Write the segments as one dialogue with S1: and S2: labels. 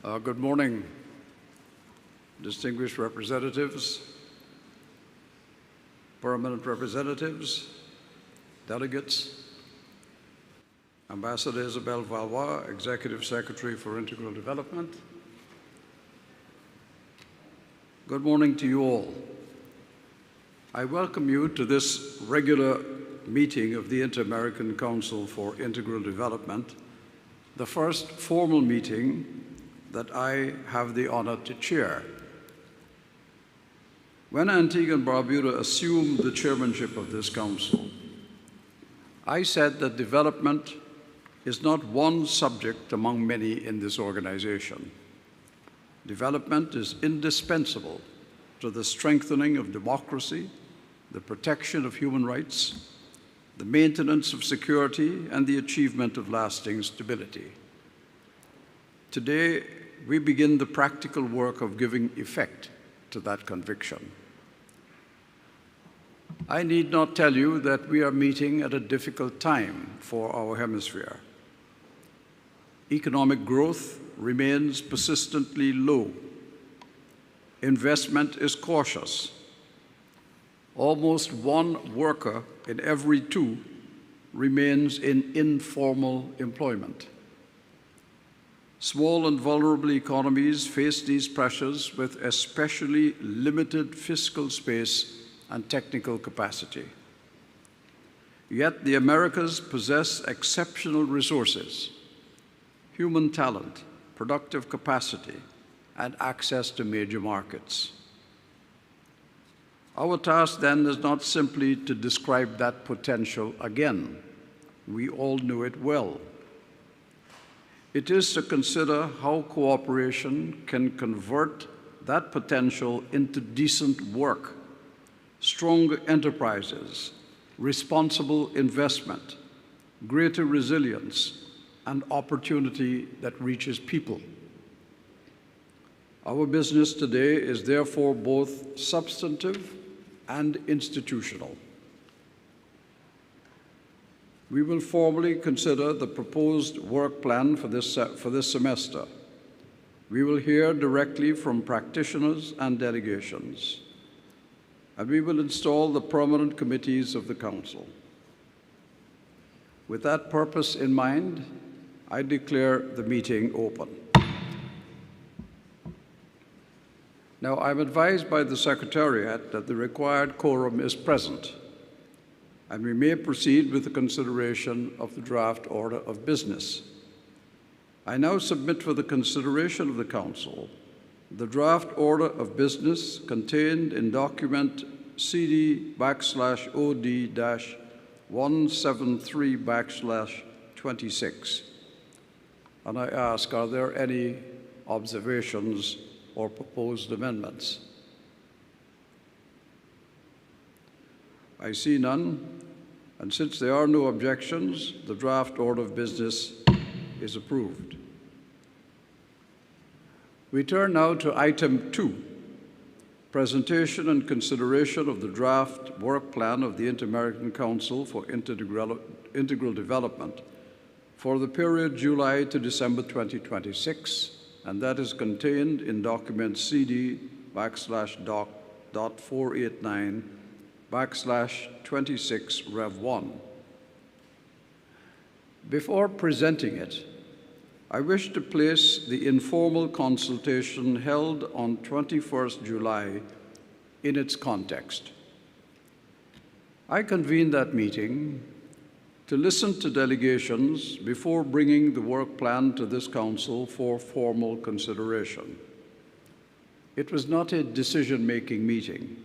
S1: Good morning, distinguished representatives, permanent representatives, delegates, Ambassador Isabelle Valois, Executive Secretary for Integral Development. Good morning to you all. I welcome you to this regular meeting of the Inter-American Council for Integral Development, the first formal meeting that I have the honor to chair. When Antigua and Barbuda assumed the chairmanship of this council, I said that development is not one subject among many in this organization. Development is indispensable to the strengthening of democracy, the protection of human rights, the maintenance of security, and the achievement of lasting stability. Today, we begin the practical work of giving effect to that conviction. I need not tell you that we are meeting at a difficult time for our hemisphere. Economic growth remains persistently low. Investment is cautious. Almost one worker in every two remains in informal employment. Small and vulnerable economies face these pressures with especially limited fiscal space and technical capacity. Yet the Americas possess exceptional resources, human talent, productive capacity, and access to major markets. Our task then is not simply to describe that potential again. We all know it well. It is to consider how cooperation can convert that potential into decent work, stronger enterprises, responsible investment, greater resilience, and opportunity that reaches people. Our business today is therefore both substantive and institutional. We will formally consider the proposed work plan for this semester. We will hear directly from practitioners and delegations, and we will install the permanent committees of the Council. With that purpose in mind, I declare the meeting open. Now, I'm advised by the Secretariat that the required quorum is present, and we may proceed with the consideration of the draft order of business. I now submit for the consideration of the Council the draft order of business contained in document CD/OD-173/26. And I ask, are there any observations or proposed amendments? I see none, and since there are no objections, the draft order of business is approved. We turn now to item 2, presentation and consideration of the draft work plan of the Inter-American Council for Integral Development for the period July to December 2026, and that is contained in document CD/doc.489/26 Rev 1. Before presenting it, I wish to place the informal consultation held on 21st July in its context. I convened that meeting to listen to delegations before bringing the work plan to this Council for formal consideration. It was not a decision-making meeting.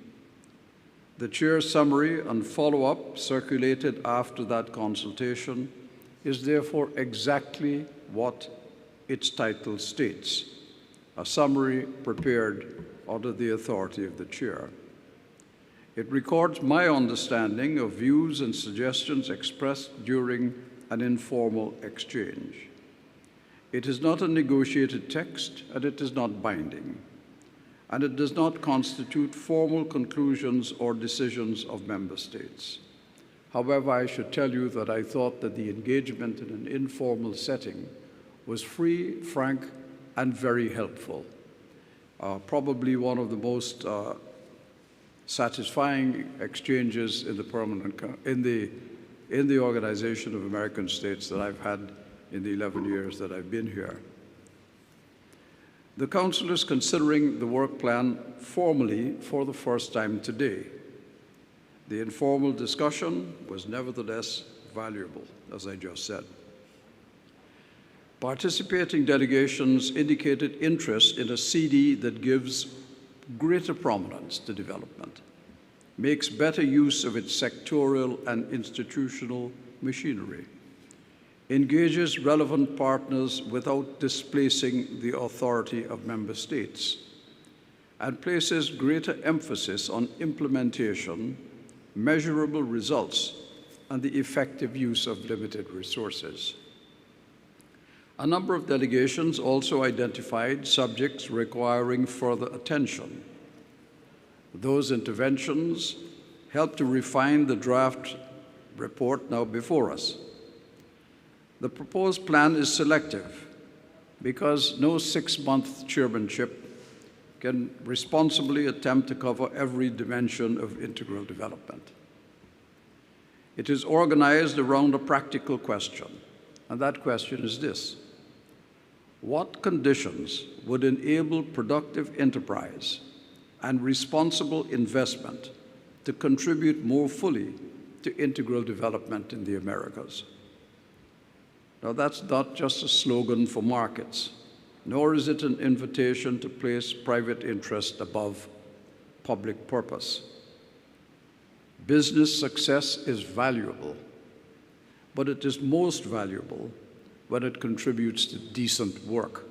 S1: The Chair's summary and follow-up circulated after that consultation is therefore exactly what its title states, a summary prepared under the authority of the Chair. It records my understanding of views and suggestions expressed during an informal exchange. It is not a negotiated text, and it is not binding, and it does not constitute formal conclusions or decisions of member states. However, I should tell you that I thought that the engagement in an informal setting was free, frank, and very helpful. Probably one of the most satisfying exchanges in the Organization of American States that I've had in the 11 years that I've been here. The Council is considering the work plan formally for the first time today. The informal discussion was nevertheless valuable, as I just said. Participating delegations indicated interest in a CIDI that gives greater prominence to development, makes better use of its sectorial and institutional machinery, engages relevant partners without displacing the authority of member states, and places greater emphasis on implementation, measurable results, and the effective use of limited resources. A number of delegations also identified subjects requiring further attention. Those interventions helped to refine the draft report now before us. The proposed plan is selective because no 6-month chairmanship can responsibly attempt to cover every dimension of integral development. It is organized around a practical question, and that question is this: what conditions would enable productive enterprise and responsible investment to contribute more fully to integral development in the Americas? Now, that's not just a slogan for markets, nor is it an invitation to place private interest above public purpose. Business success is valuable, but it is most valuable when it contributes to decent work,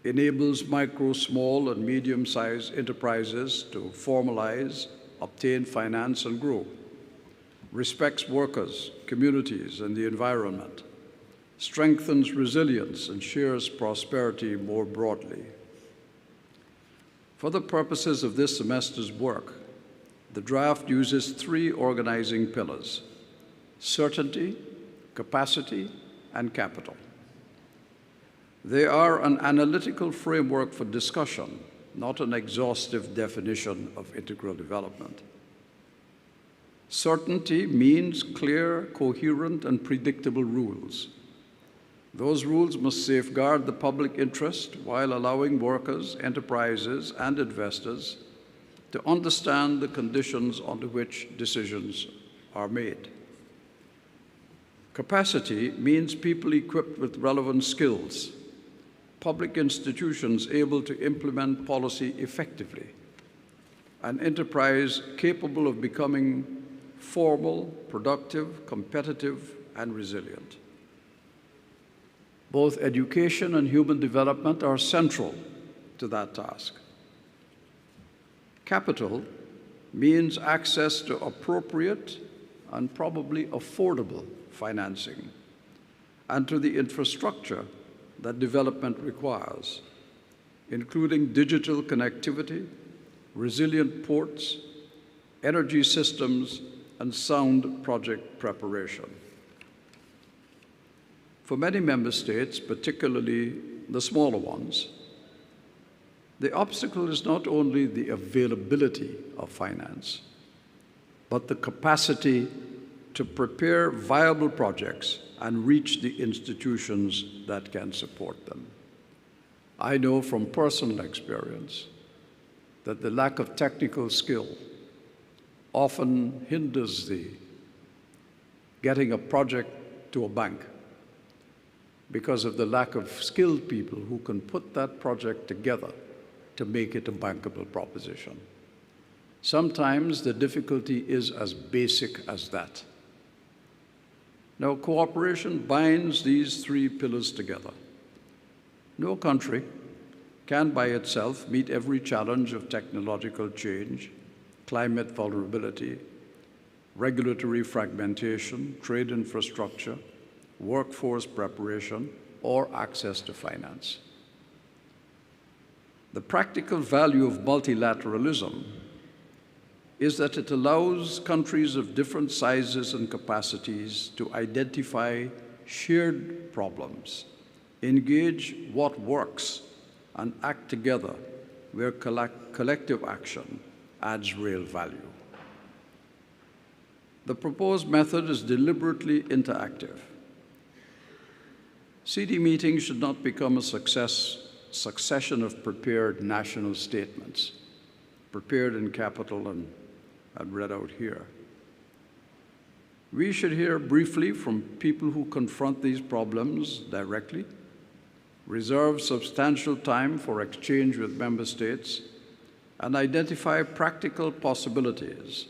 S1: enables micro, small, and medium-sized enterprises to formalize, obtain finance, and grow, respects workers, communities, and the environment, strengthens resilience, and shares prosperity more broadly. For the purposes of this semester's work, the draft uses 3 organizing pillars: certainty, capacity, and capital. They are an analytical framework for discussion, not an exhaustive definition of integral development. Certainty means clear, coherent, and predictable rules. Those rules must safeguard the public interest while allowing workers, enterprises, and investors to understand the conditions under which decisions are made. Capacity means people equipped with relevant skills, public institutions able to implement policy effectively, an enterprise capable of becoming formal, productive, competitive, and resilient. Both education and human development are central to that task. Capital means access to appropriate and probably affordable financing, and to the infrastructure that development requires, including digital connectivity, resilient ports, energy systems, and sound project preparation. For many member states, particularly the smaller ones, the obstacle is not only the availability of finance, but the capacity to prepare viable projects and reach the institutions that can support them. I know from personal experience that the lack of technical skill often hinders the getting a project to a bank because of the lack of skilled people who can put that project together to make it a bankable proposition. Sometimes the difficulty is as basic as that. Now, cooperation binds these 3 pillars together. No country can by itself meet every challenge of technological change, climate vulnerability, regulatory fragmentation, trade infrastructure, workforce preparation, or access to finance. The practical value of multilateralism is that it allows countries of different sizes and capacities to identify shared problems engage what works, and act together where collective action adds real value. The proposed method is deliberately interactive. CIDI meetings should not become a succession of prepared national statements, prepared in capital and read out here. We should hear briefly from people who confront these problems directly, reserve substantial time for exchange with member states, and identify practical possibilities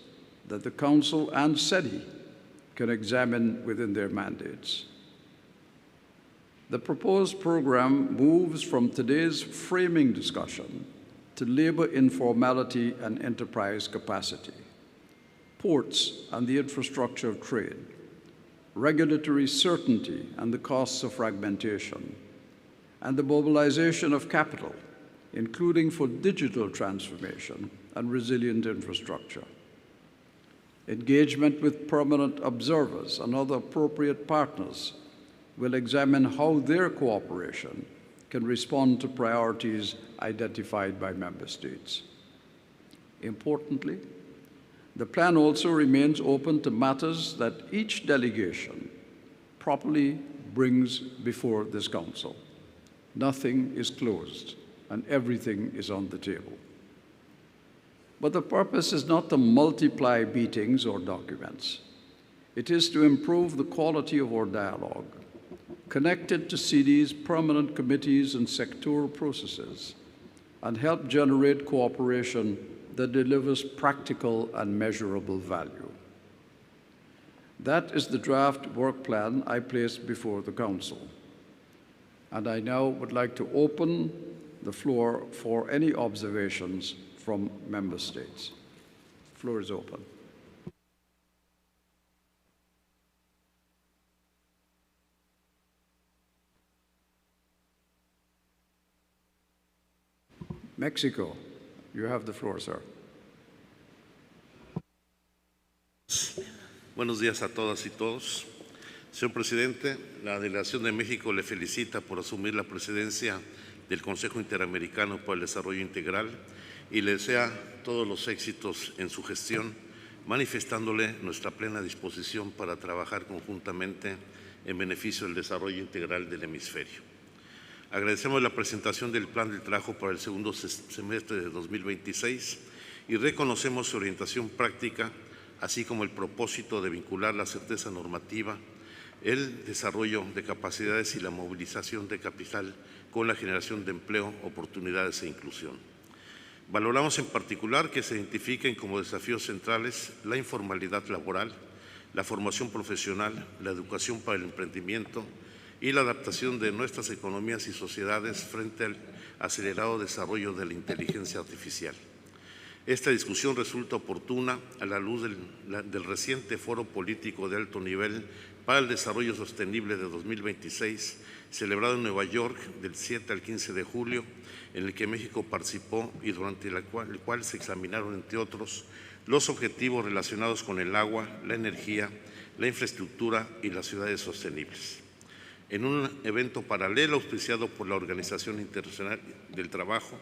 S1: that the Council and CEDI can examine within their mandates. The proposed program moves from today's framing discussion to labor informality and enterprise capacity, ports and the infrastructure of trade, regulatory certainty and the costs of fragmentation, and the mobilization of capital, including for digital transformation and resilient infrastructure. Engagement with permanent observers and other appropriate partners will examine how their cooperation can respond to priorities identified by member states. Importantly, the plan also remains open to matters that each delegation properly brings before this Council. Nothing is closed and everything is on the table. But the purpose is not to multiply meetings or documents. It is to improve the quality of our dialogue, connected to CIDI's permanent committees and sectoral processes, and help generate cooperation that delivers practical and measurable value. That is the draft work plan I placed before the Council. And I now would like to open the floor for any observations from member states. The floor is open. Mexico, you have the floor, sir.
S2: Buenos días a todas y todos. Señor Presidente, la Delegación de México le felicita por asumir la presidencia del Consejo Interamericano para el Desarrollo Integral y le desea todos los éxitos en su gestión, manifestándole nuestra plena disposición para trabajar conjuntamente en beneficio del desarrollo integral del hemisferio. Agradecemos la presentación del Plan de Trabajo para el segundo semestre de 2026 y reconocemos su orientación práctica, así como el propósito de vincular la certeza normativa, el desarrollo de capacidades y la movilización de capital con la generación de empleo, oportunidades e inclusión. Valoramos en particular que se identifiquen como desafíos centrales la informalidad laboral, la formación profesional, la educación para el emprendimiento y la adaptación de nuestras economías y sociedades frente al acelerado desarrollo de la inteligencia artificial. Esta discusión resulta oportuna a la luz del reciente Foro Político de Alto Nivel para el Desarrollo Sostenible de 2026, celebrado en Nueva York del 7 al 15 de julio, en el que México participó y durante el cual se examinaron, entre otros, los objetivos relacionados con el agua, la energía, la infraestructura y las ciudades sostenibles. En un evento paralelo auspiciado por la Organización Internacional del Trabajo,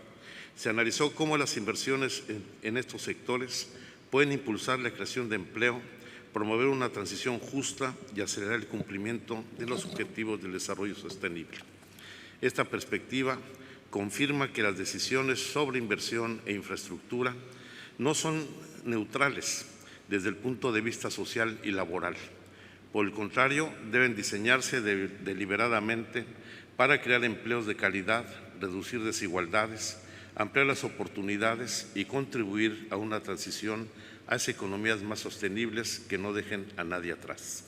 S2: se analizó cómo las inversiones en estos sectores pueden impulsar la creación de empleo, promover una transición justa y acelerar el cumplimiento de los objetivos del desarrollo sostenible. Esta perspectiva confirma que las decisiones sobre inversión e infraestructura no son neutrales desde el punto de vista social y laboral. Por el contrario, deben diseñarse deliberadamente para crear empleos de calidad, reducir desigualdades, ampliar las oportunidades y contribuir a una transición hacia economías más sostenibles que no dejen a nadie atrás.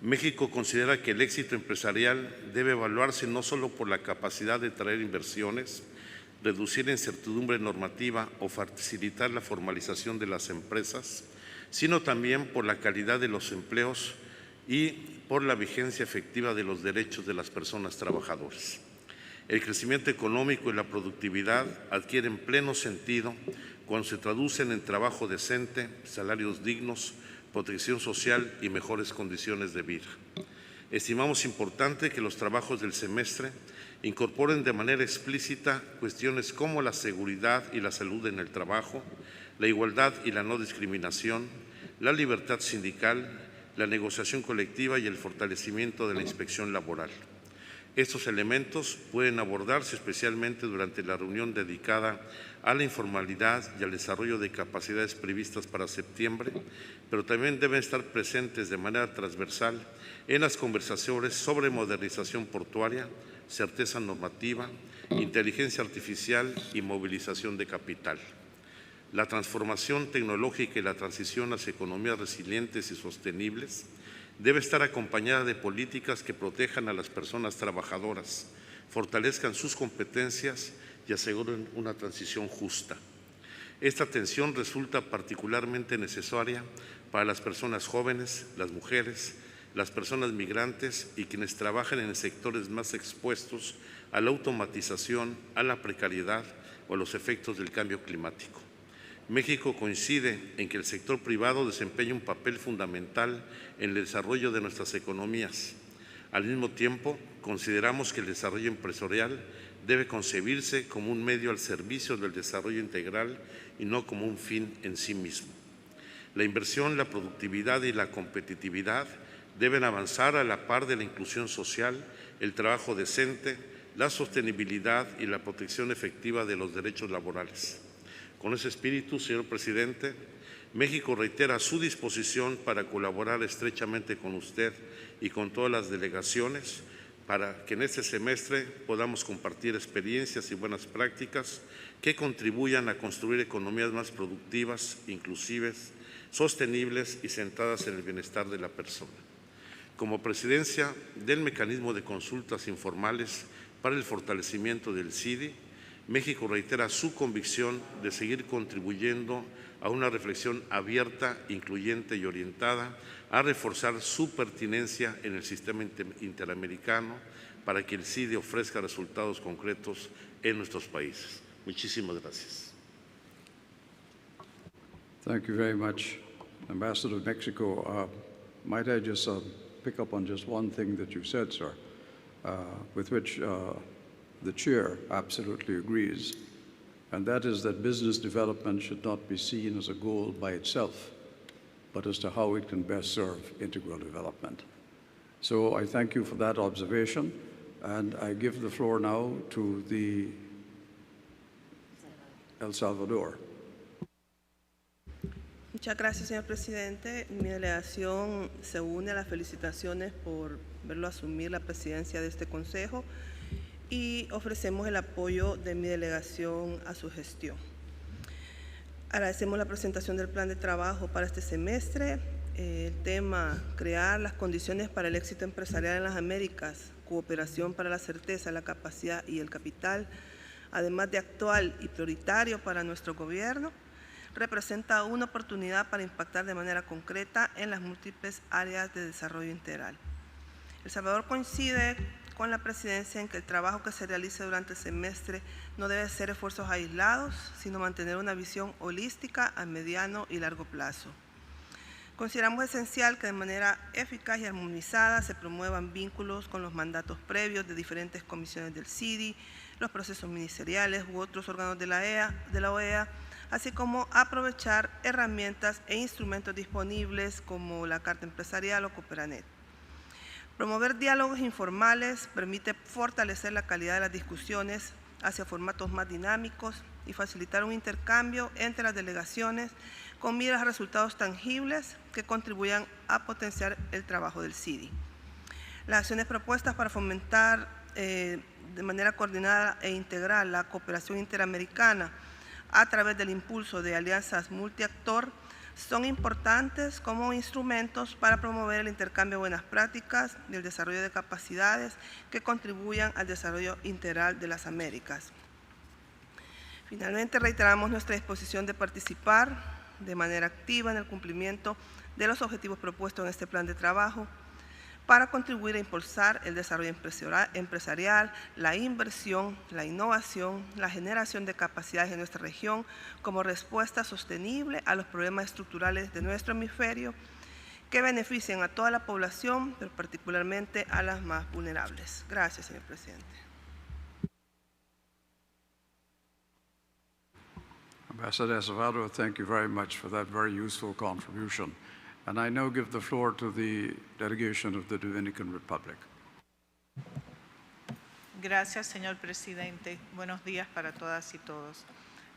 S2: México considera que el éxito empresarial debe evaluarse no solo por la capacidad de traer inversiones, reducir la incertidumbre normativa o facilitar la formalización de las empresas, sino también por la calidad de los empleos y por la vigencia efectiva de los derechos de las personas trabajadoras. El crecimiento económico y la productividad adquieren pleno sentido cuando se traducen en trabajo decente, salarios dignos, protección social y mejores condiciones de vida. Estimamos importante que los trabajos del semestre incorporen de manera explícita cuestiones como la seguridad y la salud en el trabajo, la igualdad y la no discriminación, la libertad sindical, la negociación colectiva y el fortalecimiento de la inspección laboral. Estos elementos pueden abordarse especialmente durante la reunión dedicada a la informalidad y al desarrollo de capacidades previstas para septiembre, pero también deben estar presentes de manera transversal en las conversaciones sobre modernización portuaria, certeza normativa, inteligencia artificial y movilización de capital. La transformación tecnológica y la transición hacia economías resilientes y sostenibles debe estar acompañada de políticas que protejan a las personas trabajadoras, fortalezcan sus competencias y aseguren una transición justa. Esta atención resulta particularmente necesaria para las personas jóvenes, las mujeres, las personas migrantes y quienes trabajan en sectores más expuestos a la automatización, a la precariedad o a los efectos del cambio climático. México coincide en que el sector privado desempeña un papel fundamental en el desarrollo de nuestras economías. Al mismo tiempo, consideramos que el desarrollo empresarial debe concebirse como un medio al servicio del desarrollo integral y no como un fin en sí mismo. La inversión, la productividad y la competitividad deben avanzar a la par de la inclusión social, el trabajo decente, la sostenibilidad y la protección efectiva de los derechos laborales. Con ese espíritu, señor presidente, México reitera su disposición para colaborar estrechamente con usted y con todas las delegaciones para que en este semestre podamos compartir experiencias y buenas prácticas que contribuyan a construir economías más productivas, inclusivas, sostenibles y centradas en el bienestar de la persona. Como presidencia del Mecanismo de Consultas Informales para el fortalecimiento del CIDI, México reitera su convicción de seguir contribuyendo a una reflexión abierta, incluyente y orientada a reforzar su pertinencia en el sistema interamericano para que el CIDI ofrezca resultados concretos en nuestros países. Muchísimas gracias.
S1: Thank you very much, Ambassador of Mexico. Might I just pick up on just one thing that you said, sir, with which the chair absolutely agrees, and that is that business development should not be seen as a goal by itself, but as to how it can best serve integral development. So I thank you for that observation, and I give the floor now to the El Salvador.
S3: Muchas gracias, señor presidente. Mi delegación se une a las felicitaciones por verlo asumir la presidencia de este consejo y ofrecemos el apoyo de mi delegación a su gestión. Agradecemos la presentación del plan de trabajo para este semestre. El tema, crear las condiciones para el éxito empresarial en las Américas, cooperación para la certeza, la capacidad y el capital, además de actual y prioritario para nuestro gobierno, representa una oportunidad para impactar de manera concreta en las múltiples áreas de desarrollo integral. El Salvador coincide con la presidencia en que el trabajo que se realice durante el semestre no debe ser esfuerzos aislados, sino mantener una visión holística a mediano y largo plazo. Consideramos esencial que de manera eficaz y armonizada se promuevan vínculos con los mandatos previos de diferentes comisiones del CIDI, los procesos ministeriales u otros órganos de la OEA, así como aprovechar herramientas e instrumentos disponibles como la Carta Empresarial o Cooperanet. Promover diálogos informales permite fortalecer la calidad de las discusiones hacia formatos más dinámicos y facilitar un intercambio entre las delegaciones con miras a resultados tangibles que contribuyan a potenciar el trabajo del CIDI. Las acciones propuestas para fomentar de manera coordinada e integral la cooperación interamericana a través del impulso de alianzas multiactor son importantes como instrumentos para promover el intercambio de buenas prácticas y el desarrollo de capacidades que contribuyan al desarrollo integral de las Américas. Finalmente, reiteramos nuestra disposición de participar de manera activa en el cumplimiento de los objetivos propuestos en este plan de trabajo para contribuir a impulsar el desarrollo empresarial, la inversión, la innovación, la generación de capacidades en nuestra región como respuesta sostenible a los problemas estructurales de nuestro hemisferio que beneficien a toda la población, pero particularmente a las más vulnerables. Gracias, señor presidente.
S1: Ambassador Acevedo, thank you very much for that very useful contribution. And I now give the floor to the delegation of the Dominican Republic.
S4: Gracias, señor presidente. Buenos días para todas y todos.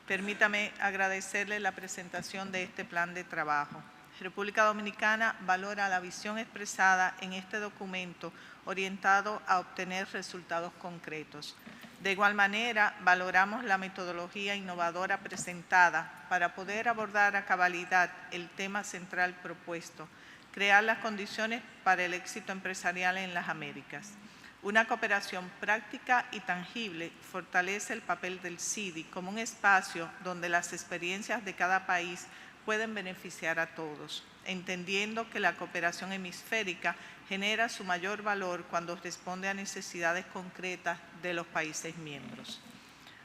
S4: Permítame agradecerle la presentación de este plan de trabajo. República Dominicana valora la visión expresada en este documento orientado a obtener resultados concretos. De igual manera, valoramos la metodología innovadora presentada para poder abordar a cabalidad el tema central propuesto, crear las condiciones para el éxito empresarial en las Américas. Una cooperación práctica y tangible fortalece el papel del CIDI como un espacio donde las experiencias de cada país pueden beneficiar a todos, entendiendo que la cooperación hemisférica genera su mayor valor cuando responde a necesidades concretas de los países miembros.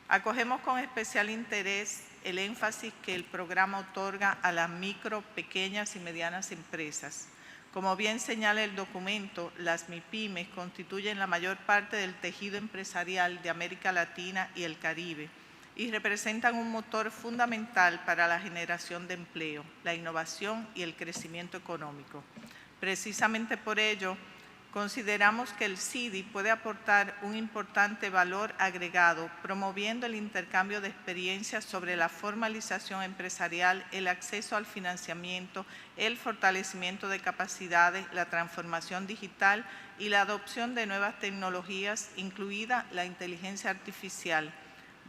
S4: Acogemos con especial interés el énfasis que el programa otorga a las micro, pequeñas y medianas empresas. Como bien señala el documento, las MIPYMES constituyen la mayor parte del tejido empresarial de América Latina y el Caribe y representan un motor fundamental para la generación de empleo, la innovación y el crecimiento económico. Precisamente por ello, consideramos que el CIDI puede aportar un importante valor agregado, promoviendo el intercambio de experiencias sobre la formalización empresarial, el acceso al financiamiento, el fortalecimiento de capacidades, la transformación digital y la adopción de nuevas tecnologías, incluida la inteligencia artificial,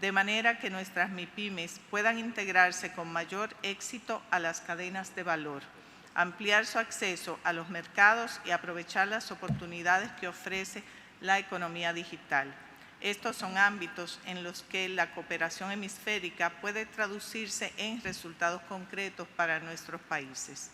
S4: de manera que nuestras MIPYMES puedan integrarse con mayor éxito a las cadenas de valor, ampliar su acceso a los mercados y aprovechar las oportunidades que ofrece la economía digital. Estos son ámbitos en los que la cooperación hemisférica puede traducirse en resultados concretos para nuestros países.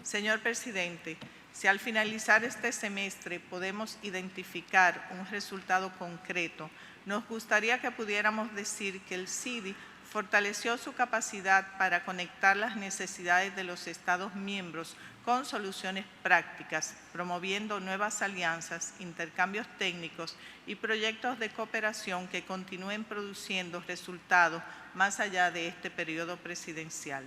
S4: Señor presidente, si al finalizar este semestre podemos identificar un resultado concreto, nos gustaría que pudiéramos decir que el CIDI fortaleció su capacidad para conectar las necesidades de los Estados miembros con soluciones prácticas, promoviendo nuevas alianzas, intercambios técnicos y proyectos de cooperación que continúen produciendo resultados más allá de este periodo presidencial.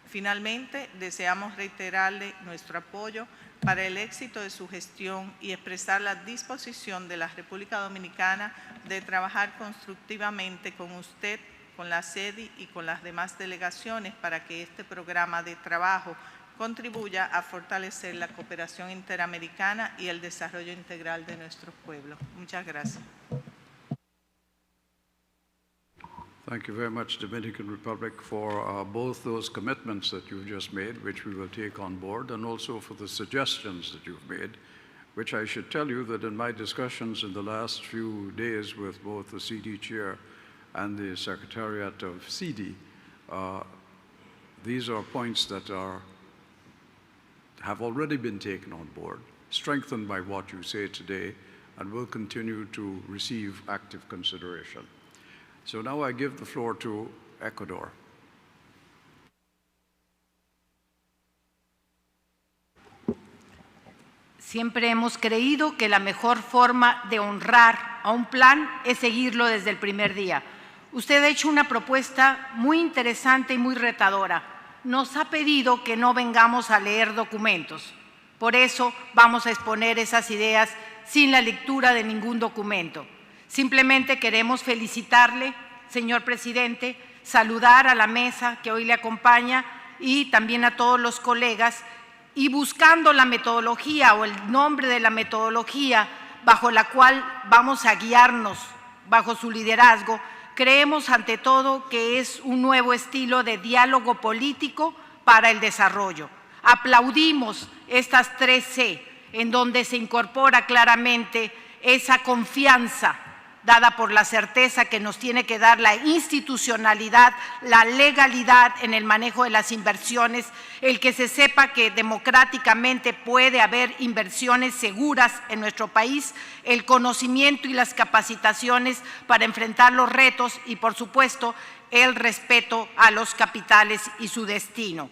S4: Finalmente, deseamos reiterarle nuestro apoyo para el éxito de su gestión y expresar la disposición de la República Dominicana de trabajar constructivamente con usted, con la CEDI y con las demás delegaciones para que este programa de trabajo contribuya a fortalecer la cooperación interamericana y el desarrollo integral de nuestros pueblos. Muchas gracias.
S1: Thank you very much, Dominican Republic, for both those commitments that you've just made, which we will take on board, and also for the suggestions that you've made, which I should tell you that in my discussions in the last few days with both the CIDI chair and the Secretariat of CIDI, these are points that have already been taken on board, strengthened by what you say today, and will continue to receive active consideration. So now I give the floor to Ecuador.
S5: Siempre hemos creído que la mejor forma de honrar a un plan es seguirlo desde el primer día. Usted ha hecho una propuesta muy interesante y muy retadora. Nos ha pedido que no vengamos a leer documentos. Por eso vamos a exponer esas ideas sin la lectura de ningún documento. Simplemente queremos felicitarle, señor presidente, saludar a la mesa que hoy le acompaña y también a todos los colegas, y buscando la metodología o el nombre de la metodología bajo la cual vamos a guiarnos bajo su liderazgo, creemos ante todo que es un nuevo estilo de diálogo político para el desarrollo. Aplaudimos estas 3C, en donde se incorpora claramente esa confianza dada por la certeza que nos tiene que dar la institucionalidad, la legalidad en el manejo de las inversiones, el que se sepa que democráticamente puede haber inversiones seguras en nuestro país, el conocimiento y las capacitaciones para enfrentar los retos y, por supuesto, el respeto a los capitales y su destino.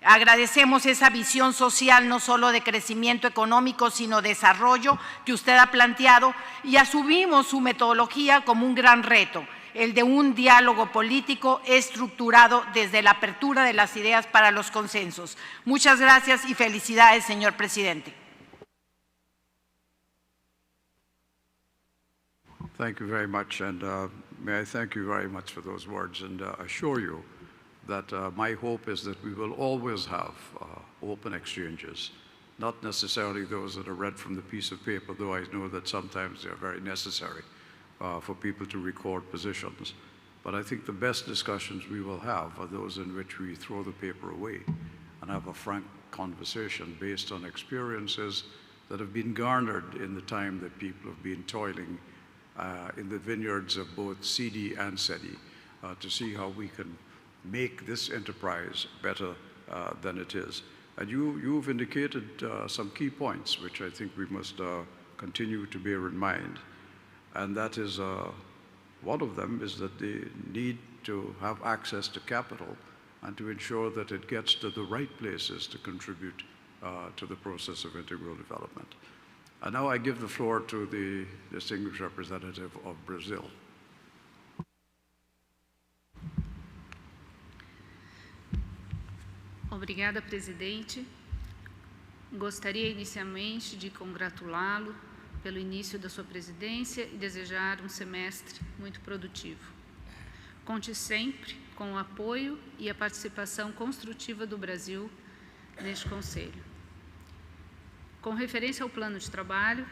S5: Agradecemos esa visión social, no solo de crecimiento económico, sino desarrollo que usted ha planteado, y asumimos su metodología como un gran reto, el de un diálogo político estructurado desde la apertura de las ideas para los consensos. Muchas gracias y felicidades, señor presidente.
S1: Thank you very much, and may I thank you very much for those words, and assure you that my hope is that we will always have open exchanges, not necessarily those that are read from the piece of paper, though I know that sometimes they're very necessary for people to record positions. But I think the best discussions we will have are those in which we throw the paper away and have a frank conversation based on experiences that have been garnered in the time that people have been toiling in the vineyards of both CIDI and CEATAL to see how we can make this enterprise better than it is. And you've indicated some key points, which I think we must continue to bear in mind. And that is, one of them is that they need to have access to capital and to ensure that it gets to the right places to contribute to the process of integral development. And now I give the floor to the distinguished representative of Brazil.
S6: Obrigada, presidente. Gostaria inicialmente de congratulá-lo pelo início da sua presidência e desejar um semestre muito produtivo. Conte sempre com o apoio e a participação construtiva do Brasil neste Conselho. Com referência ao plano de trabalho,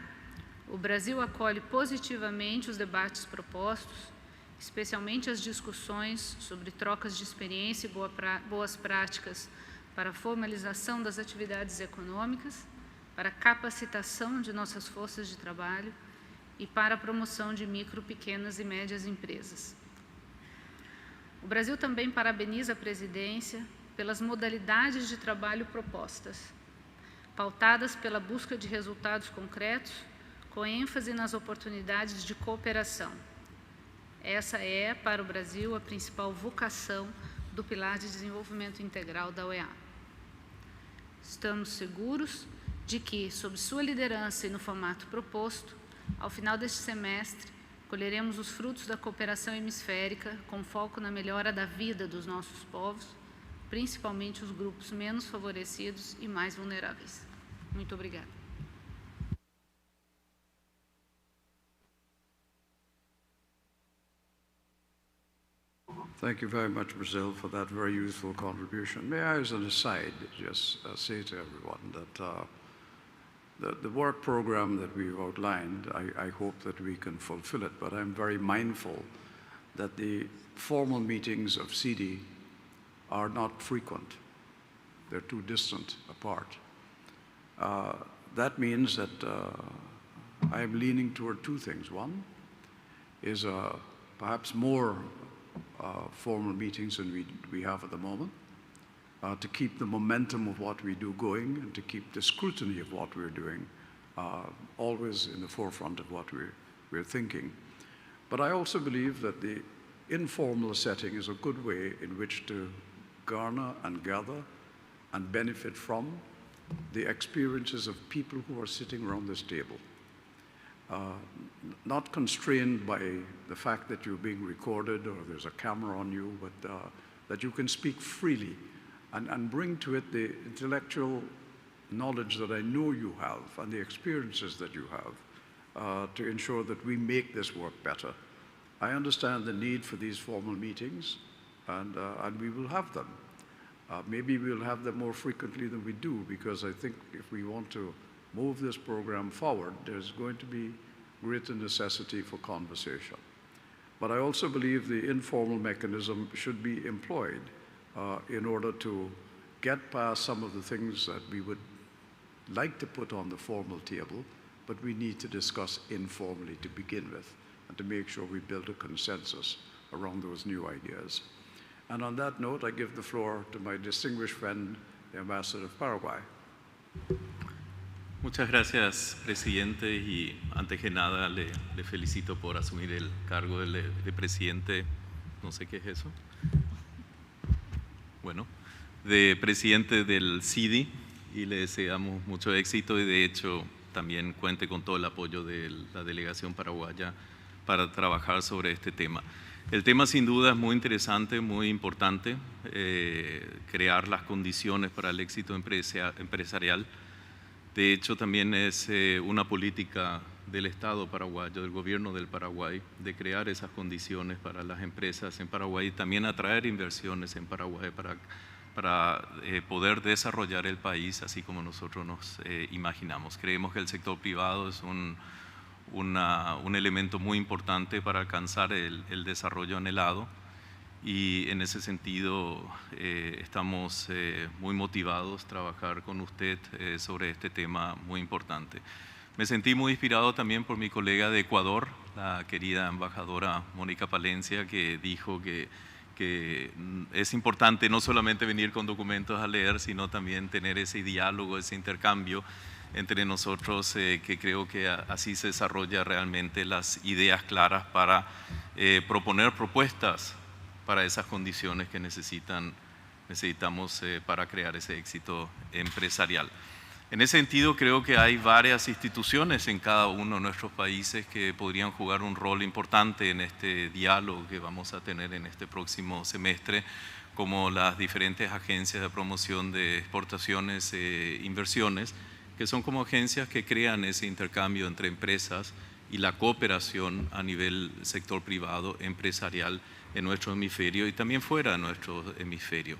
S6: o Brasil acolhe positivamente os debates propostos, especialmente as discussões sobre trocas de experiência e boas práticas para a formalização das atividades econômicas, para a capacitação de nossas forças de trabalho e para a promoção de micro, pequenas e médias empresas. O Brasil também parabeniza a presidência pelas modalidades de trabalho propostas, pautadas pela busca de resultados concretos, com ênfase nas oportunidades de cooperação. Essa é, para o Brasil, a principal vocação do Pilar de Desenvolvimento Integral da OEA. Estamos seguros de que, sob sua liderança e no formato proposto, ao final deste semestre, colheremos os frutos da cooperação hemisférica com foco na melhora da vida dos nossos povos, principalmente os grupos menos favorecidos e mais vulneráveis. Muito obrigada.
S1: Thank you very much, Brazil, for that very useful contribution. May I, as an aside, just say to everyone that the work program that we've outlined, I hope that we can fulfill it, but I'm very mindful that the formal meetings of CIDI are not frequent. They're too distant apart. That means that I'm leaning toward two things. One is perhaps more formal meetings than we have at the moment, to keep the momentum of what we do going and to keep the scrutiny of what we're doing always in the forefront of what we're thinking. But I also believe that the informal setting is a good way in which to garner and gather and benefit from the experiences of people who are sitting around this table. Not constrained by the fact that you're being recorded or there's a camera on you, but that you can speak freely and bring to it the intellectual knowledge that I know you have and the experiences that you have to ensure that we make this work better. I understand the need for these formal meetings, and we will have them. Maybe we'll have them more frequently than we do, because I think if we want to move this program forward, there's going to be greater necessity for conversation. But I also believe the informal mechanism should be employed in order to get past some of the things that we would like to put on the formal table, but we need to discuss informally to begin with, and to make sure we build a consensus around those new ideas. And on that note, I give the floor to my distinguished friend, the Ambassador of Paraguay.
S7: Muchas gracias, presidente, y antes que nada le felicito por asumir el cargo de presidente, no sé qué es eso, bueno, de presidente del CIDI y le deseamos mucho éxito y de hecho también cuente con todo el apoyo de la delegación paraguaya para trabajar sobre este tema. El tema sin duda es muy interesante, muy importante, crear las condiciones para el éxito empresarial. De hecho, también es una política del Estado paraguayo, del gobierno del Paraguay, de crear esas condiciones para las empresas en Paraguay y también atraer inversiones en Paraguay para poder desarrollar el país así como nosotros nos imaginamos. Creemos que el sector privado es un elemento muy importante para alcanzar el desarrollo anhelado y en ese sentido estamos muy motivados a trabajar con usted sobre este tema muy importante. Me sentí muy inspirado también por mi colega de Ecuador, la querida embajadora Mónica Palencia, que dijo que es importante no solamente venir con documentos a leer, sino también tener ese diálogo, ese intercambio entre nosotros, que creo que así se desarrolla realmente las ideas claras para proponer propuestas para esas condiciones que necesitamos para crear ese éxito empresarial. En ese sentido, creo que hay varias instituciones en cada uno de nuestros países que podrían jugar un rol importante en este diálogo que vamos a tener en este próximo semestre, como las diferentes agencias de promoción de exportaciones e inversiones, que son como agencias que crean ese intercambio entre empresas y la cooperación a nivel sector privado empresarial en nuestro hemisferio y también fuera de nuestro hemisferio.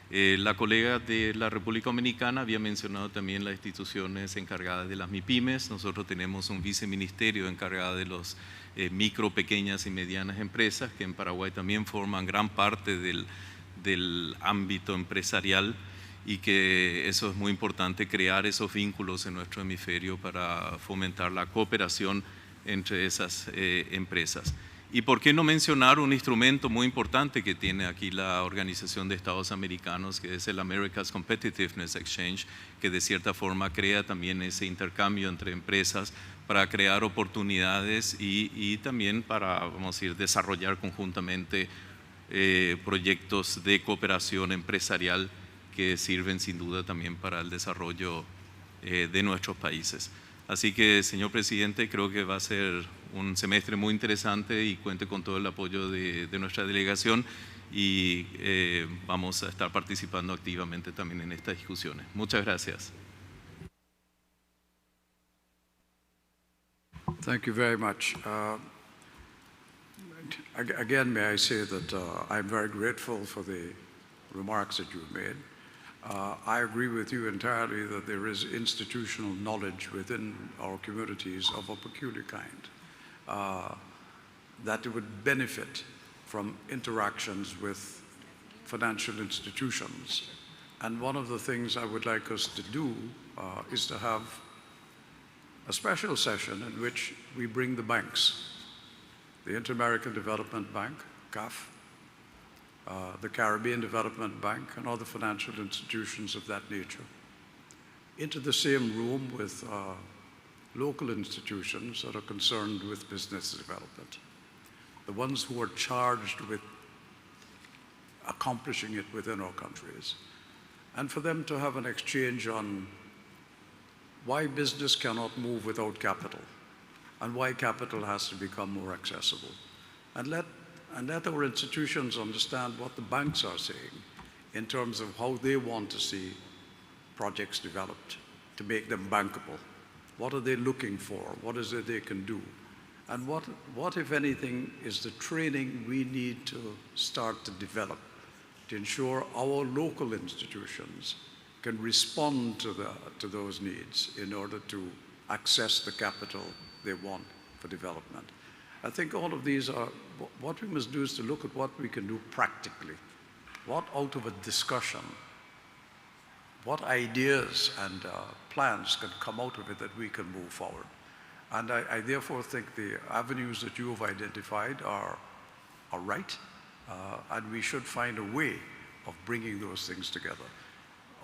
S7: La colega de la República Dominicana había mencionado también las instituciones encargadas de las MIPYMES. Nosotros tenemos un viceministerio encargado de los micro, pequeñas y medianas empresas, que en Paraguay también forman gran parte del ámbito empresarial y que eso es muy importante, crear esos vínculos en nuestro hemisferio para fomentar la cooperación entre esas empresas. Y por qué no mencionar un instrumento muy importante que tiene aquí la Organización de Estados Americanos, que es el America's Competitiveness Exchange, que de cierta forma crea también ese intercambio entre empresas para crear oportunidades y también para, vamos a decir, desarrollar conjuntamente proyectos de cooperación empresarial que sirven sin duda también para el desarrollo de nuestros países. Así que, señor presidente, creo que va a ser un semestre muy interesante y cuente con todo el apoyo de nuestra delegación y vamos a estar participando activamente también en estas discusiones. Muchas gracias.
S1: Thank you very much. Again, may I say that I'm very grateful for the remarks that you've made. I agree with you entirely that there is institutional knowledge within our communities of a peculiar kind that would benefit from interactions with financial institutions. And one of the things I would like us to do is to have a special session in which we bring the banks, the Inter-American Development Bank, CAF, the Caribbean Development Bank, and other financial institutions of that nature, into the same room with local institutions that are concerned with business development, the ones who are charged with accomplishing it within our countries, and for them to have an exchange on why business cannot move without capital, and why capital has to become more accessible. And let our institutions understand what the banks are saying in terms of how they want to see projects developed to make them bankable. What are they looking for? What is it they can do? And what, if anything, is the training we need to start to develop to ensure our local institutions can respond to those needs in order to access the capital they want for development? I think all of these are, what we must do is to look at what we can do practically. What out of a discussion, what ideas and plans can come out of it that we can move forward. And I therefore think the avenues that you have identified are right, and we should find a way of bringing those things together.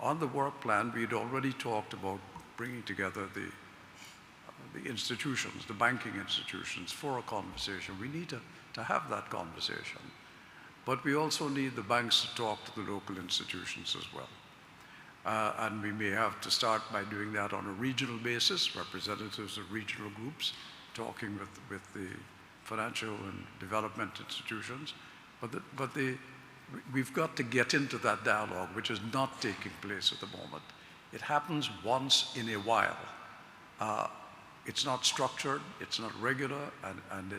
S1: On the work plan, we'd already talked about bringing together the institutions, the banking institutions, for a conversation. We need to have that conversation. But we also need the banks to talk to the local institutions as well. And we may have to start by doing that on a regional basis, representatives of regional groups talking with the financial and development institutions. But we've got to get into that dialogue, which is not taking place at the moment. It happens once in a while. It's not structured, it's not regular, and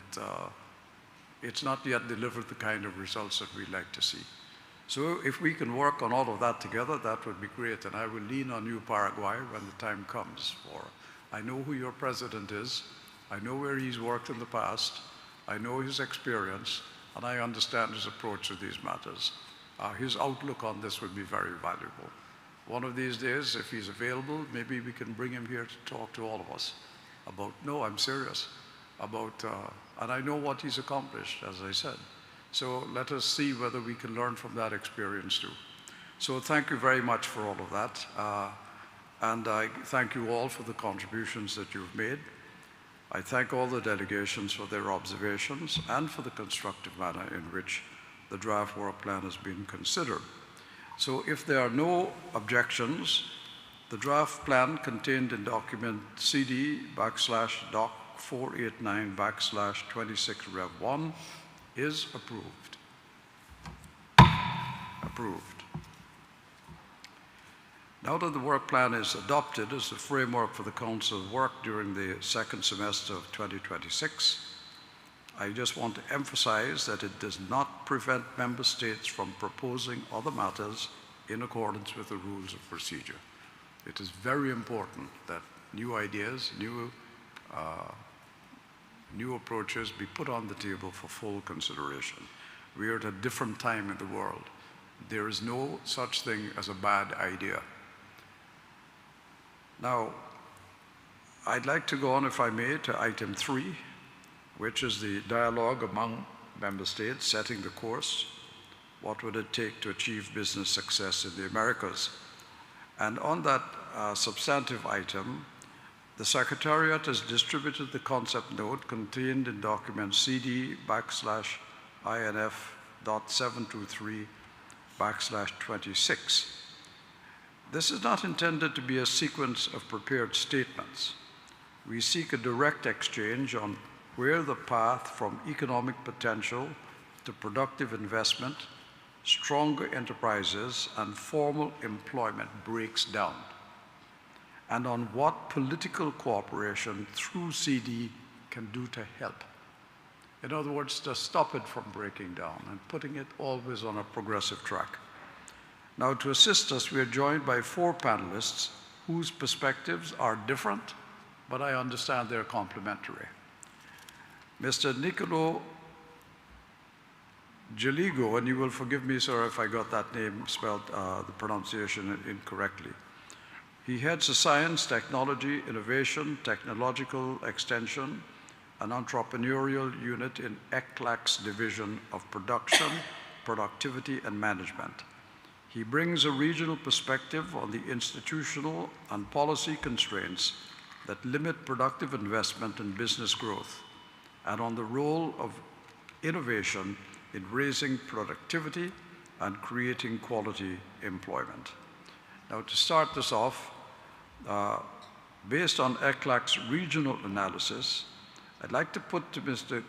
S1: it's not yet delivered the kind of results that we'd like to see. So if we can work on all of that together, that would be great. And I will lean on you, Paraguay, when the time comes. I know who your president is. I know where he's worked in the past. I know his experience, and I understand his approach to these matters. His outlook on this would be very valuable. One of these days, if he's available, maybe we can bring him here to talk to all of us about, no, I'm serious, about, and I know what he's accomplished, as I said. So let us see whether we can learn from that experience too. So thank you very much for all of that. And I thank you all for the contributions that you've made. I thank all the delegations for their observations and for the constructive manner in which the draft work plan has been considered. So if there are no objections, the draft plan contained in document CD/doc 489/26-Rev1 is approved. Approved. Now that the work plan is adopted as the framework for the Council's work during the second semester of 2026, I just want to emphasize that it does not prevent Member States from proposing other matters in accordance with the rules of procedure. It is very important that new ideas, new approaches be put on the table for full consideration. We are at a different time in the world. There is no such thing as a bad idea. Now, I'd like to go on, if I may, to item 3, which is the dialogue among member states setting the course. What would it take to achieve business success in the Americas? And on that substantive item, the Secretariat has distributed the concept note contained in document CD/INF.723/26. This is not intended to be a sequence of prepared statements. We seek a direct exchange on where the path from economic potential to productive investment, stronger enterprises, and formal employment breaks down, and on what political cooperation through CIDI can do to help. In other words, to stop it from breaking down and putting it always on a progressive track. Now, to assist us, we are joined by 4 panelists whose perspectives are different, but I understand they're complementary. Mr. Nicolo Jaligo, and you will forgive me, sir, if I got that name spelled, the pronunciation incorrectly. He heads the Science, Technology, Innovation, Technological Extension, and Entrepreneurial Unit in ECLAC's Division of Production, Productivity, and Management. He brings a regional perspective on the institutional and policy constraints that limit productive investment and business growth, and on the role of innovation in raising productivity and creating quality employment. Now, to start this off, based on ECLAC's regional analysis, I'd like to put to Mr.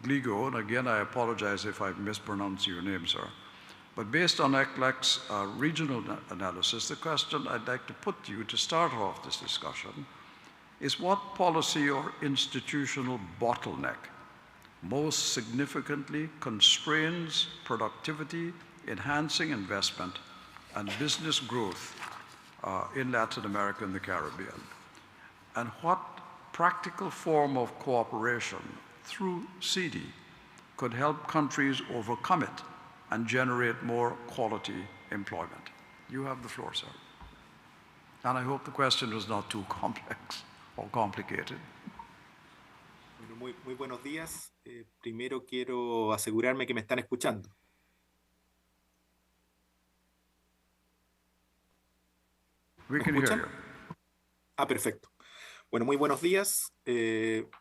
S1: Gligo, and again, I apologize if I mispronounce your name, sir, but based on ECLAC's regional analysis, the question I'd like to put to you to start off this discussion is what policy or institutional bottleneck most significantly constrains productivity, enhancing investment, and business growth in Latin America and the Caribbean? And what practical form of cooperation through CIDI could help countries overcome it and generate more quality employment? You have the floor, sir. And I hope the question was not too complex or complicated.
S8: Muy buenos días. Primero quiero asegurarme que me están escuchando.
S1: We can hear you.
S8: Ah, perfecto. Bueno, muy buenos días.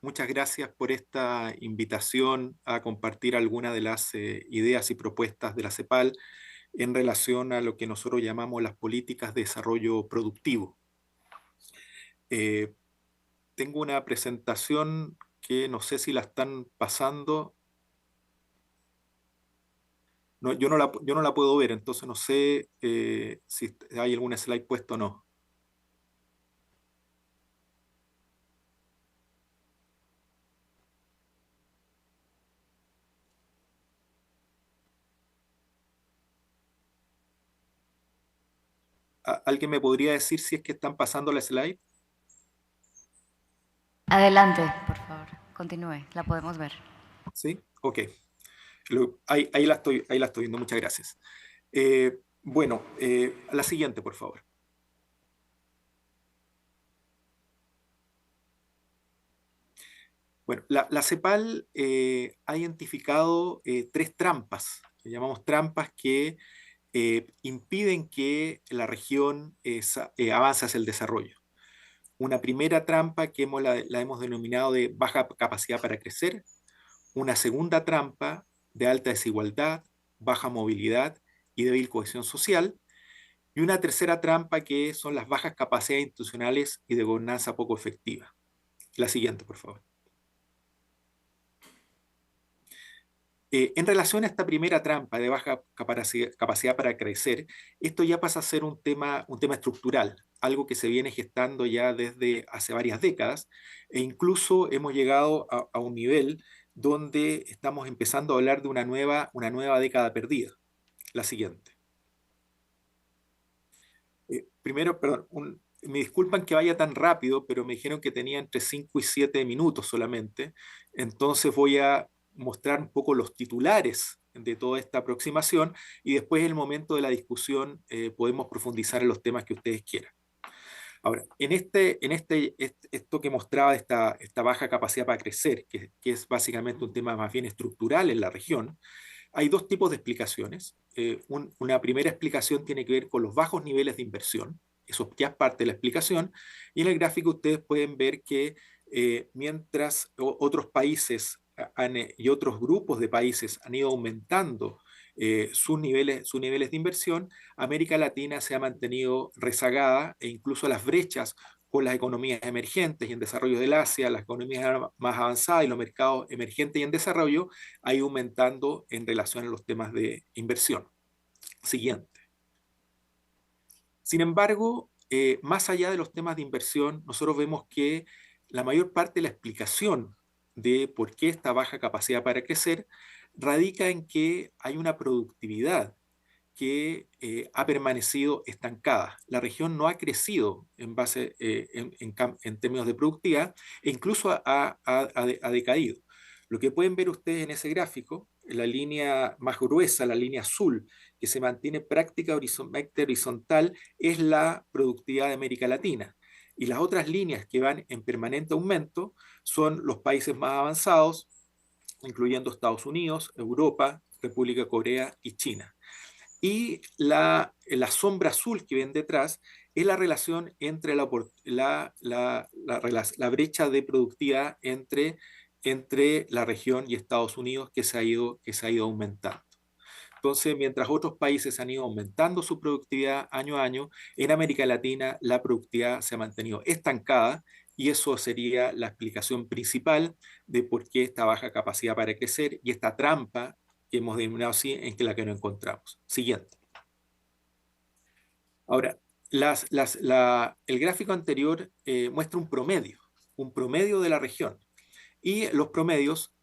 S8: Muchas gracias por esta invitación a compartir algunas de las ideas y propuestas de la CEPAL en relación a lo que nosotros llamamos las políticas de desarrollo productivo. Tengo una presentación que no sé si la están pasando. No, yo no la puedo ver, entonces no sé si hay alguna slide puesto o no. ¿Alguien me podría decir si es que están pasando la slide?
S9: Adelante, por favor. Continúe, la podemos ver.
S8: ¿Sí? Ok. Ahí la estoy viendo, muchas gracias. Bueno, la siguiente, por favor. Bueno, la CEPAL ha identificado 3 trampas, que llamamos trampas que impiden que la región avance hacia el desarrollo. Una primera trampa que la hemos denominado de baja capacidad para crecer, una segunda trampa de alta desigualdad, baja movilidad y débil cohesión social, y una tercera trampa que son las bajas capacidades institucionales y de gobernanza poco efectiva. La siguiente, por favor. En relación a esta primera trampa de baja capacidad para crecer, esto ya pasa a ser un tema estructural, algo que se viene gestando ya desde hace varias décadas, e incluso hemos llegado a un nivel donde estamos empezando a hablar de una nueva década perdida. La siguiente. Primero, perdón, me disculpan que vaya tan rápido, pero me dijeron que tenía entre 5 y 7 minutos solamente, entonces voy a mostrar un poco los titulares de toda esta aproximación y después en el momento de la discusión podemos profundizar en los temas que ustedes quieran. Ahora, esto que mostraba esta baja capacidad para crecer, que es básicamente un tema más bien estructural en la región, hay 2 tipos de explicaciones. Una primera explicación tiene que ver con los bajos niveles de inversión, eso ya es parte de la explicación, y en el gráfico ustedes pueden ver que mientras otros países y otros grupos de países han ido aumentando sus niveles de inversión, América Latina se ha mantenido rezagada e incluso las brechas con las economías emergentes y en desarrollo del Asia, las economías más avanzadas y los mercados emergentes y en desarrollo, ha ido aumentando en relación a los temas de inversión. Siguiente. Sin embargo, más allá de los temas de inversión, nosotros vemos que la mayor parte de la explicación de por qué esta baja capacidad para crecer radica en que hay una productividad que ha permanecido estancada. La región no ha crecido en términos de productividad e incluso ha decaído. Lo que pueden ver ustedes en ese gráfico, la línea más gruesa, la línea azul, que se mantiene prácticamente horizontal, es la productividad de América Latina. Y las otras líneas que van en permanente aumento son los países más avanzados, incluyendo Estados Unidos, Europa, República de Corea y China. Y la sombra azul que ven detrás es la relación entre la brecha de productividad entre la región y Estados Unidos que se ha ido aumentando. Entonces, mientras otros países han ido aumentando su productividad año a año, en América Latina la productividad se ha mantenido estancada y eso sería la explicación principal de por qué esta baja capacidad para crecer y esta trampa que hemos denominado así en la que nos encontramos. Siguiente. Ahora, el gráfico anterior muestra un promedio de la región. Y los promedios,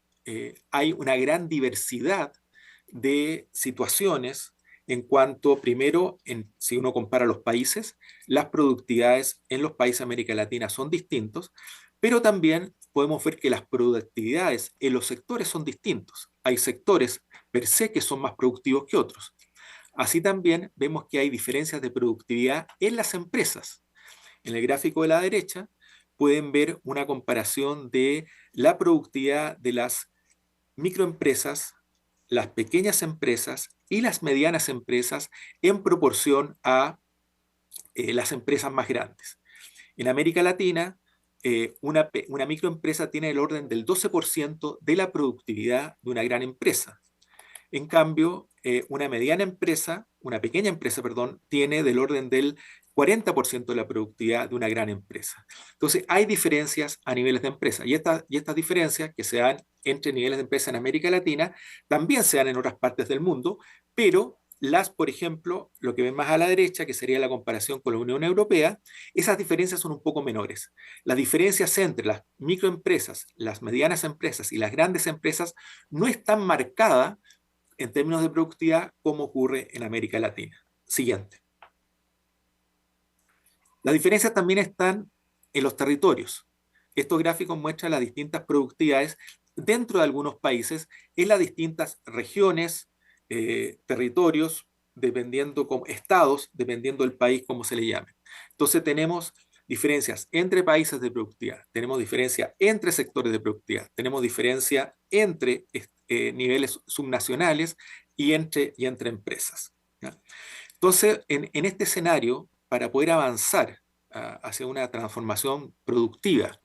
S8: hay una gran diversidad de situaciones en cuanto, primero, si uno compara los países, las productividades en los países de América Latina son distintos, pero también podemos ver que las productividades en los sectores son distintos. Hay sectores per se que son más productivos que otros. Así también vemos que hay diferencias de productividad en las empresas. En el gráfico de la derecha pueden ver una comparación de la productividad de las microempresas, las pequeñas empresas y las medianas empresas en proporción a las empresas más grandes. En América Latina, una microempresa tiene el orden del 12% de la productividad de una gran empresa. En cambio, una pequeña empresa, perdón, tiene del orden del 40% de la productividad de una gran empresa. Entonces, hay diferencias a niveles de empresa. Y estas diferencias que se dan entre niveles de empresa en América Latina también se dan en otras partes del mundo, pero por ejemplo, lo que ven más a la derecha, que sería la comparación con la Unión Europea, esas diferencias son un poco menores. Las diferencias entre las microempresas, las medianas empresas y las grandes empresas no están marcadas en términos de productividad como ocurre en América Latina. Siguiente. Las diferencias también están en los territorios. Estos gráficos muestran las distintas productividades dentro de algunos países en las distintas regiones, territorios, dependiendo como estados, dependiendo del país como se le llame. Entonces tenemos diferencias entre países de productividad, tenemos diferencia entre sectores de productividad, tenemos diferencia entre niveles subnacionales y entre empresas, ¿ya? Entonces, en este escenario, para poder avanzar hacia una transformación productiva,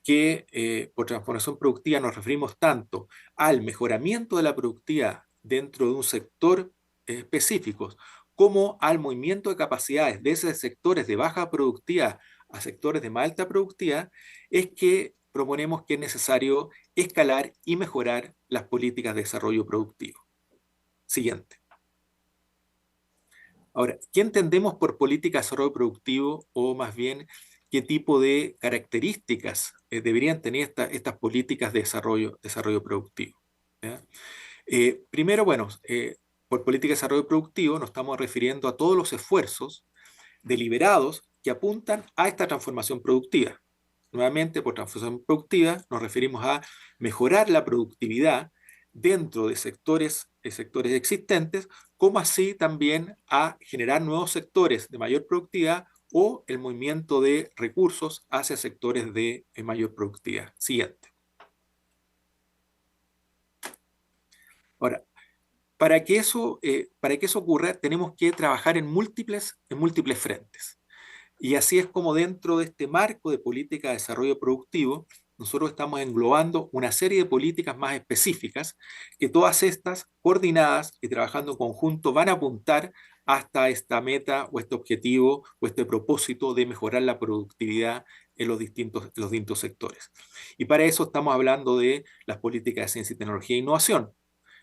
S8: que por transformación productiva nos referimos tanto al mejoramiento de la productividad dentro de un sector específico, como al movimiento de capacidades de esos sectores de baja productividad a sectores de más alta productividad, es que proponemos que es necesario escalar y mejorar las políticas de desarrollo productivo. Siguiente. Ahora, ¿qué entendemos por política de desarrollo productivo, o más bien qué tipo de características deberían tener estas políticas de desarrollo productivo? ¿Ya? Primero, bueno, por política de desarrollo productivo nos estamos refiriendo a todos los esfuerzos deliberados que apuntan a esta transformación productiva. Nuevamente, por transformación productiva nos referimos a mejorar la productividad dentro de sectores existentes, como así también a generar nuevos sectores de mayor productividad o el movimiento de recursos hacia sectores de mayor productividad. Siguiente. Ahora, para que eso ocurra, tenemos que trabajar en múltiples frentes. Y así es como dentro de este marco de política de desarrollo productivo, nosotros estamos englobando una serie de políticas más específicas, que todas estas, coordinadas y trabajando en conjunto, van a apuntar hasta esta meta o este objetivo o este propósito de mejorar la productividad en los distintos sectores. Y para eso estamos hablando de las políticas de ciencia y tecnología e innovación.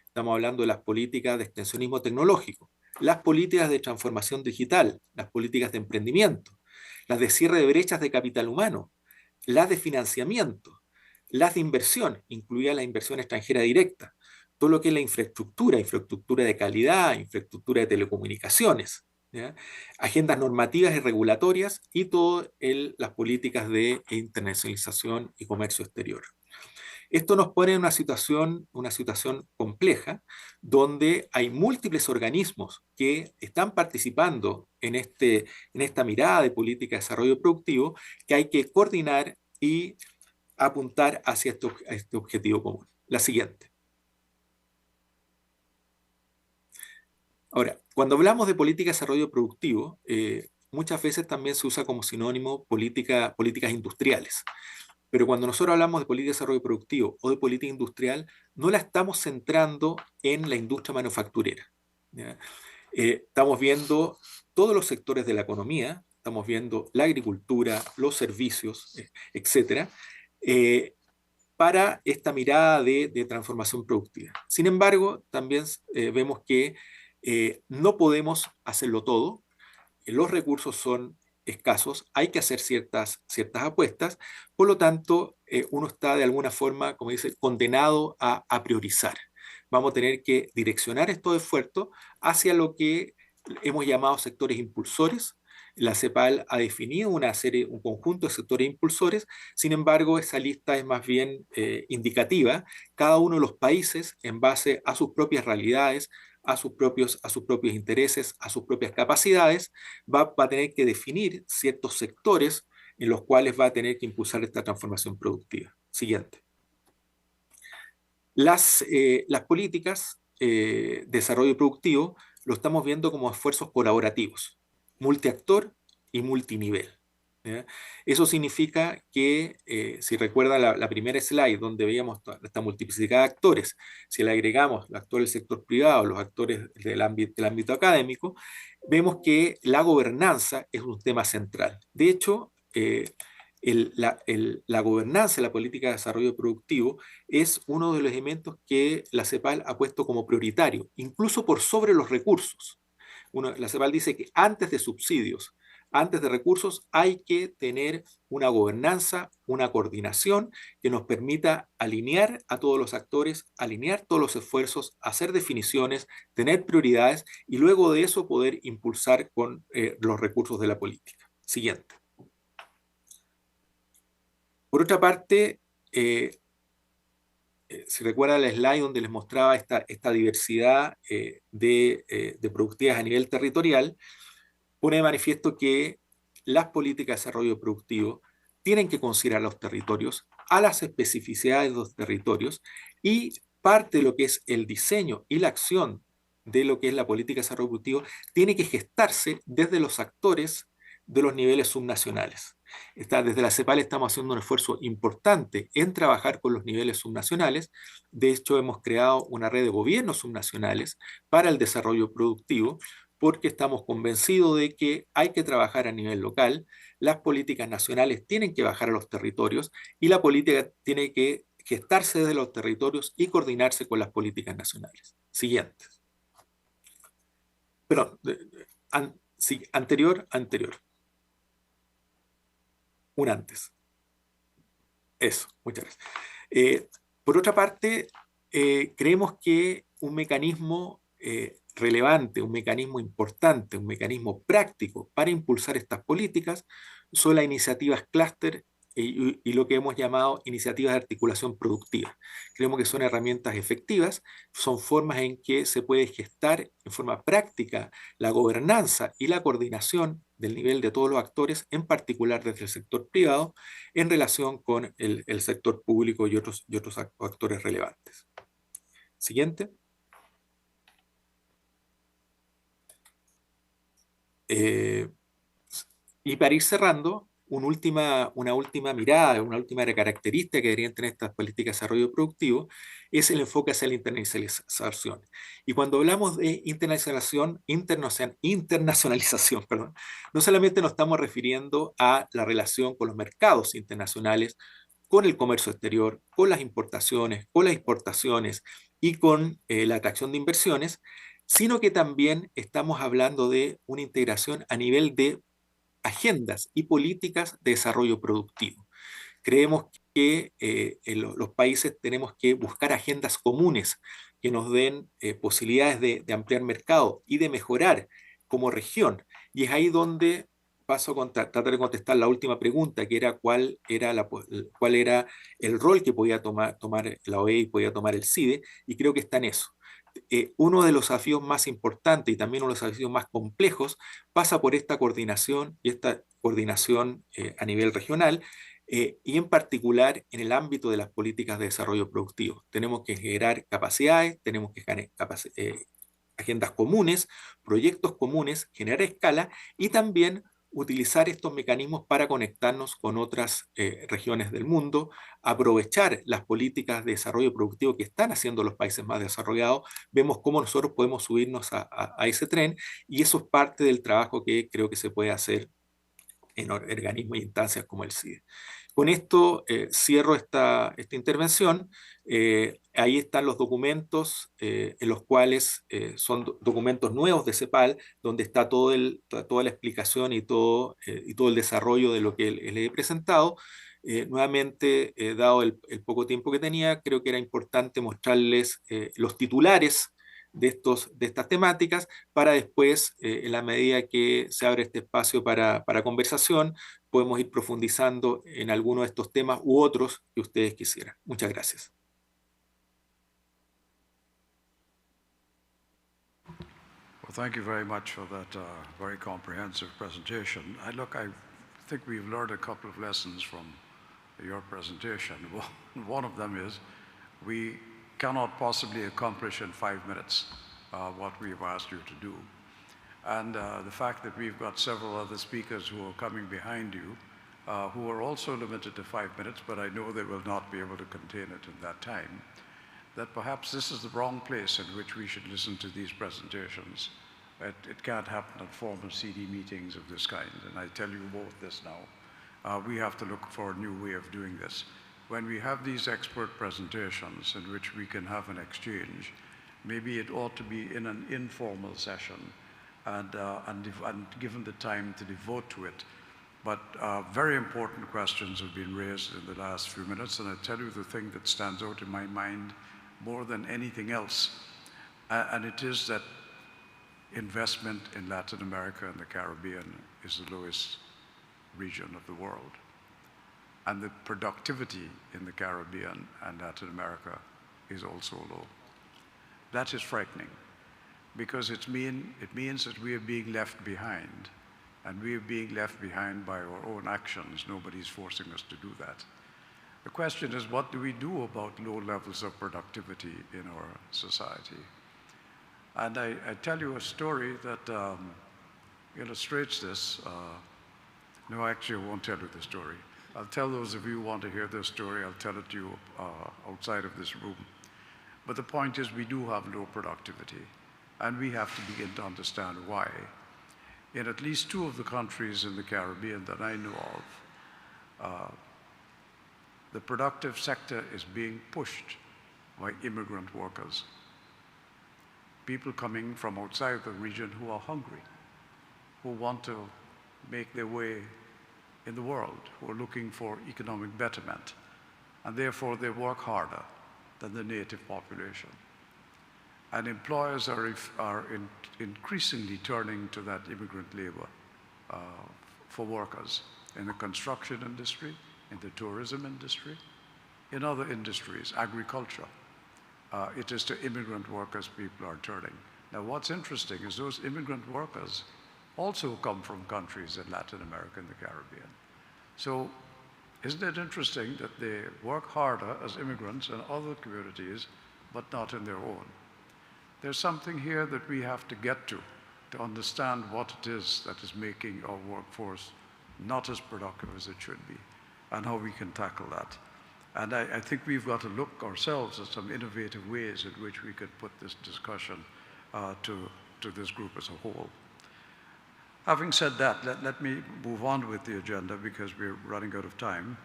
S8: Estamos hablando de las políticas de extensionismo tecnológico, las políticas de transformación digital, las políticas de emprendimiento, las de cierre de brechas de capital humano, las de financiamiento, las de inversión, incluida la inversión extranjera directa, todo lo que es la infraestructura de calidad, infraestructura de telecomunicaciones, ¿ya? Agendas normativas y regulatorias y todas las políticas de internacionalización y comercio exterior. Esto nos pone en una situación compleja, donde hay múltiples organismos que están participando en esta mirada de política de desarrollo productivo, que hay que coordinar y apuntar hacia este objetivo común. La siguiente. Ahora, cuando hablamos de política de desarrollo productivo, muchas veces también se usa como sinónimo políticas industriales. Pero cuando nosotros hablamos de política de desarrollo productivo o de política industrial, no la estamos centrando en la industria manufacturera, ¿ya? Estamos viendo todos los sectores de la economía, estamos viendo la agricultura, los servicios, etcétera, para esta mirada de transformación productiva. Sin embargo, también vemos que no podemos hacerlo todo, los recursos son escasos, hay que hacer ciertas apuestas, por lo tanto, uno está de alguna forma, como dice, condenado a priorizar. Vamos a tener que direccionar estos esfuerzos hacia lo que hemos llamado sectores impulsores. La CEPAL ha definido un conjunto de sectores impulsores, sin embargo, esa lista es más bien indicativa. Cada uno de los países, en base a sus propias realidades, a sus propios intereses, a sus propias capacidades, va a tener que definir ciertos sectores en los cuales va a tener que impulsar esta transformación productiva. Siguiente. Las políticas de desarrollo productivo lo estamos viendo como esfuerzos colaborativos, multiactor y multinivel, ¿ya? Eso significa que, si recuerdan la primera slide donde veíamos esta multiplicidad de actores, si le agregamos los actores del sector privado, los actores del ámbito académico, vemos que la gobernanza es un tema central. De hecho, la gobernanza de la política de desarrollo productivo es uno de los elementos que la CEPAL ha puesto como prioritario, incluso por sobre los recursos. La CEPAL dice que antes de subsidios, antes de recursos, hay que tener una gobernanza, una coordinación que nos permita alinear a todos los actores, alinear todos los esfuerzos, hacer definiciones, tener prioridades y luego de eso poder impulsar con los recursos de la política. Siguiente. Por otra parte, si recuerdan la slide donde les mostraba esta diversidad de productividades a nivel territorial, pone de manifiesto que las políticas de desarrollo productivo tienen que considerar los territorios, a las especificidades de los territorios, y parte de lo que es el diseño y la acción de lo que es la política de desarrollo productivo tiene que gestarse desde los actores de los niveles subnacionales. Desde la CEPAL estamos haciendo un esfuerzo importante en trabajar con los niveles subnacionales. De hecho, hemos creado una red de gobiernos subnacionales para el desarrollo productivo, porque estamos convencidos de que hay que trabajar a nivel local, las políticas nacionales tienen que bajar a los territorios y la política tiene que gestarse desde los territorios y coordinarse con las políticas nacionales. Siguiente. Perdón, sí, anterior. Un antes. Eso, muchas gracias. Por otra parte, creemos que un mecanismo relevante, un mecanismo importante, un mecanismo práctico para impulsar estas políticas son las iniciativas clúster y lo que hemos llamado iniciativas de articulación productiva. Creemos que son herramientas efectivas, son formas en que se puede gestar en forma práctica la gobernanza y la coordinación del nivel de todos los actores, en particular desde el sector privado, en relación con el sector público y otros actores relevantes. Siguiente. Y para ir cerrando, una última mirada, una última característica que deberían tener estas políticas de desarrollo productivo es el enfoque hacia la internacionalización. Y cuando hablamos de internacionalización, perdón, no solamente nos estamos refiriendo a la relación con los mercados internacionales, con el comercio exterior, con las importaciones, con las exportaciones y con la atracción de inversiones, sino que también estamos hablando de una integración a nivel de agendas y políticas de desarrollo productivo. Creemos que los países tenemos que buscar agendas comunes que nos den posibilidades de ampliar mercado y de mejorar como región. Y es ahí donde paso a tratar de contestar la última pregunta, que era cuál era el rol que podía tomar la OEA y podía tomar el CIDE, y creo que está en eso. Uno de los desafíos más importantes y también uno de los desafíos más complejos pasa por esta coordinación a nivel regional y en particular en el ámbito de las políticas de desarrollo productivo. Tenemos que generar capacidades, tenemos que generar agendas comunes, proyectos comunes, generar escala y también utilizar estos mecanismos para conectarnos con otras regiones del mundo, aprovechar las políticas de desarrollo productivo que están haciendo los países más desarrollados, vemos cómo nosotros podemos subirnos a ese tren y eso es parte del trabajo que creo que se puede hacer en organismos y instancias como el CIDE. Con esto cierro esta intervención. Ahí están los documentos en los cuales son documentos nuevos de CEPAL, donde está toda la explicación y todo el desarrollo de lo que les he presentado. Nuevamente, dado el poco tiempo que tenía, creo que era importante mostrarles los titulares de estas temáticas para después, en la medida que se abre este espacio para conversación, podemos ir profundizando en algunos de estos temas u otros que ustedes quisieran. Muchas gracias.
S1: Well, thank you very much for that very comprehensive presentation. I think we've learned a couple of lessons from your presentation. One of them is we cannot possibly accomplish in 5 minutes what we've asked you to do. And the fact that we've got several other speakers who are coming behind you who are also limited to 5 minutes, but I know they will not be able to contain it in that time, that perhaps this is the wrong place in which we should listen to these presentations. It can't happen at formal CIDI meetings of this kind, and I tell you both this now. We have to look for a new way of doing this. When we have these expert presentations in which we can have an exchange, maybe it ought to be in an informal session and given the time to devote to it. But very important questions have been raised in the last few minutes, and I tell you the thing that stands out in my mind more than anything else, and it is that investment in Latin America and the Caribbean is the lowest region of the world. And the productivity in the Caribbean and Latin America is also low. That is frightening, because it means that we are being left behind, and we are being left behind by our own actions. Nobody's forcing us to do that. The question is, what do we do about low levels of productivity in our society? And I tell you a story that illustrates this. No, actually, I won't tell you the story. I'll tell those of you who want to hear this story, I'll tell it to you outside of this room. But the point is, we do have low productivity, and we have to begin to understand why. In at least 2 of the countries in the Caribbean that I know of, the productive sector is being pushed by immigrant workers. People coming from outside the region who are hungry, who want to make their way in the world, who are looking for economic betterment, and therefore they work harder than the native population. And employers are increasingly turning to that immigrant labor for workers in the construction industry, in the tourism industry, in other industries, agriculture. It is to immigrant workers people are turning. Now, what's interesting is those immigrant workers also come from countries in Latin America and the Caribbean. So isn't it interesting that they work harder as immigrants in other communities, but not in their own? There's something here that we have to get to understand what it is that is making our workforce not as productive as it should be, and how we can tackle that. And I think we've got to look ourselves at some innovative ways in which we could put this discussion to this group as a whole. Having said that, let me move on with the agenda because we're running out of time,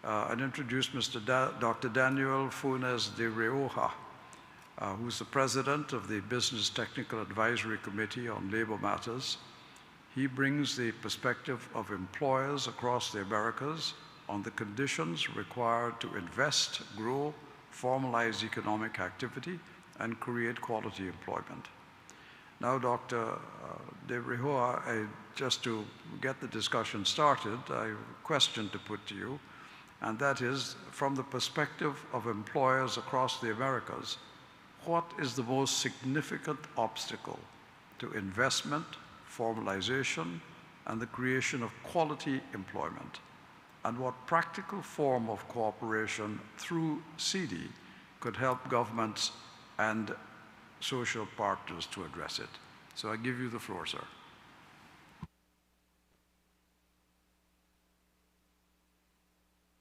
S1: and introduce Dr. Daniel Funes de Rioja, who's the president of the Business Technical Advisory Committee on Labor Matters. He brings the perspective of employers across the Americas on the conditions required to invest, grow, formalize economic activity, and create quality employment. Now, Dr. de Rioja, just to get the discussion started, I have a question to put to you, and that is, from the perspective of employers across the Americas, what is the most significant obstacle to investment, formalization, and the creation of quality employment? And what practical form of cooperation through CIDI could help governments and social partners to address it? So I give you the floor, sir.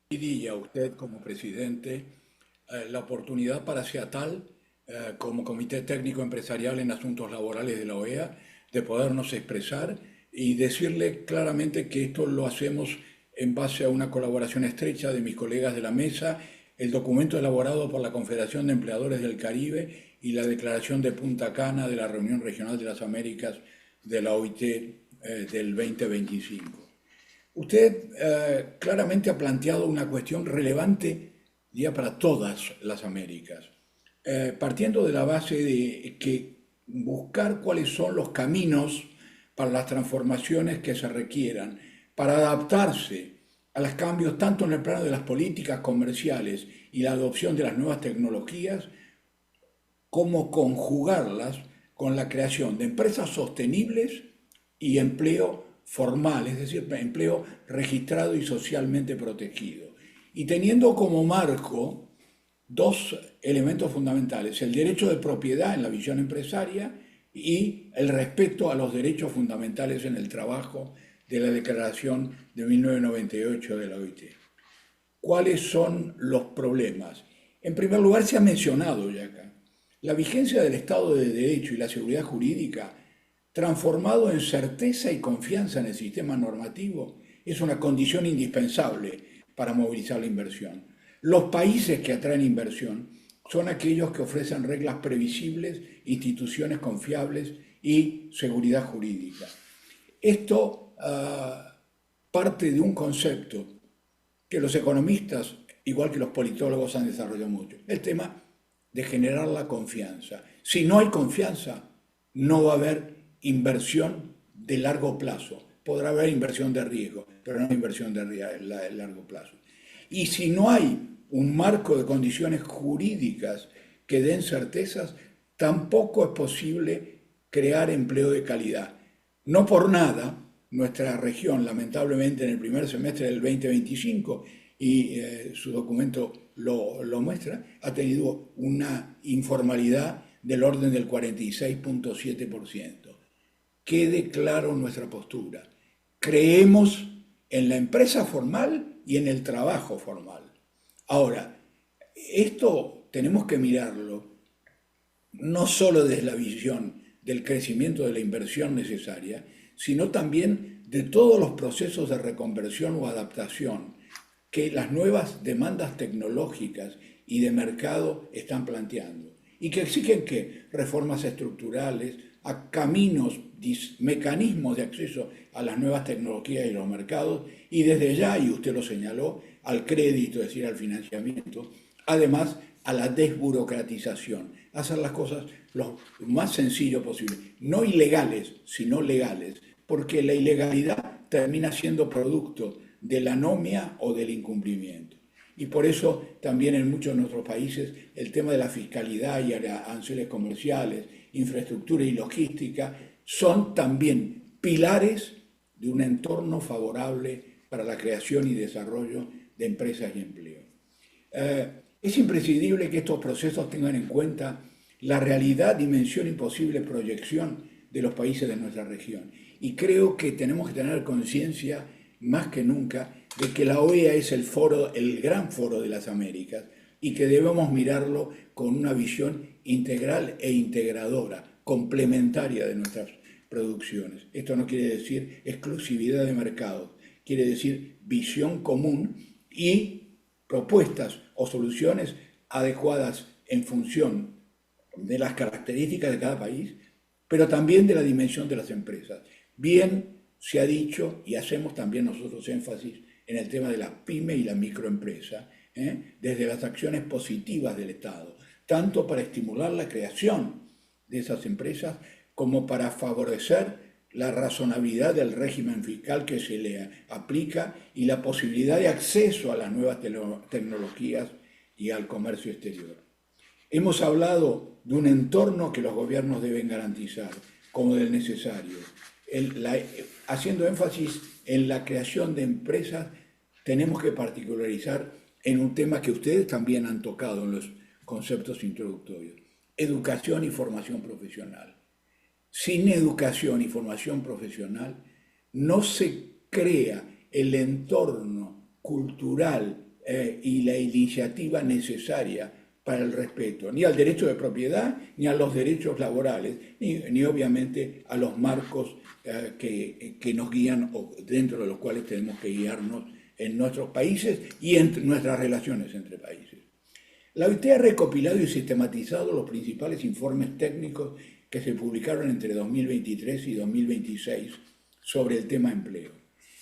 S10: Y a usted como presidente la oportunidad para CEATAL como Comité Técnico Empresarial en Asuntos Laborales de la OEA de podernos expresar y decirle claramente que esto lo hacemos en base a una colaboración estrecha de mis colegas de la mesa, el documento elaborado por la Confederación de Empleadores del Caribe y la declaración de Punta Cana de la Reunión Regional de las Américas de la OIT del 2025. Usted claramente ha planteado una cuestión relevante ya para todas las Américas, partiendo de la base de que buscar cuáles son los caminos para las transformaciones que se requieran, para adaptarse a los cambios tanto en el plano de las políticas comerciales y la adopción de las nuevas tecnologías, como conjugarlas con la creación de empresas sostenibles y empleo formal, es decir, empleo registrado y socialmente protegido. Y teniendo como marco 2 elementos fundamentales, el derecho de propiedad en la visión empresaria y el respeto a los derechos fundamentales en el trabajo de la Declaración de 1998 de la OIT. ¿Cuáles son los problemas? En primer lugar, se ha mencionado ya acá, la vigencia del Estado de Derecho y la seguridad jurídica, transformado en certeza y confianza en el sistema normativo, es una condición indispensable para movilizar la inversión. Los países que atraen inversión son aquellos que ofrecen reglas previsibles, instituciones confiables y seguridad jurídica. Esto parte de un concepto que los economistas, igual que los politólogos, han desarrollado mucho, el tema de generar la confianza. Si no hay confianza, no va a haber inversión de largo plazo. Podrá haber inversión de riesgo, pero no inversión de largo plazo. Y si no hay un marco de condiciones jurídicas que den certezas, tampoco es posible crear empleo de calidad. No por nada, nuestra región, lamentablemente, en el primer semestre del 2025, y su documento lo muestra, ha tenido una informalidad del orden del 46.7%. Quede claro nuestra postura. Creemos en la empresa formal y en el trabajo formal. Ahora, esto tenemos que mirarlo no solo desde la visión del crecimiento de la inversión necesaria, sino también de todos los procesos de reconversión o adaptación que las nuevas demandas tecnológicas y de mercado están planteando y que exigen que reformas estructurales, a caminos, mecanismos de acceso a las nuevas tecnologías y los mercados, y desde ya, y usted lo señaló, al crédito, es decir, al financiamiento, además a la desburocratización, hacer las cosas lo más sencillo posible, no ilegales, sino legales, porque la ilegalidad termina siendo producto de la anomia o del incumplimiento. Y por eso también en muchos de nuestros países el tema de la fiscalidad y aranceles comerciales, infraestructura y logística son también pilares de un entorno favorable para la creación y desarrollo de empresas y empleo. Es imprescindible que estos procesos tengan en cuenta la realidad, dimensión y posible proyección de los países de nuestra región. Y creo que tenemos que tener conciencia más que nunca de que la OEA es el gran foro de las Américas y que debemos mirarlo con una visión integral e integradora, complementaria de nuestras producciones. Esto no quiere decir exclusividad de mercados, quiere decir visión común y propuestas o soluciones adecuadas en función de las características de cada país, pero también de la dimensión de las empresas. Bien se ha dicho, y hacemos también nosotros énfasis en el tema de la pyme y la microempresa, desde las acciones positivas del Estado, tanto para estimular la creación de esas empresas como para favorecer la razonabilidad del régimen fiscal que se le aplica y la posibilidad de acceso a las nuevas tecnologías y al comercio exterior. Hemos hablado de un entorno que los gobiernos deben garantizar como del necesario. Haciendo énfasis en la creación de empresas, tenemos que particularizar en un tema que ustedes también han tocado en los conceptos introductorios: educación y formación profesional. Sin educación y formación profesional no se crea el entorno cultural y la iniciativa necesaria para el respeto, ni al derecho de propiedad, ni a los derechos laborales, ni obviamente a los marcos que nos guían o dentro de los cuales tenemos que guiarnos en nuestros países y en nuestras relaciones entre países. La OIT ha recopilado y sistematizado los principales informes técnicos que se publicaron entre 2023 y 2026 sobre el tema empleo.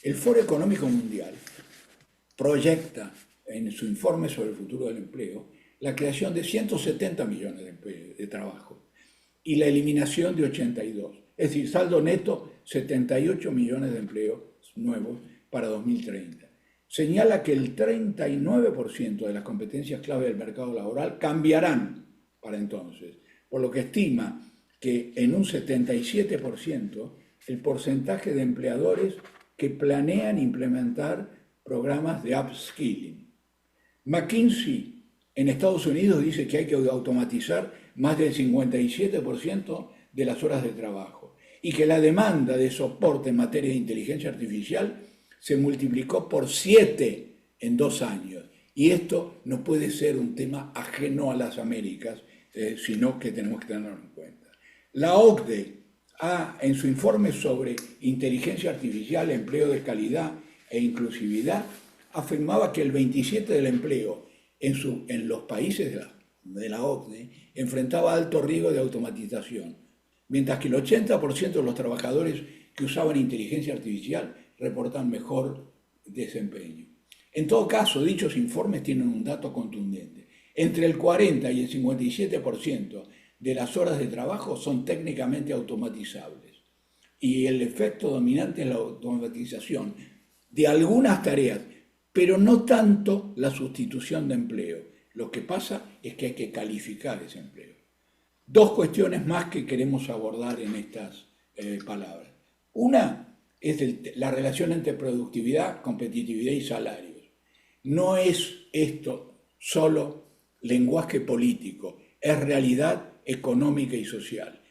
S10: El Foro Económico Mundial proyecta en su informe sobre el futuro del empleo la creación de 170 millones de trabajo y la eliminación de 82. Es decir, saldo neto, 78 millones de empleos nuevos para 2030. Señala que el 39% de las competencias clave del mercado laboral cambiarán para entonces, por lo que estima que en un 77% el porcentaje de empleadores que planean implementar programas de upskilling. McKinsey en Estados Unidos dice que hay que automatizar más del 57% de las horas de trabajo y que la demanda de soporte en materia de inteligencia artificial se multiplicó por 7 en 2 años. Y esto no puede ser un tema ajeno a las Américas, sino que tenemos que tenerlo en cuenta. La OCDE en su informe sobre inteligencia artificial, empleo de calidad e inclusividad, afirmaba que el 27% del empleo en los países de la OCDE enfrentaba alto riesgo de automatización, mientras que el 80% de los trabajadores que usaban inteligencia artificial reportan mejor desempeño. En todo caso, dichos informes tienen un dato contundente. Entre el 40 y el 57% de las horas de trabajo son técnicamente automatizables. Y el efecto dominante es la automatización de algunas tareas, pero no tanto la sustitución de empleo. Lo que pasa es que hay que calificar ese empleo. 2 cuestiones más que queremos abordar en estas palabras. Una es la relación entre productividad, competitividad y salarios. No es esto solo lenguaje político, es realidad económica y social.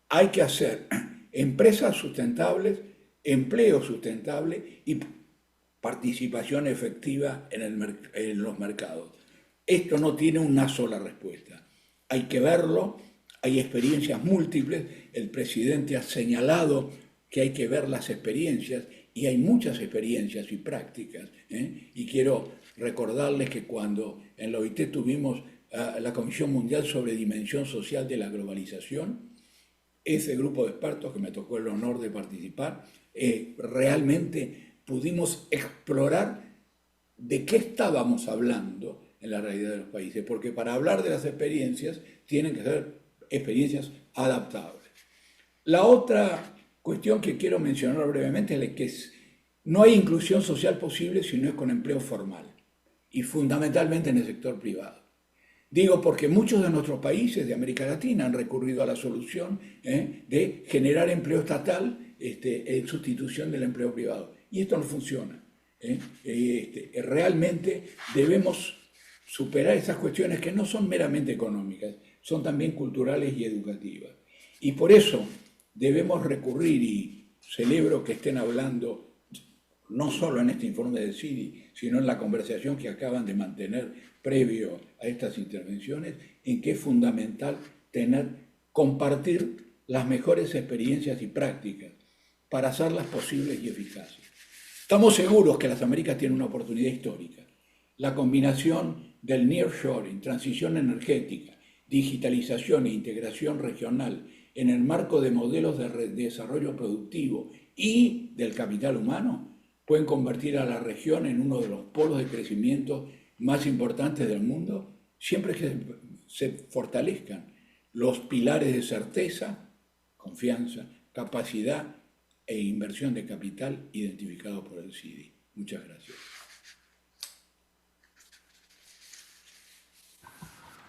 S10: Hay que hacer empresas sustentables, empleo sustentable y participación efectiva en los mercados. Esto no tiene una sola respuesta. Hay que verlo, hay experiencias múltiples, el presidente ha señalado que hay que ver las experiencias y hay muchas experiencias y prácticas. Y quiero recordarles que cuando en la OIT tuvimos la Comisión Mundial sobre Dimensión Social de la Globalización, ese grupo de expertos que me tocó el honor de participar, realmente pudimos explorar de qué estábamos hablando en la realidad de los países, porque para hablar de las experiencias tienen que ser experiencias adaptables. La otra cuestión que quiero mencionar brevemente es que no hay inclusión social posible si no es con empleo formal, y fundamentalmente en el sector privado. Digo porque muchos de nuestros países de América Latina han recurrido a la solución de generar empleo estatal en sustitución del empleo privado. Y esto no funciona. Realmente debemos superar esas cuestiones que no son meramente económicas, son también culturales y educativas. Y por eso debemos recurrir, y celebro que estén hablando no solo en este informe del CIDI, sino en la conversación que acaban de mantener previo a estas intervenciones, en que es fundamental compartir las mejores experiencias y prácticas para hacerlas posibles y eficaces. Estamos seguros que las Américas tienen una oportunidad histórica. La combinación del nearshoring, transición energética, digitalización e integración regional en el marco de modelos de desarrollo productivo y del capital humano pueden convertir a la región en uno de los polos de crecimiento más importantes del mundo, siempre que se fortalezcan los pilares de certeza, confianza, capacidad e inversión de capital identificados por el CIDI. Muchas gracias.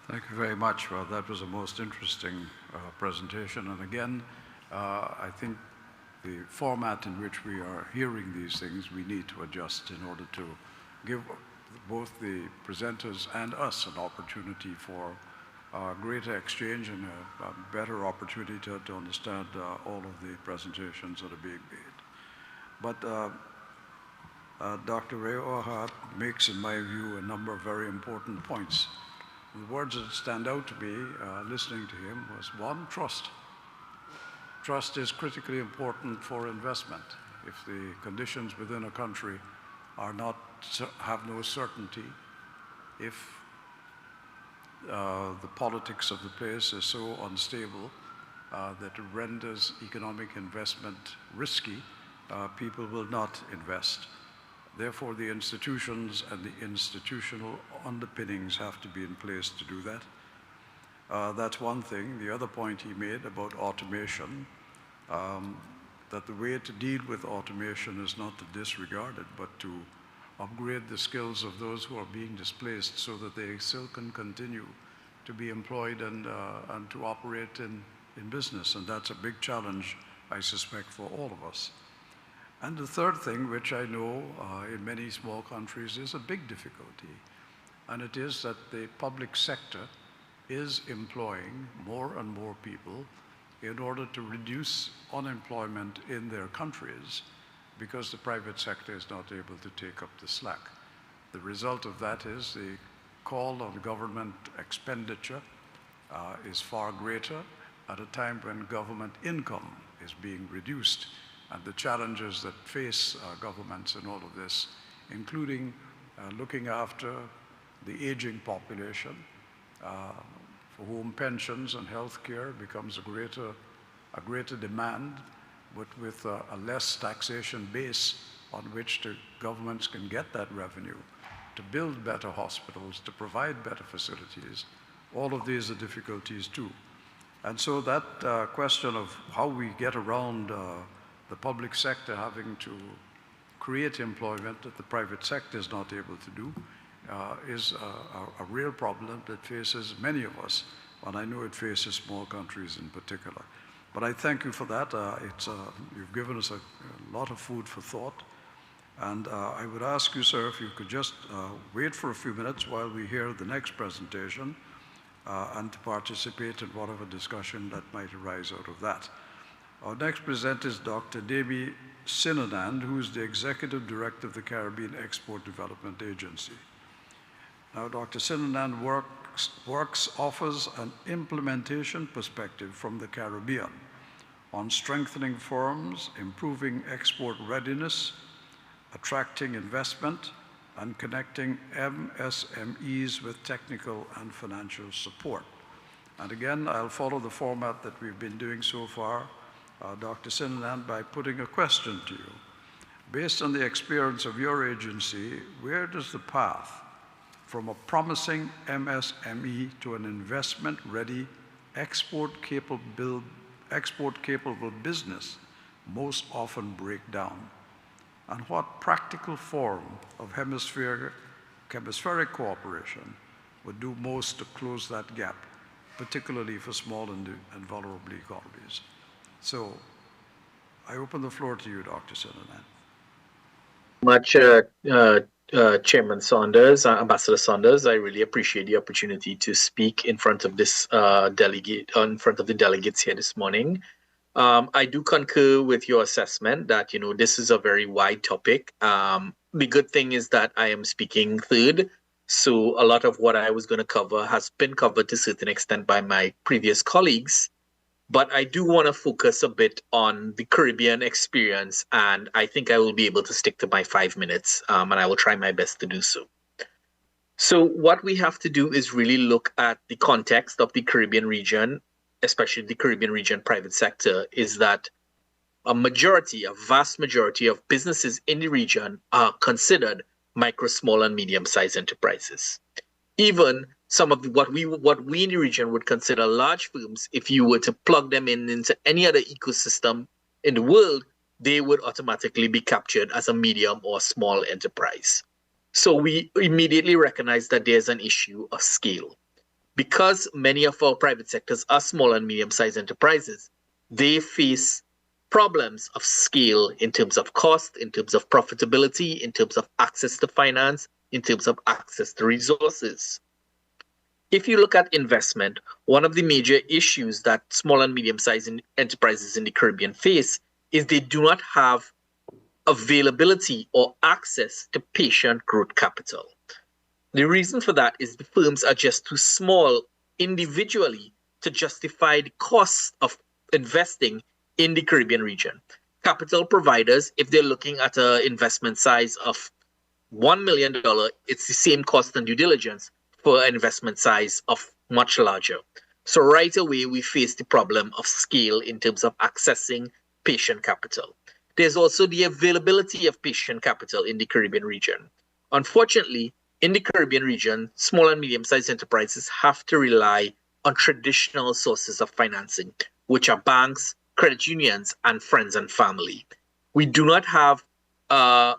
S1: Thank you very much. Well, that was a most interesting presentation. And again, I think the format in which we are hearing these things, we need to adjust in order to give both the presenters and us an opportunity for greater exchange and a better opportunity to understand all of the presentations that are being made. But Dr. Rioja makes, in my view, a number of very important points. The words that stand out to me listening to him was, one, trust. Trust is critically important for investment. If the conditions within a country have no certainty, if the politics of the place is so unstable that it renders economic investment risky, people will not invest. Therefore, the institutions and the institutional underpinnings have to be in place to do that. That's one thing. The other point he made about automation, that the way to deal with automation is not to disregard it, but to upgrade the skills of those who are being displaced so that they still can continue to be employed and to operate in business. And that's a big challenge, I suspect, for all of us. And the third thing, which I know in many small countries is a big difficulty, and it is that the public sector is employing more and more people in order to reduce unemployment in their countries because the private sector is not able to take up the slack. The result of that is the call on government expenditure is far greater at a time when government income is being reduced, and the challenges that face governments in all of this, including looking after the aging population, for whom pensions and health care becomes a greater demand, but with a less taxation base on which the governments can get that revenue to build better hospitals, to provide better facilities. All of these are difficulties too. And so that question of how we get around the public sector having to create employment that the private sector is not able to do is a real problem that faces many of us, and I know it faces small countries in particular. But I thank you for that. You've given us a lot of food for thought. And I would ask you, sir, if you could just wait for a few minutes while we hear the next presentation and to participate in whatever discussion that might arise out of that. Our next presenter is Dr. Demi Sinanand, who is the Executive Director of the Caribbean Export Development Agency. Now, Dr. Sinanand offers an implementation perspective from the Caribbean on strengthening firms, improving export readiness, attracting investment, and connecting MSMEs with technical and financial support. And again, I'll follow the format that we've been doing so far, Dr. Sinanand, by putting a question to you. Based on the experience of your agency, where does the path from a promising MSME to an investment-ready, export-capable business most often break down? And what practical form of hemispheric cooperation would do most to close that gap, particularly for small and vulnerable economies? So I open the floor to you, Dr. Sinanand.
S11: Much, Chairman Saunders, Ambassador Saunders. I really appreciate the opportunity to speak in front of this in front of the delegates here this morning. I do concur with your assessment that, this is a very wide topic. The good thing is that I am speaking third, so a lot of what I was going to cover has been covered to a certain extent by my previous colleagues. But I do want to focus a bit on the Caribbean experience, and I think I will be able to stick to my 5 minutes, and I will try my best to do so. So what we have to do is really look at the context of the Caribbean region, especially the Caribbean region private sector, is that a vast majority of businesses in the region are considered micro, small, and medium-sized enterprises. Even some of what we in the region would consider large firms, if you were to plug them into any other ecosystem in the world, they would automatically be captured as a medium or small enterprise. So we immediately recognize that there's an issue of scale. Because many of our private sectors are small and medium-sized enterprises, they face problems of scale in terms of cost, in terms of profitability, in terms of access to finance, in terms of access to resources. If you look at investment, one of the major issues that small and medium-sized enterprises in the Caribbean face is they do not have availability or access to patient growth capital. The reason for that is the firms are just too small individually to justify the cost of investing in the Caribbean region. Capital providers, if they're looking at an investment size of $1 million, it's the same cost and due diligence for an investment size of much larger. So right away, we face the problem of scale in terms of accessing patient capital. There's also the availability of patient capital in the Caribbean region. Unfortunately, in the Caribbean region, small and medium-sized enterprises have to rely on traditional sources of financing, which are banks, credit unions, and friends and family. We do not have a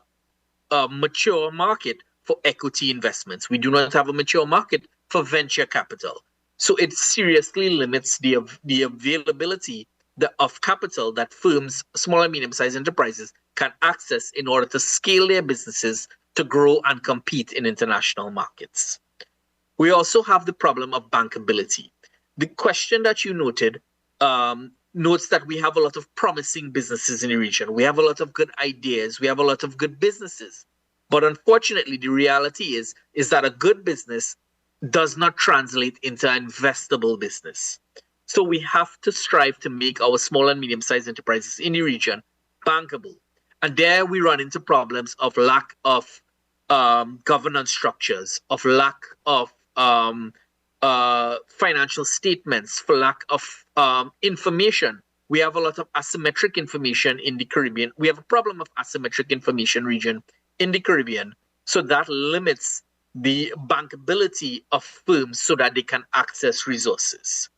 S11: mature market for equity investments. We do not have a mature market for venture capital. So it seriously limits the availability of capital that firms, small and medium-sized enterprises, can access in order to scale their businesses to grow and compete in international markets. We also have the problem of bankability. The question that you noted notes that we have a lot of promising businesses in the region. We have a lot of good ideas. We have a lot of good businesses. But unfortunately, the reality is that a good business does not translate into an investable business. So we have to strive to make our small and medium-sized enterprises in the region bankable. And there we run into problems of lack of governance structures, of lack of financial statements, for lack of information. We have a lot of asymmetric information in the Caribbean. We have a problem of asymmetric information region in the Caribbean. So that limits the bankability of firms so that they can access resources.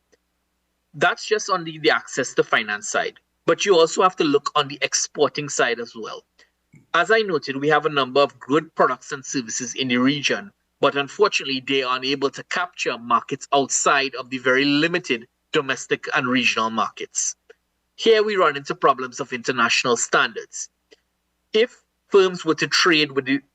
S11: That's just on the access to finance side. But you also have to look on the exporting side as well. As I noted, we have a number of good products and services in the region, but unfortunately, they are unable to capture markets outside of the very limited domestic and regional markets. Here we run into problems of international standards. If firms were to trade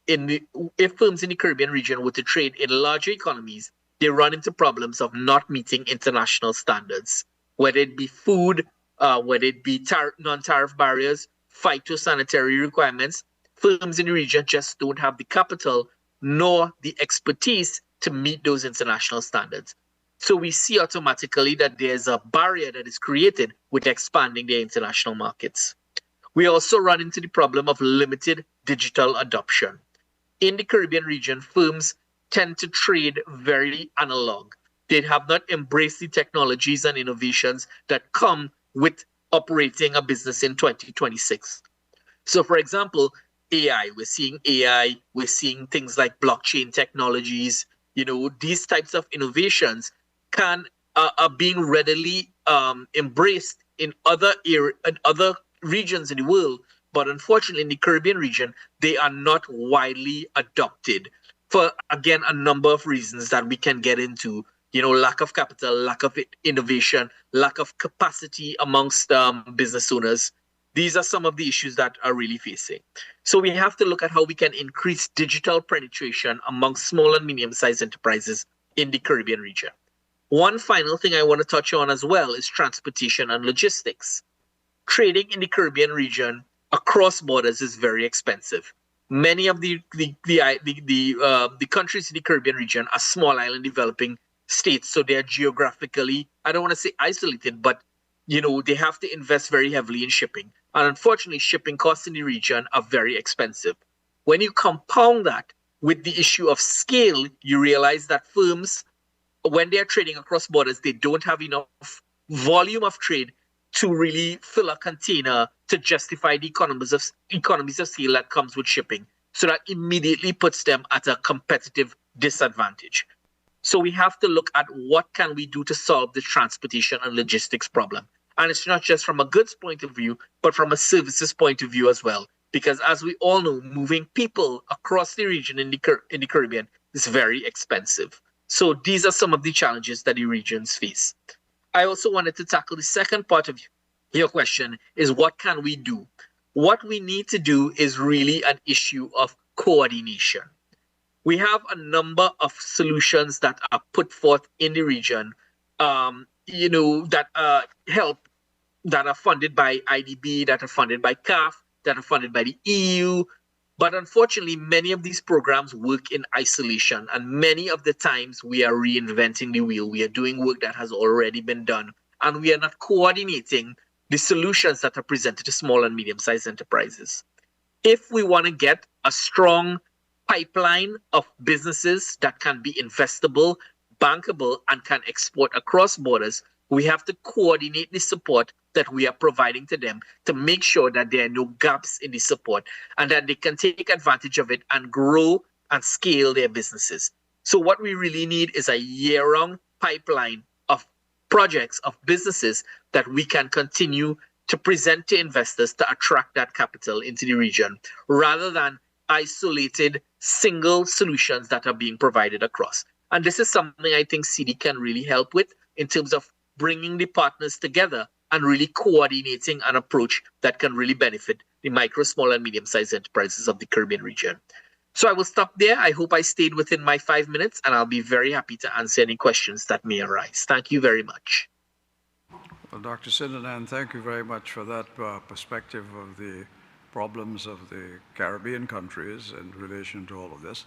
S11: if firms in the Caribbean region were to trade in larger economies, they run into problems of not meeting international standards, whether it be food, whether it be non-tariff barriers, phytosanitary requirements. Firms in the region just don't have the capital nor the expertise to meet those international standards. So we see automatically that there's a barrier that is created with expanding their international markets. We also run into the problem of limited digital adoption. In the Caribbean region, firms tend to trade very analog. They have not embraced the technologies and innovations that come with operating a business in 2026. So for example, AI, we're seeing things like blockchain technologies, these types of innovations are being readily embraced in other regions in the world, but unfortunately in the Caribbean region, they are not widely adopted for, again, a number of reasons that we can get into, lack of capital, lack of innovation, lack of capacity amongst business owners. These are some of the issues that are really facing. So we have to look at how we can increase digital penetration among small and medium-sized enterprises in the Caribbean region. One final thing I want to touch on as well is transportation and logistics. Trading in the Caribbean region across borders is very expensive. Many of the countries in the Caribbean region are small island developing states, so they are geographically, I don't want to say isolated, but they have to invest very heavily in shipping. And unfortunately, shipping costs in the region are very expensive. When you compound that with the issue of scale, you realize that firms, when they are trading across borders, they don't have enough volume of trade to really fill a container to justify the economies of scale that comes with shipping. So that immediately puts them at a competitive disadvantage. So we have to look at what can we do to solve the transportation and logistics problem. And it's not just from a goods point of view, but from a services point of view as well. Because as we all know, moving people across the region in the Caribbean is very expensive. So these are some of the challenges that the regions face. I also wanted to tackle the second part of your question is what can we do? What we need to do is really an issue of coordination. We have a number of solutions that are put forth in the region, that help, that are funded by IDB, that are funded by CAF, that are funded by the EU. But unfortunately, many of these programs work in isolation. And many of the times we are reinventing the wheel. We are doing work that has already been done. And we are not coordinating the solutions that are presented to small and medium-sized enterprises. If we want to get a strong pipeline of businesses that can be investable, bankable, and can export across borders, we have to coordinate the support that we are providing to them to make sure that there are no gaps in the support and that they can take advantage of it and grow and scale their businesses. So what we really need is a year-round pipeline of projects, of businesses that we can continue to present to investors to attract that capital into the region, rather than isolated single solutions that are being provided across. And this is something I think CIDI can really help with in terms of bringing the partners together and really coordinating an approach that can really benefit the micro, small, and medium-sized enterprises of the Caribbean region. So I will stop there. I hope I stayed within my 5 minutes, and I'll be very happy to answer any questions that may arise. Thank you very much.
S1: Well, Dr. Sinanan, thank you very much for that perspective of the problems of the Caribbean countries in relation to all of this.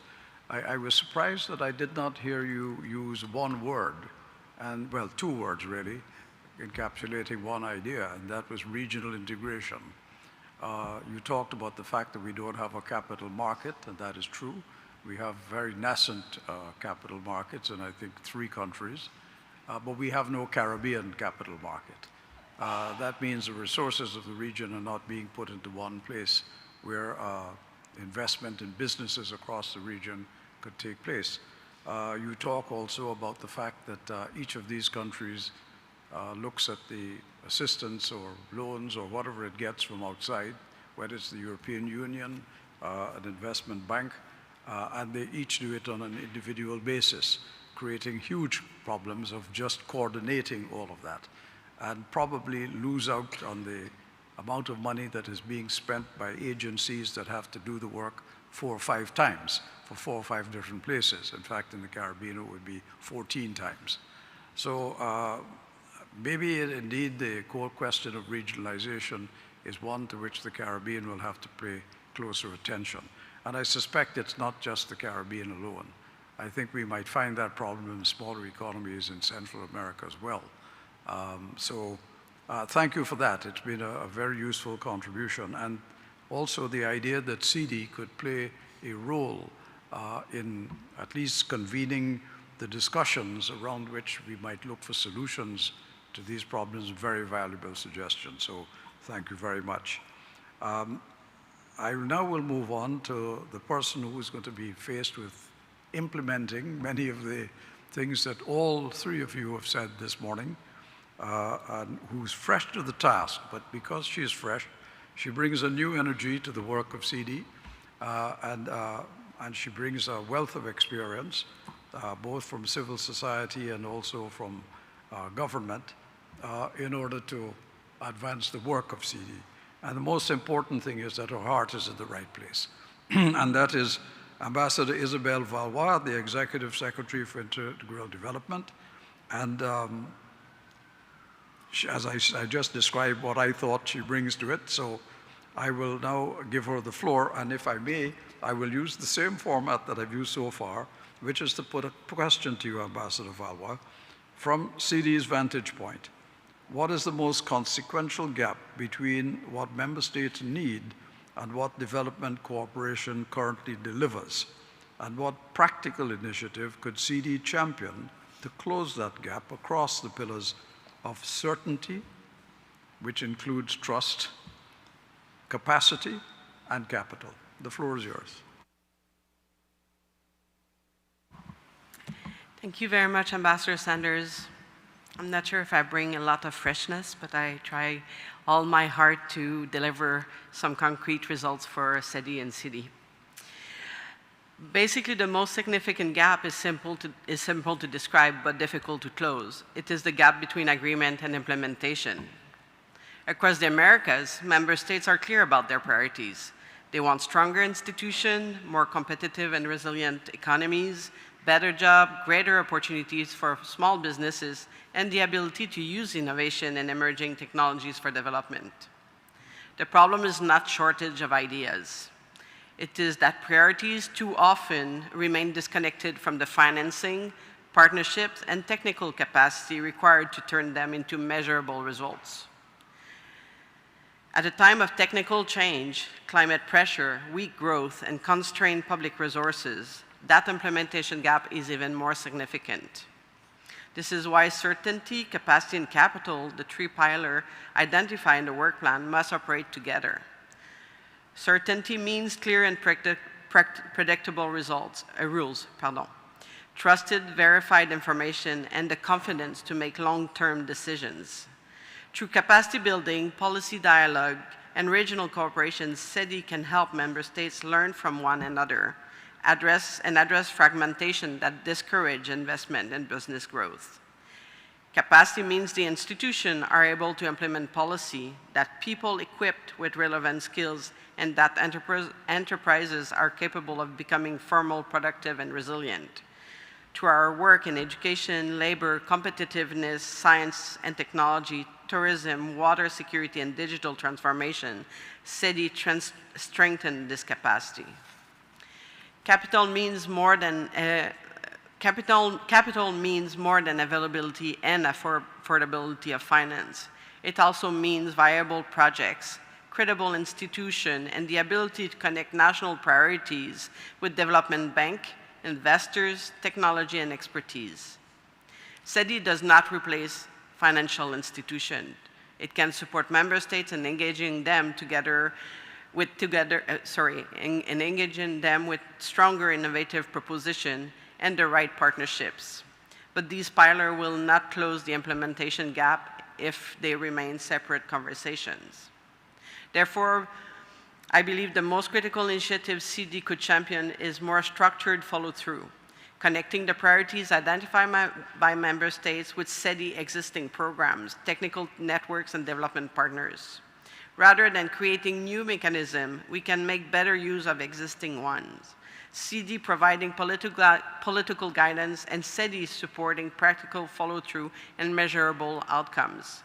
S1: I was surprised that I did not hear you use one word, and well, two words really, encapsulating one idea, and that was regional integration. You talked about the fact that we don't have a capital market, and that is true. We have very nascent capital markets in, I think, 3 countries, but we have no Caribbean capital market. That means the resources of the region are not being put into one place where investment in businesses across the region could take place. You talk also about the fact that each of these countries looks at the assistance or loans or whatever it gets from outside, whether it's the European Union, an investment bank, and they each do it on an individual basis, creating huge problems of just coordinating all of that, and probably lose out on the amount of money that is being spent by agencies that have to do the work 4 or 5 times for 4 or 5 different places. In fact, in the Caribbean, it would be 14 times. So maybe indeed the core question of regionalization is one to which the Caribbean will have to pay closer attention. And I suspect it's not just the Caribbean alone. I think we might find that problem in smaller economies in Central America as well. Thank you for that. It's been a very useful contribution. And also the idea that CIDI could play a role in at least convening the discussions around which we might look for solutions to these problems, very valuable suggestion. So thank you very much. I now will move on to the person who is going to be faced with implementing many of the things that all 3 of you have said this morning, and who's fresh to the task. But because she is fresh, she brings a new energy to the work of CIDI, and she brings a wealth of experience, both from civil society and also from government, in order to advance the work of CIDI. And the most important thing is that her heart is in the right place. And that is Ambassador Isabel Valois, the Executive Secretary for Integral Development. And as I just described what I thought she brings to it, so I will now give her the floor. And if I may, I will use the same format that I've used so far, which is to put a question to you, Ambassador Valois, from CIDI's vantage point. What is the most consequential gap between what member states need and what development cooperation currently delivers? And what practical initiative could CIDI champion to close that gap across the pillars of certainty, which includes trust, capacity, and capital? The floor is yours.
S12: Thank you very much, Ambassador Sanders. I'm not sure if I bring a lot of freshness, but I try all my heart to deliver some concrete results for CEDI and CIDI. Basically, the most significant gap is simple to describe, but difficult to close. It is the gap between agreement and implementation. Across the Americas, member states are clear about their priorities. They want stronger institutions, more competitive and resilient economies, better jobs, greater opportunities for small businesses, and the ability to use innovation and emerging technologies for development. The problem is not shortage of ideas. It is that priorities too often remain disconnected from the financing, partnerships, and technical capacity required to turn them into measurable results. At a time of technical change, climate pressure, weak growth, and constrained public resources, that implementation gap is even more significant. This is why certainty, capacity, and capital, the 3 pillars identified in the work plan, must operate together. Certainty means clear and predictable rules. Trusted, verified information, and the confidence to make long-term decisions. Through capacity building, policy dialogue, and regional cooperation, CEDI can help member states learn from one another, address fragmentation that discourage investment and business growth. Capacity means the institutions are able to implement policy, that people equipped with relevant skills, and that enterprises are capable of becoming formal, productive, and resilient. Through our work in education, labor, competitiveness, science, and technology, tourism, water security, and digital transformation, CEDI strengthened this capacity. Capital means more than availability and affordability of finance. It also means viable projects, credible institution, and the ability to connect national priorities with development bank, investors, technology, and expertise. CEDI does not replace financial institutions. It can support member states in engaging them engaging them with stronger innovative proposition and the right partnerships. But these pillars will not close the implementation gap if they remain separate conversations. Therefore, I believe the most critical initiative CIDI could champion is more structured follow-through, connecting the priorities identified by member states with CEDI existing programs, technical networks, and development partners. Rather than creating new mechanisms, we can make better use of existing ones. CIDI providing political guidance and CEDI supporting practical follow-through and measurable outcomes.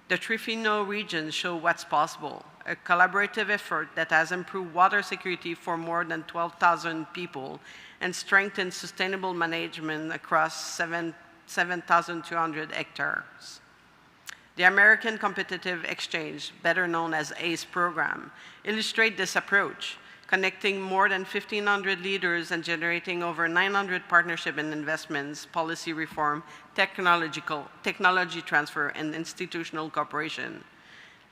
S12: The Trifino region show what's possible, a collaborative effort that has improved water security for more than 12,000 people and strengthened sustainable management across 7,200 hectares. The American Competitive Exchange, better known as ACE program, illustrates this approach, connecting more than 1,500 leaders and generating over 900 partnership and investments, policy reform, technology transfer, and institutional cooperation.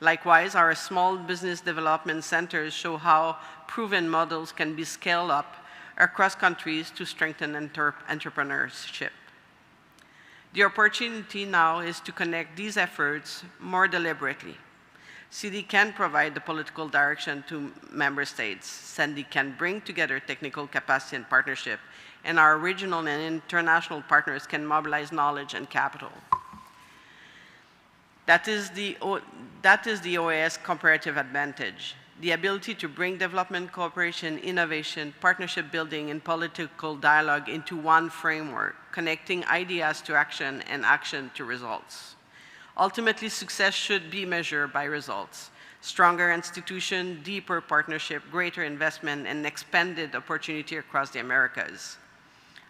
S12: Likewise, our small business development centers show how proven models can be scaled up across countries to strengthen entrepreneurship. The opportunity now is to connect these efforts more deliberately. CIDI can provide the political direction to member states. CEDI can bring together technical capacity and partnership, and our regional and international partners can mobilize knowledge and capital. That is the OAS comparative advantage, the ability to bring development, cooperation, innovation, partnership building, and political dialogue into one framework, connecting ideas to action and action to results. Ultimately, success should be measured by results. Stronger institution, deeper partnership, greater investment, and expanded opportunity across the Americas.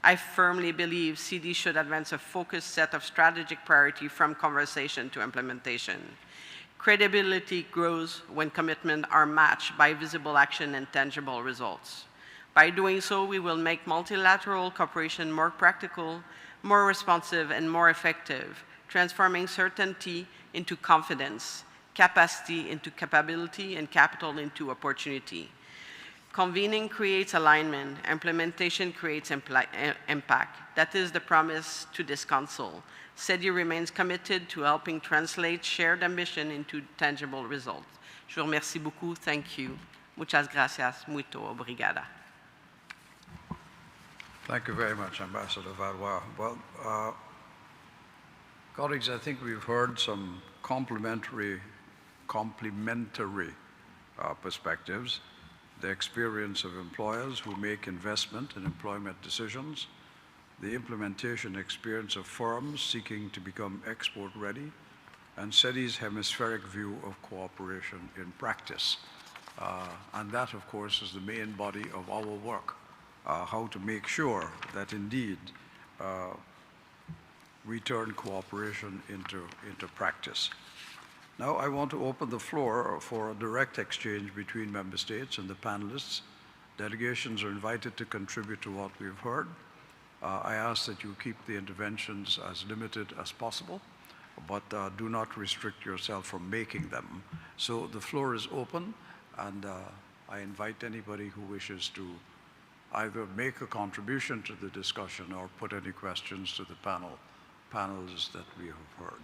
S12: I firmly believe CIDI should advance a focused set of strategic priorities from conversation to implementation. Credibility grows when commitments are matched by visible action and tangible results. By doing so, we will make multilateral cooperation more practical, more responsive, and more effective, transforming certainty into confidence, capacity into capability, and capital into opportunity. Convening creates alignment, implementation creates impact. That is the promise to this Council. CEDI remains committed to helping translate shared ambition into tangible results. Je vous remercie beaucoup. Thank you. Muchas gracias. Muito obrigada.
S1: Thank you very much, Ambassador Valois. Well, colleagues, I think we've heard some complementary perspectives, the experience of employers who make investment and employment decisions, the implementation experience of firms seeking to become export-ready, and CEDI's hemispheric view of cooperation in practice. And that, of course, is the main body of our work, how to make sure that indeed we turn cooperation into practice. Now I want to open the floor for a direct exchange between member states and the panelists. Delegations are invited to contribute to what we've heard. I ask that you keep the interventions as limited as possible, but do not restrict yourself from making them. So the floor is open, and I invite anybody who wishes to either make a contribution to the discussion or put any questions to the panelists that we have heard.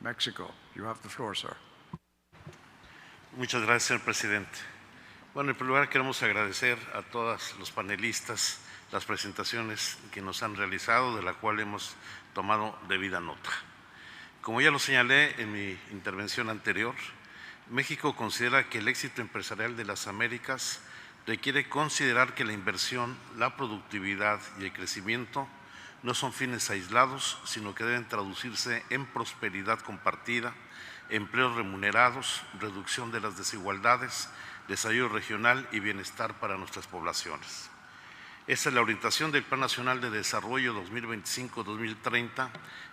S1: Mexico, you have the floor, sir.
S2: Muchas gracias, señor presidente. Bueno, en primer lugar queremos agradecer a todos los panelistas las presentaciones que nos han realizado, de la cual hemos tomado debida nota. Como ya lo señalé en mi intervención anterior, México considera que el éxito empresarial de las Américas requiere considerar que la inversión, la productividad y el crecimiento no son fines aislados, sino que deben traducirse en prosperidad compartida, empleos remunerados, reducción de las desigualdades, desarrollo regional y bienestar para nuestras poblaciones. Esa es la orientación del Plan Nacional de Desarrollo 2025-2030,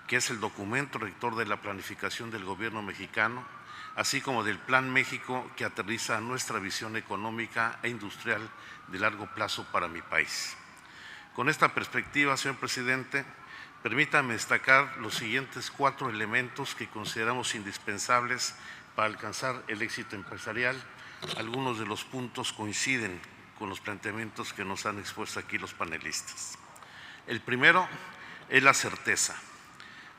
S2: que es el documento rector de la planificación del gobierno mexicano, así como del Plan México, que aterriza nuestra visión económica e industrial de largo plazo para mi país. Con esta perspectiva, señor presidente, permítame destacar los siguientes 4 elementos que consideramos indispensables para alcanzar el éxito empresarial. Algunos de los puntos coinciden con los planteamientos que nos han expuesto aquí los panelistas. El primero es la certeza.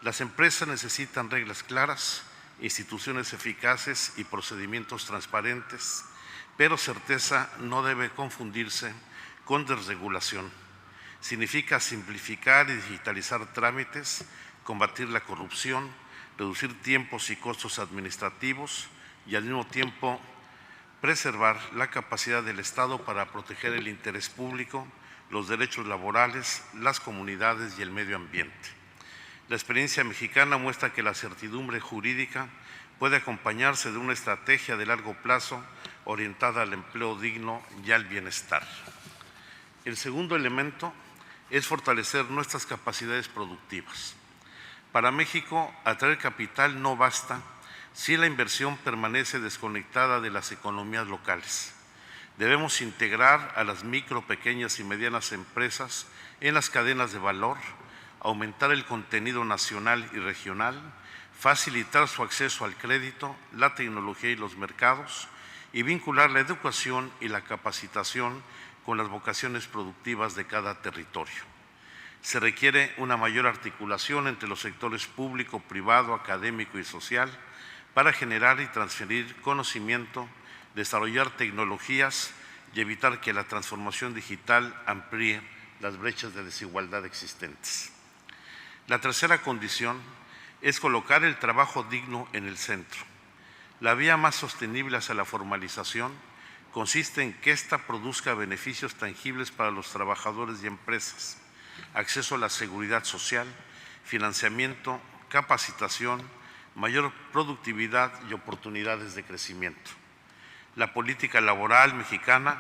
S2: Las empresas necesitan reglas claras, instituciones eficaces y procedimientos transparentes, pero certeza no debe confundirse con desregulación. Significa simplificar y digitalizar trámites, combatir la corrupción, reducir tiempos y costos administrativos y al mismo tiempo preservar la capacidad del Estado para proteger el interés público, los derechos laborales, las comunidades y el medio ambiente. La experiencia mexicana muestra que la certidumbre jurídica puede acompañarse de una estrategia de largo plazo orientada al empleo digno y al bienestar. El segundo elemento es fortalecer nuestras capacidades productivas. Para México, atraer capital no basta si la inversión permanece desconectada de las economías locales. Debemos integrar a las micro, pequeñas y medianas empresas en las cadenas de valor, aumentar el contenido nacional y regional, facilitar su acceso al crédito, la tecnología y los mercados, y vincular la educación y la capacitación con las vocaciones productivas de cada territorio. Se requiere una mayor articulación entre los sectores público, privado, académico y social para generar y transferir conocimiento, desarrollar tecnologías y evitar que la transformación digital amplíe las brechas de desigualdad existentes. La tercera condición es colocar el trabajo digno en el centro. La vía más sostenible hacia la formalización consiste en que ésta produzca beneficios tangibles para los trabajadores y empresas, acceso a la seguridad social, financiamiento, capacitación, mayor productividad y oportunidades de crecimiento. La política laboral mexicana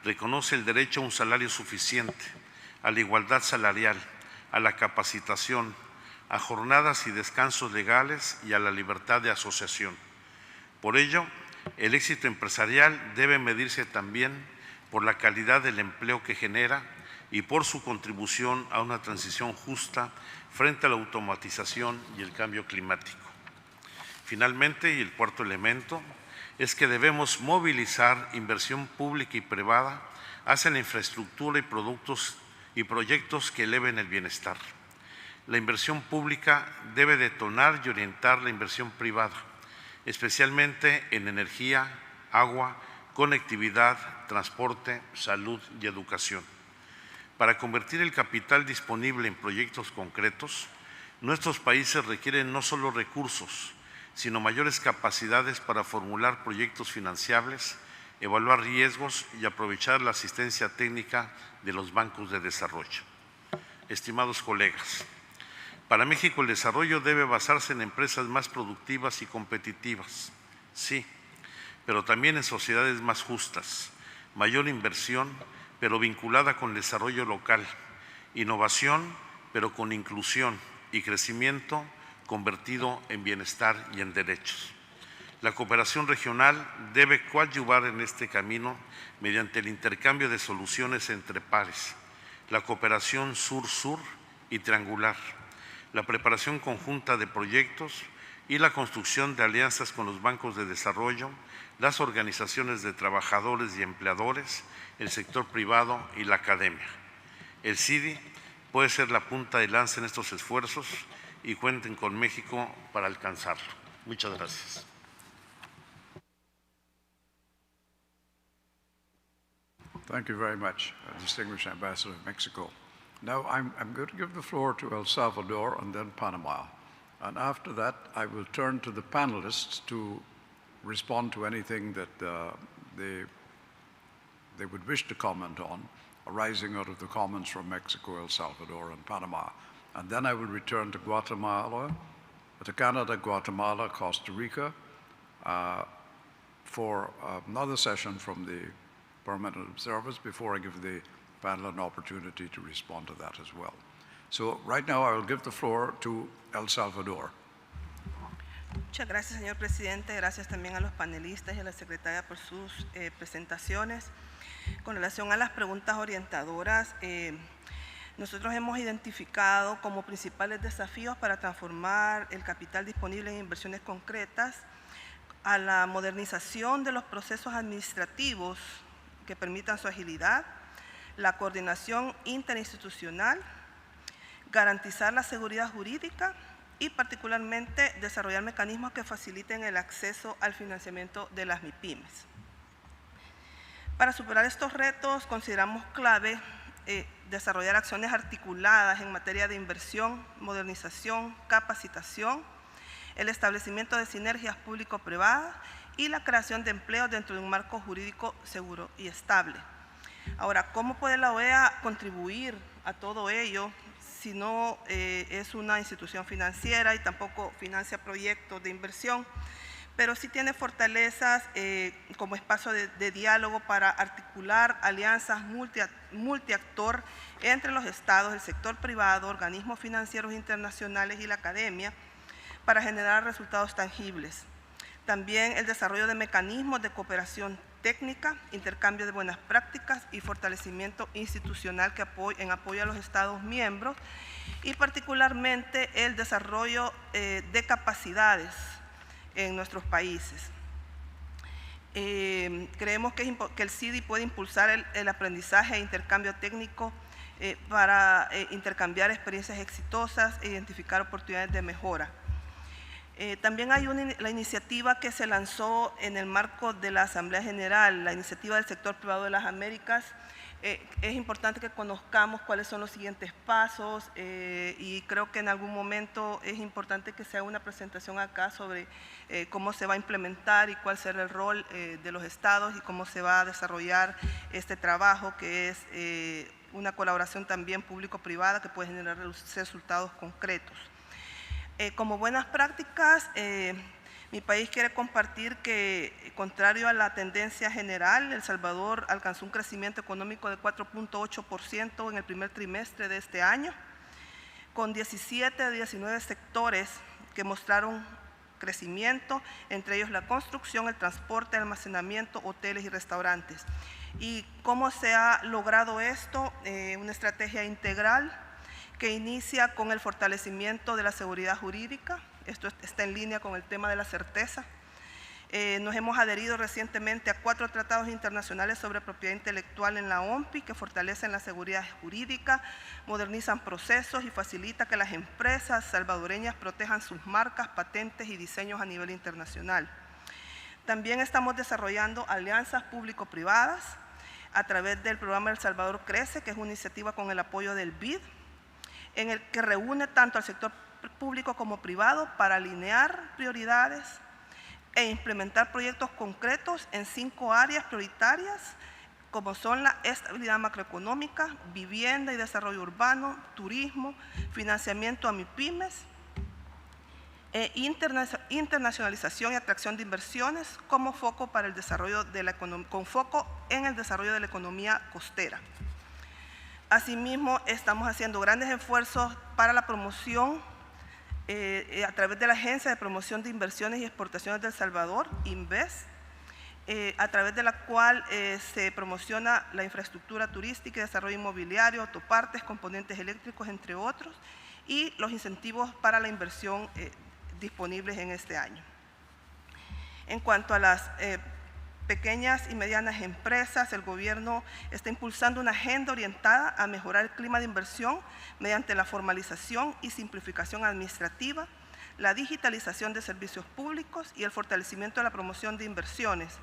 S2: reconoce el derecho a un salario suficiente, a la igualdad salarial, a la capacitación, a jornadas y descansos legales y a la libertad de asociación. Por ello, el éxito empresarial debe medirse también por la calidad del empleo que genera y por su contribución a una transición justa frente a la automatización y el cambio climático. Finalmente, y el cuarto elemento, es que debemos movilizar inversión pública y privada hacia la infraestructura y productos y proyectos que eleven el bienestar. La inversión pública debe detonar y orientar la inversión privada, especialmente en energía, agua, conectividad, transporte, salud y educación. Para convertir el capital disponible en proyectos concretos, nuestros países requieren no solo recursos, sino mayores capacidades para formular proyectos financiables, evaluar riesgos y aprovechar la asistencia técnica de los bancos de desarrollo. Estimados colegas, para México el desarrollo debe basarse en empresas más productivas y competitivas, sí, pero también en sociedades más justas, mayor inversión, pero vinculada con el desarrollo local, innovación, pero con inclusión y crecimiento convertido en bienestar y en derechos. La cooperación regional debe coadyuvar en este camino mediante el intercambio de soluciones entre pares, la cooperación sur-sur y triangular, la preparación conjunta de proyectos y la construcción de alianzas con los bancos de desarrollo, las organizaciones de trabajadores y empleadores, el sector privado y la academia. El CIDI puede ser la punta de lanza en estos esfuerzos y cuenten con México para alcanzarlo. Muchas gracias.
S1: Thank you very much, Distinguished Ambassador of Mexico. Now I'm going to give the floor to El Salvador and then Panama. And after that, I will turn to the panelists to respond to anything that they would wish to comment on, arising out of the comments from Mexico, El Salvador, and Panama. and then I will return to Canada, Guatemala, Costa Rica, for another session from the permanent observers before I give the panel an opportunity to respond to that as well. So right now I will give the floor to El Salvador.
S3: Muchas gracias, señor presidente. Gracias también a los panelistas y a la secretaria por sus presentaciones. Con relación a las preguntas orientadoras, nosotros hemos identificado como principales desafíos para transformar el capital disponible en inversiones concretas a la modernización de los procesos administrativos que permitan su agilidad, la coordinación interinstitucional, garantizar la seguridad jurídica y particularmente desarrollar mecanismos que faciliten el acceso al financiamiento de las MIPYMES. Para superar estos retos consideramos clave desarrollar acciones articuladas en materia de inversión, modernización, capacitación, el establecimiento de sinergias público-privadas y la creación de empleos dentro de un marco jurídico seguro y estable. Ahora, ¿cómo puede la OEA contribuir a todo ello si no es una institución financiera y tampoco financia proyectos de inversión? Pero sí tiene fortalezas como espacio de diálogo para articular alianzas multiactor entre los estados, el sector privado, organismos financieros internacionales y la academia para generar resultados tangibles. También el desarrollo de mecanismos de cooperación técnica, intercambio de buenas prácticas y fortalecimiento institucional en apoyo a los estados miembros y particularmente el desarrollo de capacidades en nuestros países. Creemos que el CIDI puede impulsar el aprendizaje e intercambio técnico para intercambiar experiencias exitosas e identificar oportunidades de mejora. También hay la iniciativa que se lanzó en el marco de la Asamblea General, la iniciativa del sector privado de las Américas. Es importante que conozcamos cuáles son los siguientes pasos y creo que en algún momento es importante que se haga una presentación acá sobre cómo se va a implementar y cuál será el rol de los estados y cómo se va a desarrollar este trabajo, que es una colaboración también público-privada que puede generar resultados concretos. Como buenas prácticas, mi país quiere compartir que, contrario a la tendencia general, El Salvador alcanzó un crecimiento económico de 4.8% en el primer trimestre de este año, con 17 de 19 sectores que mostraron crecimiento, entre ellos la construcción, el transporte, el almacenamiento, hoteles y restaurantes. ¿Y cómo se ha logrado esto? Una estrategia integral que inicia con el fortalecimiento de la seguridad jurídica. Esto está en línea con el tema de la certeza. Nos hemos adherido recientemente a 4 tratados internacionales sobre propiedad intelectual en la OMPI que fortalecen la seguridad jurídica, modernizan procesos y facilita que las empresas salvadoreñas protejan sus marcas, patentes y diseños a nivel internacional. También estamos desarrollando alianzas público-privadas a través del programa El Salvador Crece, que es una iniciativa con el apoyo del BID, en el que reúne tanto al sector público como privado para alinear prioridades e implementar proyectos concretos en 5 áreas prioritarias, como son la estabilidad macroeconómica, vivienda y desarrollo urbano, turismo, financiamiento a MIPYMES, internacionalización y atracción de inversiones como foco para el desarrollo de con foco en el desarrollo de la economía costera. Asimismo, estamos haciendo grandes esfuerzos para la promoción a través de la Agencia de Promoción de Inversiones y Exportaciones de El Salvador, INVES, a través de la cual se promociona la infraestructura turística y desarrollo inmobiliario, autopartes, componentes eléctricos, entre otros, y los incentivos para la inversión disponibles en este año. En cuanto a las pequeñas y medianas empresas, el gobierno está impulsando una agenda orientada a mejorar el clima de inversión mediante la formalización y simplificación administrativa, la digitalización de servicios públicos y el fortalecimiento de la promoción de inversiones.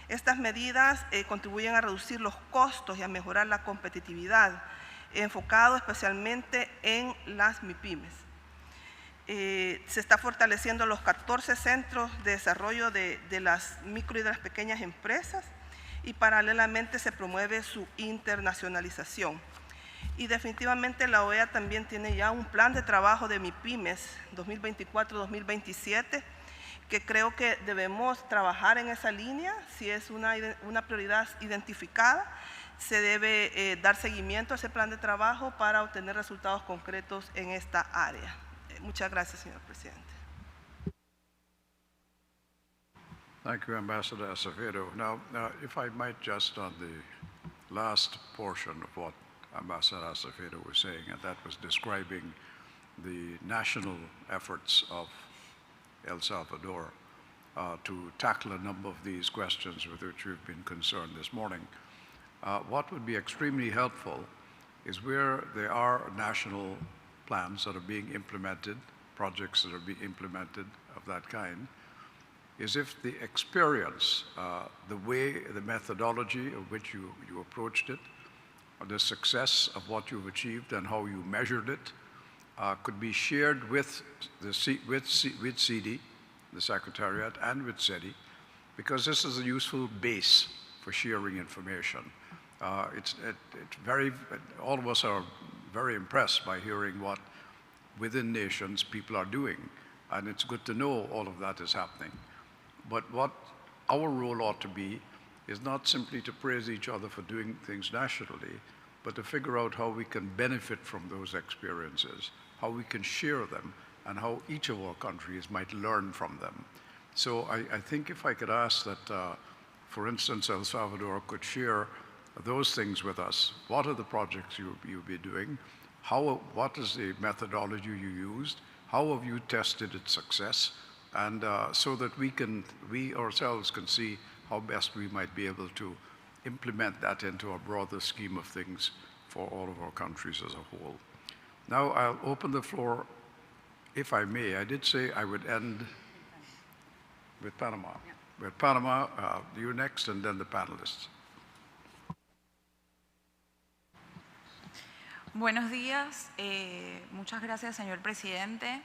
S3: Estas medidas contribuyen a reducir los costos y a mejorar la competitividad, enfocado especialmente en las MIPYMES. Se está fortaleciendo los 14 centros de desarrollo de las micro y de las pequeñas empresas y paralelamente se promueve su internacionalización. Y definitivamente la OEA también tiene ya un plan de trabajo de MIPYMES 2024-2027, que creo que debemos trabajar en esa línea. Si es una prioridad identificada, se debe dar seguimiento a ese plan de trabajo para obtener resultados concretos en esta área. Muchas gracias, señor presidente.
S1: Thank you, Ambassador Acevedo. Now, if I might just on the last portion of what Ambassador Acevedo was saying, and that was describing the national efforts of El Salvador to tackle a number of these questions with which we've been concerned this morning. What would be extremely helpful is where there are national plans that are being implemented, projects that are being implemented of that kind, is if the experience, the way, the methodology of which you approached it, the success of what you've achieved and how you measured it, could be shared with CIDI, the Secretariat, and with CEDI, because this is a useful base for sharing information. All of us are very impressed by hearing what within nations people are doing, and it's good to know all of that is happening. But what our role ought to be is not simply to praise each other for doing things nationally, but to figure out how we can benefit from those experiences, how we can share them, and how each of our countries might learn from them. So I think if I could ask that, for instance, El Salvador could share those things with us. What are the projects you'll be doing? What is the methodology you used? How have you tested its success? And so that we ourselves can see how best we might be able to implement that into a broader scheme of things for all of our countries as a whole. Now I'll open the floor, if I may. I did say I would end with Panama. Yeah. With Panama, you next, and then the panelists.
S13: Buenos días. Muchas gracias, señor presidente.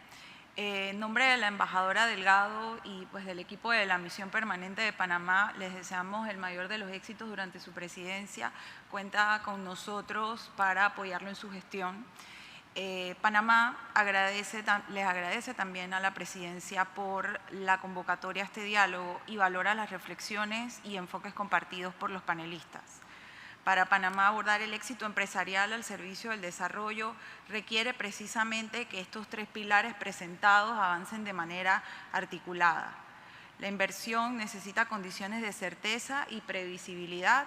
S13: En nombre de la embajadora Delgado y pues del equipo de la Misión Permanente de Panamá, les deseamos el mayor de los éxitos durante su presidencia. Cuenta con nosotros para apoyarlo en su gestión. Panamá les agradece también a la presidencia por la convocatoria a este diálogo y valora las reflexiones y enfoques compartidos por los panelistas. Para Panamá, abordar el éxito empresarial al servicio del desarrollo requiere precisamente que estos tres pilares presentados avancen de manera articulada. La inversión necesita condiciones de certeza y previsibilidad.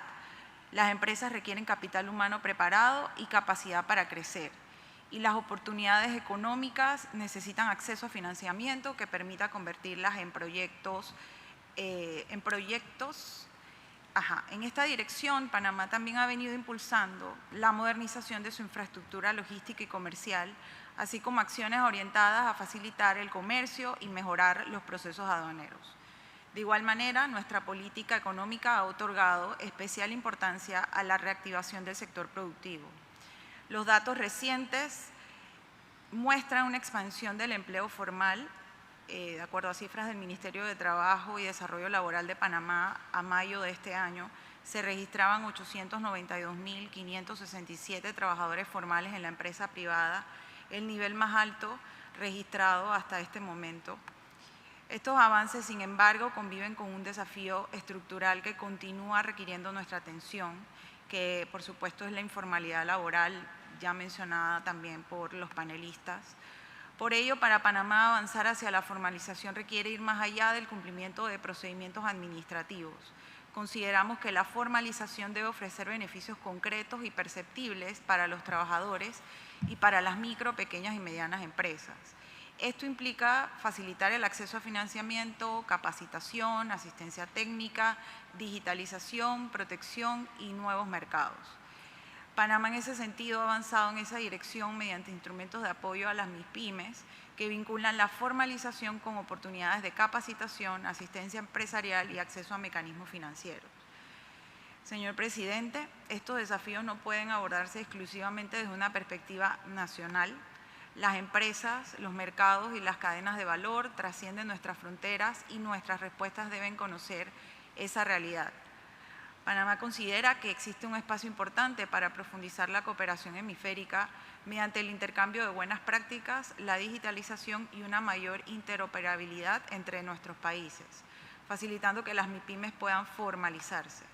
S13: Las empresas requieren capital humano preparado y capacidad para crecer. Y las oportunidades económicas necesitan acceso a financiamiento que permita convertirlas en proyectos. En esta dirección, Panamá también ha venido impulsando la modernización de su infraestructura logística y comercial, así como acciones orientadas a facilitar el comercio y mejorar los procesos aduaneros. De igual manera, nuestra política económica ha otorgado especial importancia a la reactivación del sector productivo. Los datos recientes muestran una expansión del empleo formal. De acuerdo a cifras del Ministerio de Trabajo y Desarrollo Laboral de Panamá, a mayo de este año se registraban 892.567 trabajadores formales en la empresa privada, el nivel más alto registrado hasta este momento. Estos avances, sin embargo, conviven con un desafío estructural que continúa requiriendo nuestra atención, que por supuesto es la informalidad laboral, ya mencionada también por los panelistas. Por ello, para Panamá avanzar hacia la formalización requiere ir más allá del cumplimiento de procedimientos administrativos. Consideramos que la formalización debe ofrecer beneficios concretos y perceptibles para los trabajadores y para las micro, pequeñas y medianas empresas. Esto implica facilitar el acceso a financiamiento, capacitación, asistencia técnica, digitalización, protección y nuevos mercados. Panamá en ese sentido ha avanzado en esa dirección mediante instrumentos de apoyo a las MIPYMES que vinculan la formalización con oportunidades de capacitación, asistencia empresarial y acceso a mecanismos financieros. Señor presidente, estos desafíos no pueden abordarse exclusivamente desde una perspectiva nacional. Las empresas, los mercados y las cadenas de valor trascienden nuestras fronteras y nuestras respuestas deben conocer esa realidad. Panamá considera que existe un espacio importante para profundizar la cooperación hemisférica mediante el intercambio de buenas prácticas, la digitalización y una mayor interoperabilidad entre nuestros países, facilitando que las MIPYMES puedan formalizarse.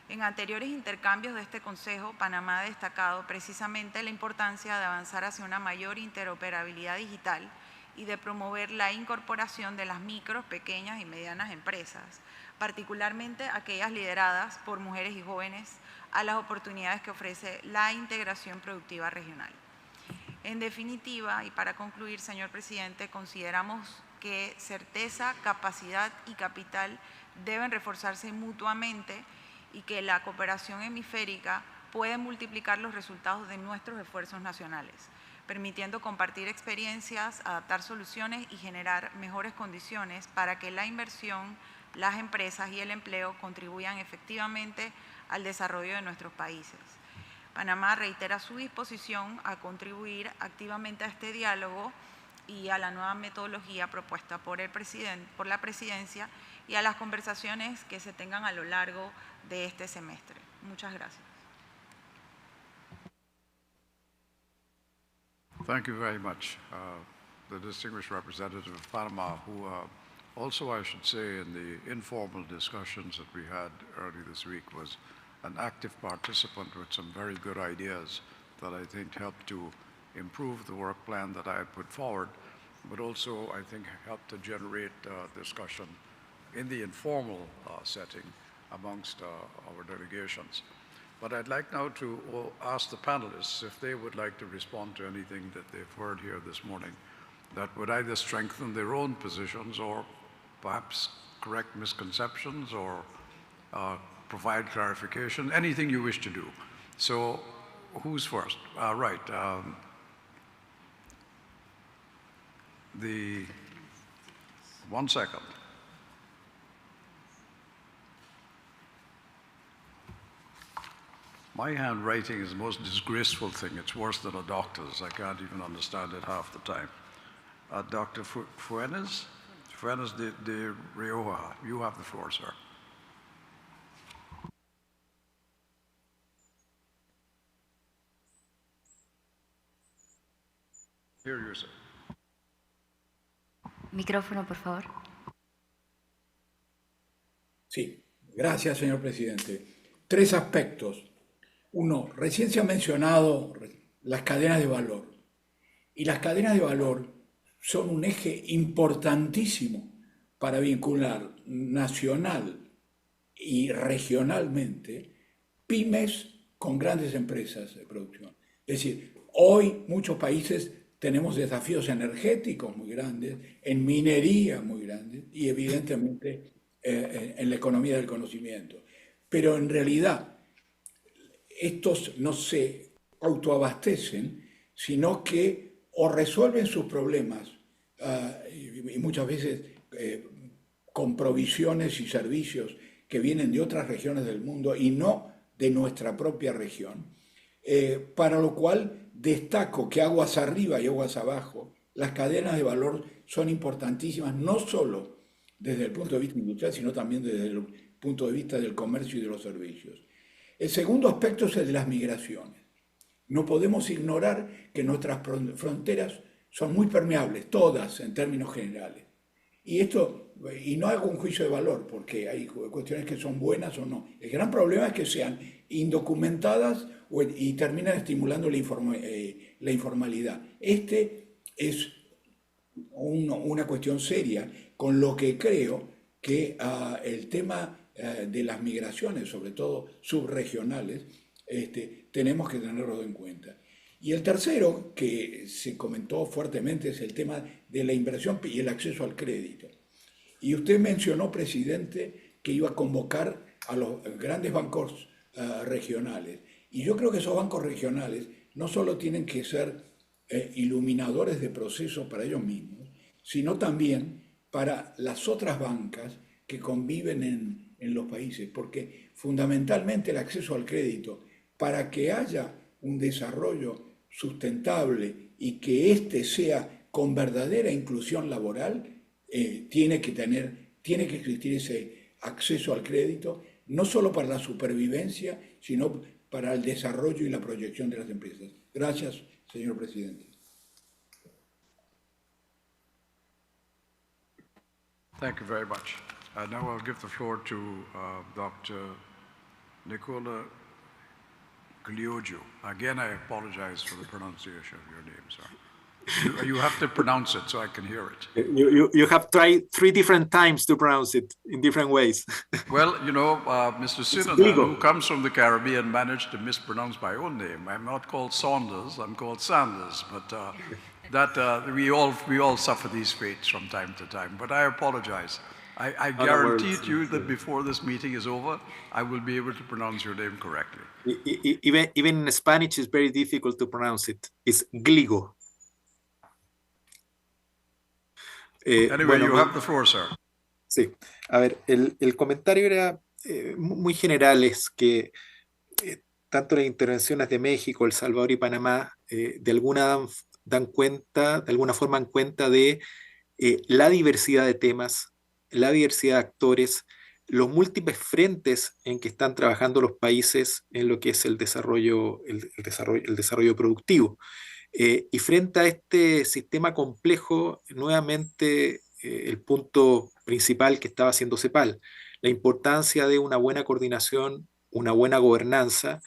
S13: En anteriores intercambios de este Consejo, Panamá ha destacado precisamente la importancia de avanzar hacia una mayor interoperabilidad digital y de promover la incorporación de las micros, pequeñas y medianas empresas, particularmente aquellas lideradas por mujeres y jóvenes, a las oportunidades que ofrece la integración productiva regional. En definitiva, y para concluir, señor presidente, consideramos que certeza, capacidad y capital deben reforzarse mutuamente y que la cooperación hemisférica puede multiplicar los resultados de nuestros esfuerzos nacionales, permitiendo compartir experiencias, adaptar soluciones y generar mejores condiciones para que la inversión, las empresas y el empleo contribuyan efectivamente al desarrollo de nuestros países. Panamá reitera su disposición a contribuir activamente a este diálogo y a la nueva metodología propuesta por la Presidencia y a las conversaciones que se tengan a lo largo de este semestre. Muchas gracias.
S1: Thank you very much. The distinguished representative of Panama, who also, I should say, in the informal discussions that we had early this week, was an active participant with some very good ideas that I think helped to improve the work plan that I had put forward, but also I think helped to generate discussion in the informal setting amongst our delegations. But I'd like now to ask the panelists if they would like to respond to anything that they've heard here this morning that would either strengthen their own positions or perhaps correct misconceptions or provide clarification, anything you wish to do. So who's first? Right. One second. My handwriting is the most disgraceful thing. It's worse than a doctor's. I can't even understand it half the time. Dr. Fuentes de Rioja, you have the floor, sir. Hear you, sir.
S9: Micrófono, por favor.
S10: Sí, gracias, señor presidente. 3 aspectos. Uno, recién se ha mencionado las cadenas de valor. Y las cadenas de valor son un eje importantísimo para vincular nacional y regionalmente pymes con grandes empresas de producción. Es decir, hoy muchos países tenemos desafíos energéticos muy grandes, en minería muy grandes y evidentemente en la economía del conocimiento. Pero en realidad estos no se autoabastecen, sino que o resuelven sus problemas y muchas veces con provisiones y servicios que vienen de otras regiones del mundo y no de nuestra propia región, para lo cual destaco que aguas arriba y aguas abajo, las cadenas de valor son importantísimas, no solo desde el punto de vista industrial, sino también desde el punto de vista del comercio y de los servicios. El segundo aspecto es el de las migraciones. No podemos ignorar que nuestras fronteras son muy permeables, todas en términos generales. Y no hago un juicio de valor, porque hay cuestiones que son buenas o no. El gran problema es que sean indocumentadas y terminan estimulando la informalidad. Este es una cuestión seria, con lo que creo que el tema de las migraciones, sobre todo subregionales, tenemos que tenerlo en cuenta. Y el tercero, que se comentó fuertemente, es el tema de la inversión y el acceso al crédito. Y usted mencionó, presidente, que iba a convocar a los grandes bancos regionales. Y yo creo que esos bancos regionales no solo tienen que ser iluminadores de procesos para ellos mismos, sino también para las otras bancas que conviven en los países, porque fundamentalmente el acceso al crédito, para que haya un desarrollo sustentable y que éste sea con verdadera inclusión laboral, tiene que existir ese acceso al crédito no solo para la supervivencia, sino para el desarrollo y la proyección de las empresas. Gracias, señor presidente.
S1: Thank you very much. Now I'll give the floor to Dr. Nicola Glioggio. Again, I apologize for the pronunciation of your name, sir. You have to pronounce it so I can hear it.
S8: You have tried 3 different times to pronounce it in different ways.
S1: Well, you know, Mr. Sinanan, who comes from the Caribbean, managed to mispronounce my own name. I'm not called Saunders, I'm called Sanders, but we all suffer these fates from time to time. But I apologize. I guarantee to you that before this meeting is over, I will be able to pronounce your name correctly.
S8: Even in Spanish, it's very difficult to pronounce it. It's Gligo.
S1: Anyway,
S8: bueno,
S1: you have the floor, sir.
S8: Sí, a ver, el comentario era muy general, es que tanto las intervenciones de México, El Salvador y Panamá de alguna forma dan cuenta de la diversidad de temas, la diversidad de actores, los múltiples frentes en que están trabajando los países en lo que es el desarrollo productivo. Y frente a este sistema complejo, nuevamente el punto principal que estaba haciendo CEPAL, la importancia de una buena coordinación, una buena gobernanza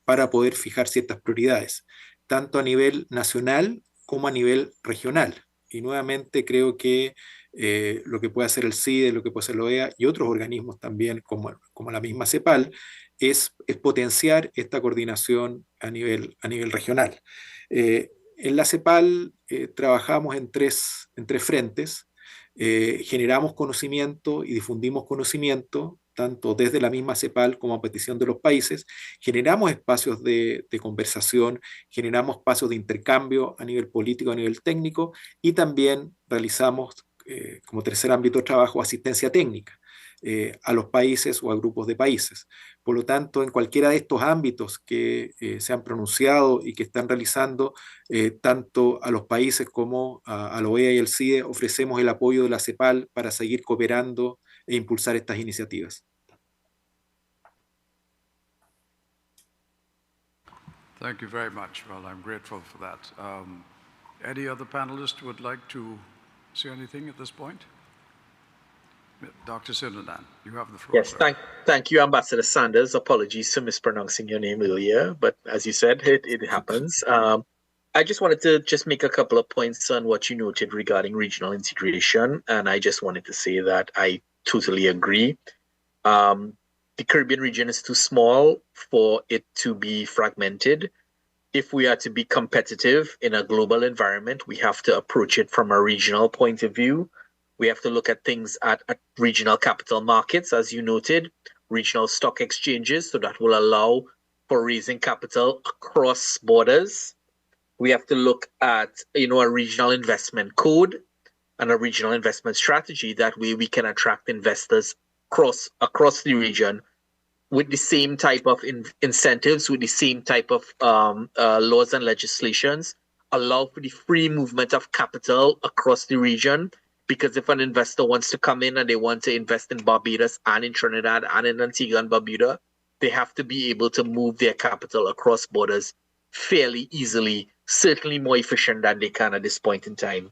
S8: para poder fijar ciertas prioridades, tanto a nivel nacional como a nivel regional. Y nuevamente creo que lo que puede hacer el CIDE, lo que puede hacer la OEA y otros organismos también, como la misma CEPAL, es potenciar esta coordinación a nivel regional. En la CEPAL trabajamos en tres frentes, generamos conocimiento y difundimos conocimiento, tanto desde la misma CEPAL como a petición de los países, generamos espacios de conversación, generamos espacios de intercambio a nivel político, a nivel técnico, y también realizamos como tercer ámbito de trabajo asistencia técnica a los países o a grupos de países. Por lo tanto, en cualquiera de estos ámbitos que se han pronunciado y que están realizando, tanto a los países como a la OEA y el CIDE, ofrecemos el apoyo de la CEPAL para seguir cooperando e impulsar estas iniciativas.
S1: Thank you very much. Well, I'm grateful for that. Any other panelist would like to say anything at this point? Dr. Sinanan, you have the floor.
S11: Yes, thank you, Ambassador Sanders. Apologies for mispronouncing your name earlier, but as you said, it happens. I just wanted to make a couple of points on what you noted regarding regional integration, and I just wanted to say that I totally agree. The Caribbean region is too small for it to be fragmented. If we are to be competitive in a global environment, we have to approach it from a regional point of view. We have to look at things at regional capital markets, as you noted, regional stock exchanges, so that will allow for raising capital across borders. We have to look at a regional investment code and a regional investment strategy. That way we can attract investors across the region with the same type of incentives, with the same type of laws and legislations, allow for the free movement of capital across the region. Because if an investor wants to come in and they want to invest in Barbados and in Trinidad and in Antigua and Barbuda, they have to be able to move their capital across borders fairly easily, certainly more efficient than they can at this point in time.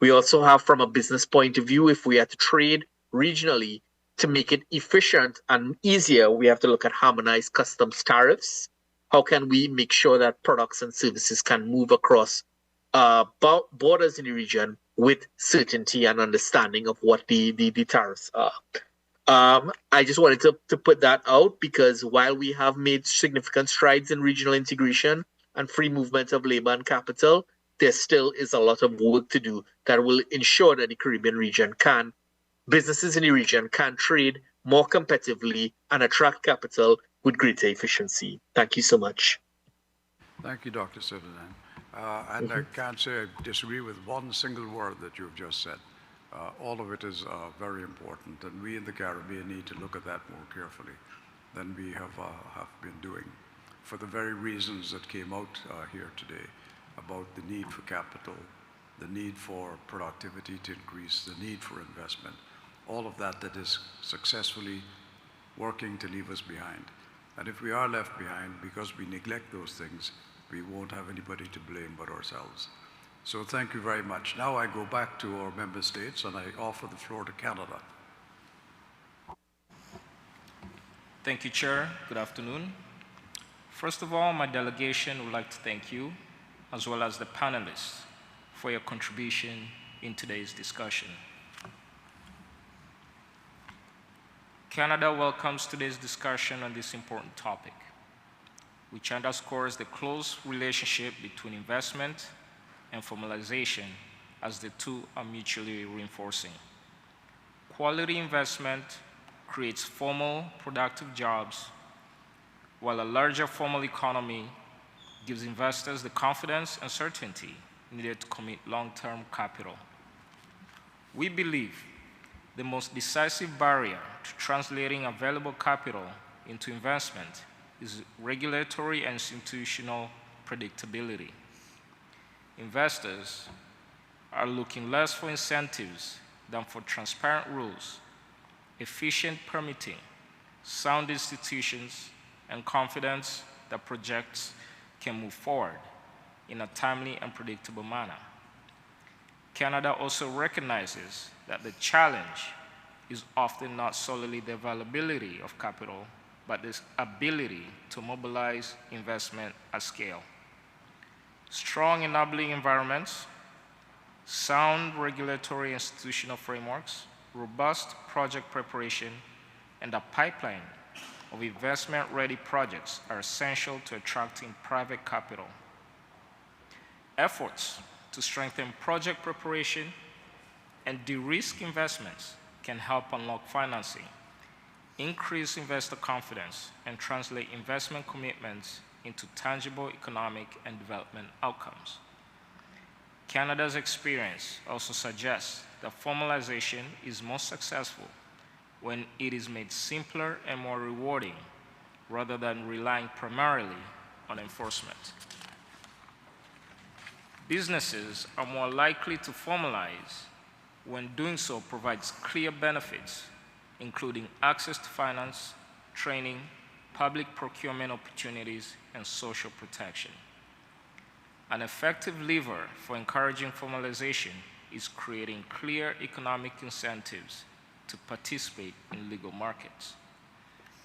S11: We also have, from a business point of view, if we are to trade regionally, to make it efficient and easier, we have to look at harmonized customs tariffs. How can we make sure that products and services can move across borders in the region with certainty and understanding of what the tariffs are? I just wanted to put that out, because while we have made significant strides in regional integration and free movement of labor and capital, there still is a lot of work to do that will ensure that the Caribbean region businesses in the region can trade more competitively and attract capital with greater efficiency. Thank you so much.
S1: Thank you, Dr. Sinanan. And I can't say I disagree with one single word that you've just said. All of it is very important, and we in the Caribbean need to look at that more carefully than we have been doing, for the very reasons that came out here today about the need for capital, the need for productivity to increase, the need for investment, all of that is successfully working to leave us behind. And if we are left behind because we neglect those things, we won't have anybody to blame but ourselves. So thank you very much. Now I go back to our member states and I offer the floor to Canada.
S14: Thank you, Chair. Good afternoon. First of all, my delegation would like to thank you, as well as the panelists, for your contribution in today's discussion. Canada welcomes today's discussion on this important topic, which underscores the close relationship between investment and formalization, as the two are mutually reinforcing. Quality investment creates formal, productive jobs, while a larger formal economy gives investors the confidence and certainty needed to commit long-term capital. We believe the most decisive barrier to translating available capital into investment is regulatory and institutional predictability. Investors are looking less for incentives than for transparent rules, efficient permitting, sound institutions, and confidence that projects can move forward in a timely and predictable manner. Canada also recognizes that the challenge is often not solely the availability of capital, but the ability to mobilize investment at scale. Strong enabling environments, sound regulatory institutional frameworks, robust project preparation, and a pipeline of investment-ready projects are essential to attracting private capital. Efforts to strengthen project preparation and de-risk investments can help unlock financing, increase investor confidence, and translate investment commitments into tangible economic and development outcomes. Canada's experience also suggests that formalization is most successful when it is made simpler and more rewarding, rather than relying primarily on enforcement. Businesses are more likely to formalize when doing so provides clear benefits, including access to finance, training, public procurement opportunities, and social protection. An effective lever for encouraging formalization is creating clear economic incentives to participate in legal markets.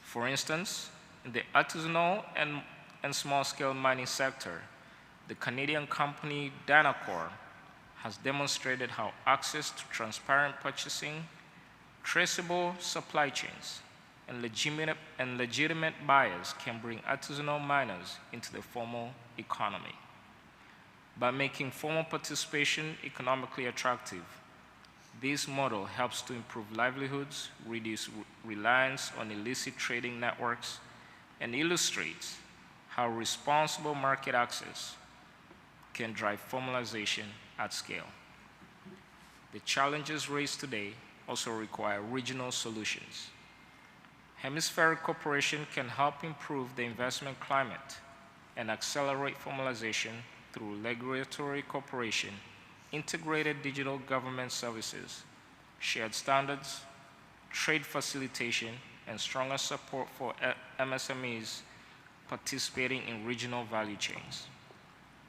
S14: For instance, in the artisanal and small-scale mining sector, the Canadian company Dynacor has demonstrated how access to transparent purchasing, traceable supply chains, and legitimate buyers can bring artisanal miners into the formal economy. By making formal participation economically attractive, this model helps to improve livelihoods, reduce reliance on illicit trading networks, and illustrates how responsible market access can drive formalization at scale. The challenges raised today also require regional solutions. Hemispheric cooperation can help improve the investment climate and accelerate formalization through regulatory cooperation, integrated digital government services, shared standards, trade facilitation, and stronger support for MSMEs participating in regional value chains.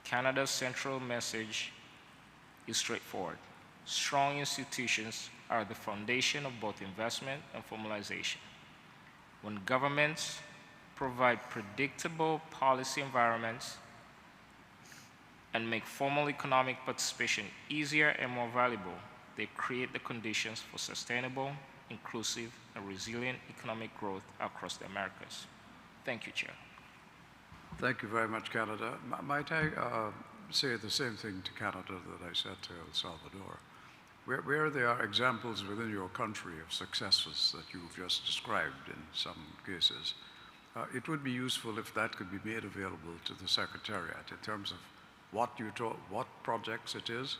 S14: Canada's central message is straightforward. Strong institutions are the foundation of both investment and formalization. When governments provide predictable policy environments and make formal economic participation easier and more valuable, they create the conditions for sustainable, inclusive, and resilient economic growth across the Americas. Thank you, Chair.
S1: Thank you very much, Canada. Might I say the same thing to Canada that I said to El Salvador? Where there are examples within your country of successes that you've just described in some cases, it would be useful if that could be made available to the Secretariat in terms of what projects it is,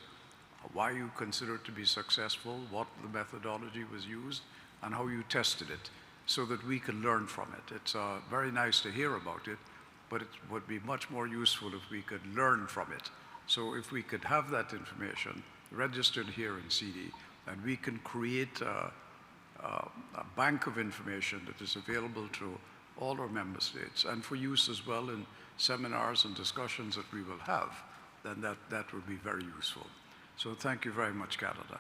S1: why you consider it to be successful, what the methodology was used, and how you tested it, so that we can learn from it. It's very nice to hear about it, but it would be much more useful if we could learn from it. So if we could have that information registered here in CIDI, and we can create a bank of information that is available to all our member states and for use as well in seminars and discussions that we will have, then that would be very useful. So thank you very much, Canada.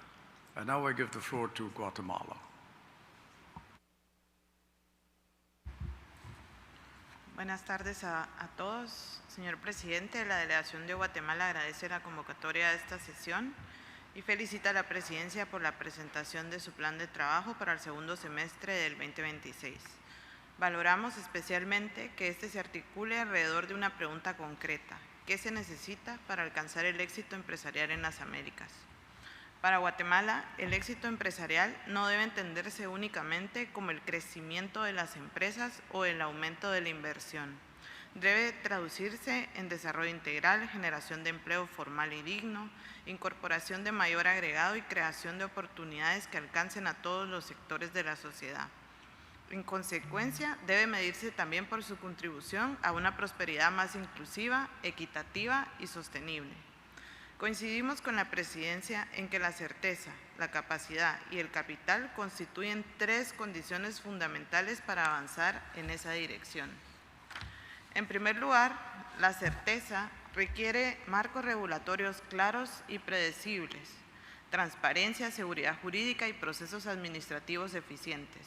S1: And now I give the floor to Guatemala.
S15: Buenas tardes a todos. Señor Presidente, la Delegación de Guatemala agradece la convocatoria de esta sesión y felicita a la Presidencia por la presentación de su plan de trabajo para el segundo semestre del 2026. Valoramos especialmente que este se articule alrededor de una pregunta concreta: ¿qué se necesita para alcanzar el éxito empresarial en las Américas? Para Guatemala, el éxito empresarial no debe entenderse únicamente como el crecimiento de las empresas o el aumento de la inversión. Debe traducirse en desarrollo integral, generación de empleo formal y digno, incorporación de mayor agregado y creación de oportunidades que alcancen a todos los sectores de la sociedad. En consecuencia, debe medirse también por su contribución a una prosperidad más inclusiva, equitativa y sostenible. Coincidimos con la Presidencia en que la certeza, la capacidad y el capital constituyen tres condiciones fundamentales para avanzar en esa dirección. En primer lugar, la certeza requiere marcos regulatorios claros y predecibles, transparencia, seguridad jurídica y procesos administrativos eficientes.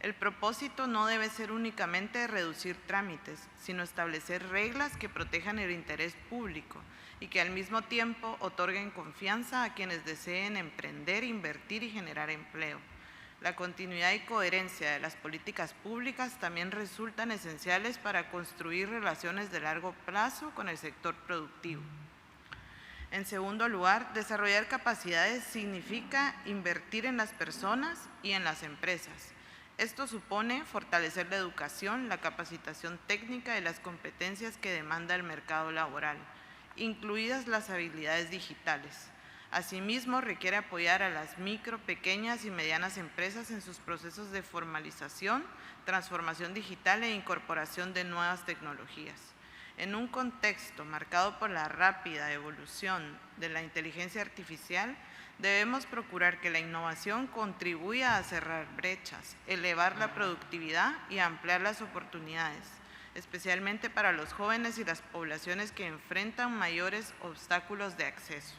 S15: El propósito no debe ser únicamente reducir trámites, sino establecer reglas que protejan el interés público y que al mismo tiempo otorguen confianza a quienes deseen emprender, invertir y generar empleo. La continuidad y coherencia de las políticas públicas también resultan esenciales para construir relaciones de largo plazo con el sector productivo. En segundo lugar, desarrollar capacidades significa invertir en las personas y en las empresas. Esto supone fortalecer la educación, la capacitación técnica y las competencias que demanda el mercado laboral, incluidas las habilidades digitales. Asimismo, requiere apoyar a las micro, pequeñas y medianas empresas en sus procesos de formalización, transformación digital e incorporación de nuevas tecnologías. En un contexto marcado por la rápida evolución de la inteligencia artificial, debemos procurar que la innovación contribuya a cerrar brechas, elevar la productividad y ampliar las oportunidades, especialmente para los jóvenes y las poblaciones que enfrentan mayores obstáculos de acceso.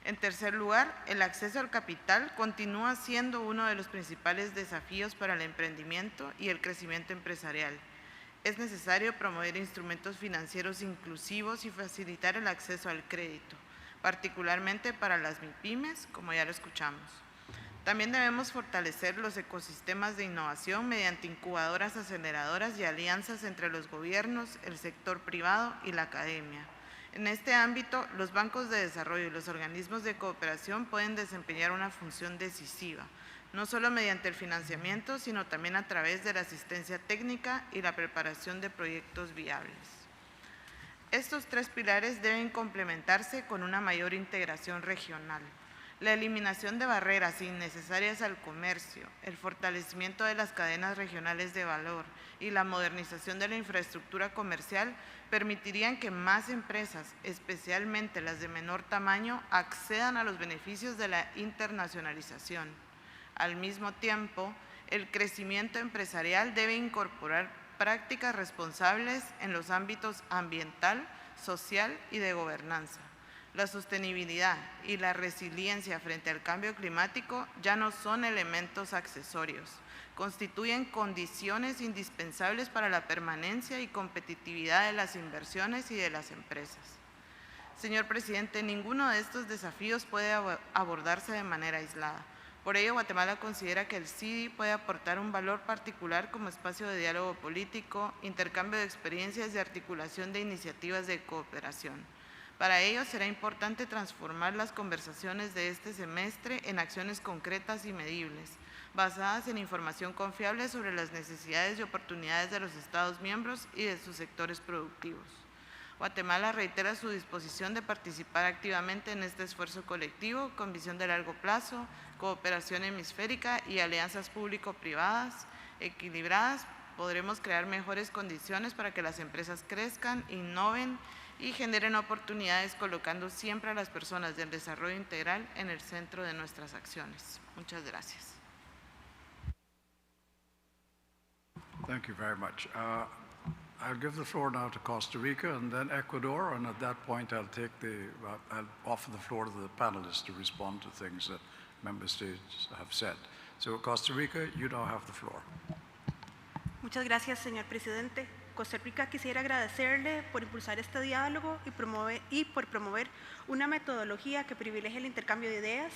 S15: En tercer lugar, el acceso al capital continúa siendo uno de los principales desafíos para el emprendimiento y el crecimiento empresarial. Es necesario promover instrumentos financieros inclusivos y facilitar el acceso al crédito, particularmente para las MIPYMES, como ya lo escuchamos. También debemos fortalecer los ecosistemas de innovación mediante incubadoras, aceleradoras y alianzas entre los gobiernos, el sector privado y la academia. En este ámbito, los bancos de desarrollo y los organismos de cooperación pueden desempeñar una función decisiva, no solo mediante el financiamiento, sino también a través de la asistencia técnica y la preparación de proyectos viables. Estos tres pilares deben complementarse con una mayor integración regional. La eliminación de barreras innecesarias al comercio, el fortalecimiento de las cadenas regionales de valor y la modernización de la infraestructura comercial permitirían que más empresas, especialmente las de menor tamaño, accedan a los beneficios de la internacionalización. Al mismo tiempo, el crecimiento empresarial debe incorporar prácticas responsables en los ámbitos ambiental, social y de gobernanza. La sostenibilidad y la resiliencia frente al cambio climático ya no son elementos accesorios, constituyen condiciones indispensables para la permanencia y competitividad de las inversiones y de las empresas. Señor Presidente, ninguno de estos desafíos puede abordarse de manera aislada. Por ello, Guatemala considera que el CIDI puede aportar un valor particular como espacio de diálogo político, intercambio de experiencias y articulación de iniciativas de cooperación. Para ello, será importante transformar las conversaciones de este semestre en acciones concretas y medibles, basadas en información confiable sobre las necesidades y oportunidades de los Estados miembros y de sus sectores productivos. Guatemala reitera su disposición de participar activamente en este esfuerzo colectivo con visión de largo plazo, cooperación hemisférica y alianzas público-privadas equilibradas. Podremos crear mejores condiciones para que las empresas crezcan, innoven y generen oportunidades, colocando siempre a las personas del desarrollo integral en el centro de nuestras acciones. Muchas gracias.
S1: Thank you very much. I'll give the floor now to Costa Rica and then Ecuador, and at that point I'll offer the floor to the panelists to respond to things that member states have said. So Costa Rica, you now have the floor.
S16: Muchas gracias, señor presidente. Costa Rica quisiera agradecerle por impulsar este diálogo y por promover una metodología que privilegie el intercambio de ideas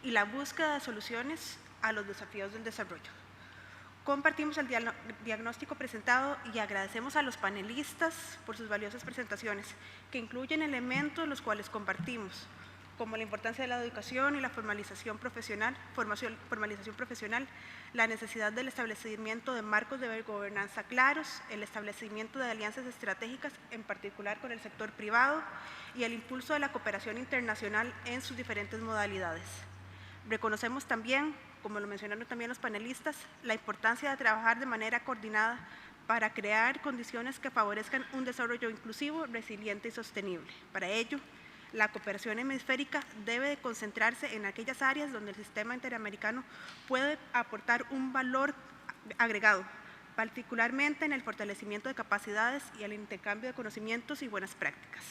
S16: y la búsqueda de soluciones a los desafíos del desarrollo. Compartimos el diagnóstico presentado y agradecemos a los panelistas por sus valiosas presentaciones, que incluyen elementos los cuales compartimos, como la importancia de la educación y la formalización profesional, la necesidad del establecimiento de marcos de gobernanza claros, el establecimiento de alianzas estratégicas, en particular con el sector privado, y el impulso de la cooperación internacional en sus diferentes modalidades. Reconocemos también, como lo mencionaron también los panelistas, la importancia de trabajar de manera coordinada para crear condiciones que favorezcan un desarrollo inclusivo, resiliente y sostenible. Para ello, la cooperación hemisférica debe de concentrarse en aquellas áreas donde el sistema interamericano puede aportar un valor agregado, particularmente en el fortalecimiento de capacidades y el intercambio de conocimientos y buenas prácticas.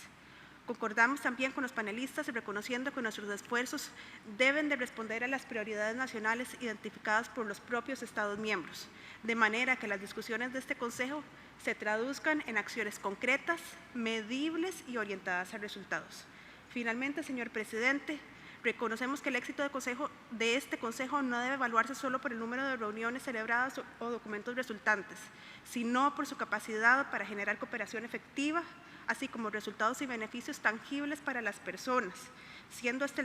S16: Concordamos también con los panelistas reconociendo que nuestros esfuerzos deben de responder a las prioridades nacionales identificadas por los propios Estados miembros, de manera que las discusiones de este Consejo se traduzcan en acciones concretas, medibles y orientadas a resultados. Finalmente, señor presidente, reconocemos que el éxito de este Consejo no debe evaluarse solo por el número de reuniones celebradas o documentos resultantes, sino por su capacidad para generar cooperación efectiva, así como resultados y beneficios tangibles para las personas, siendo este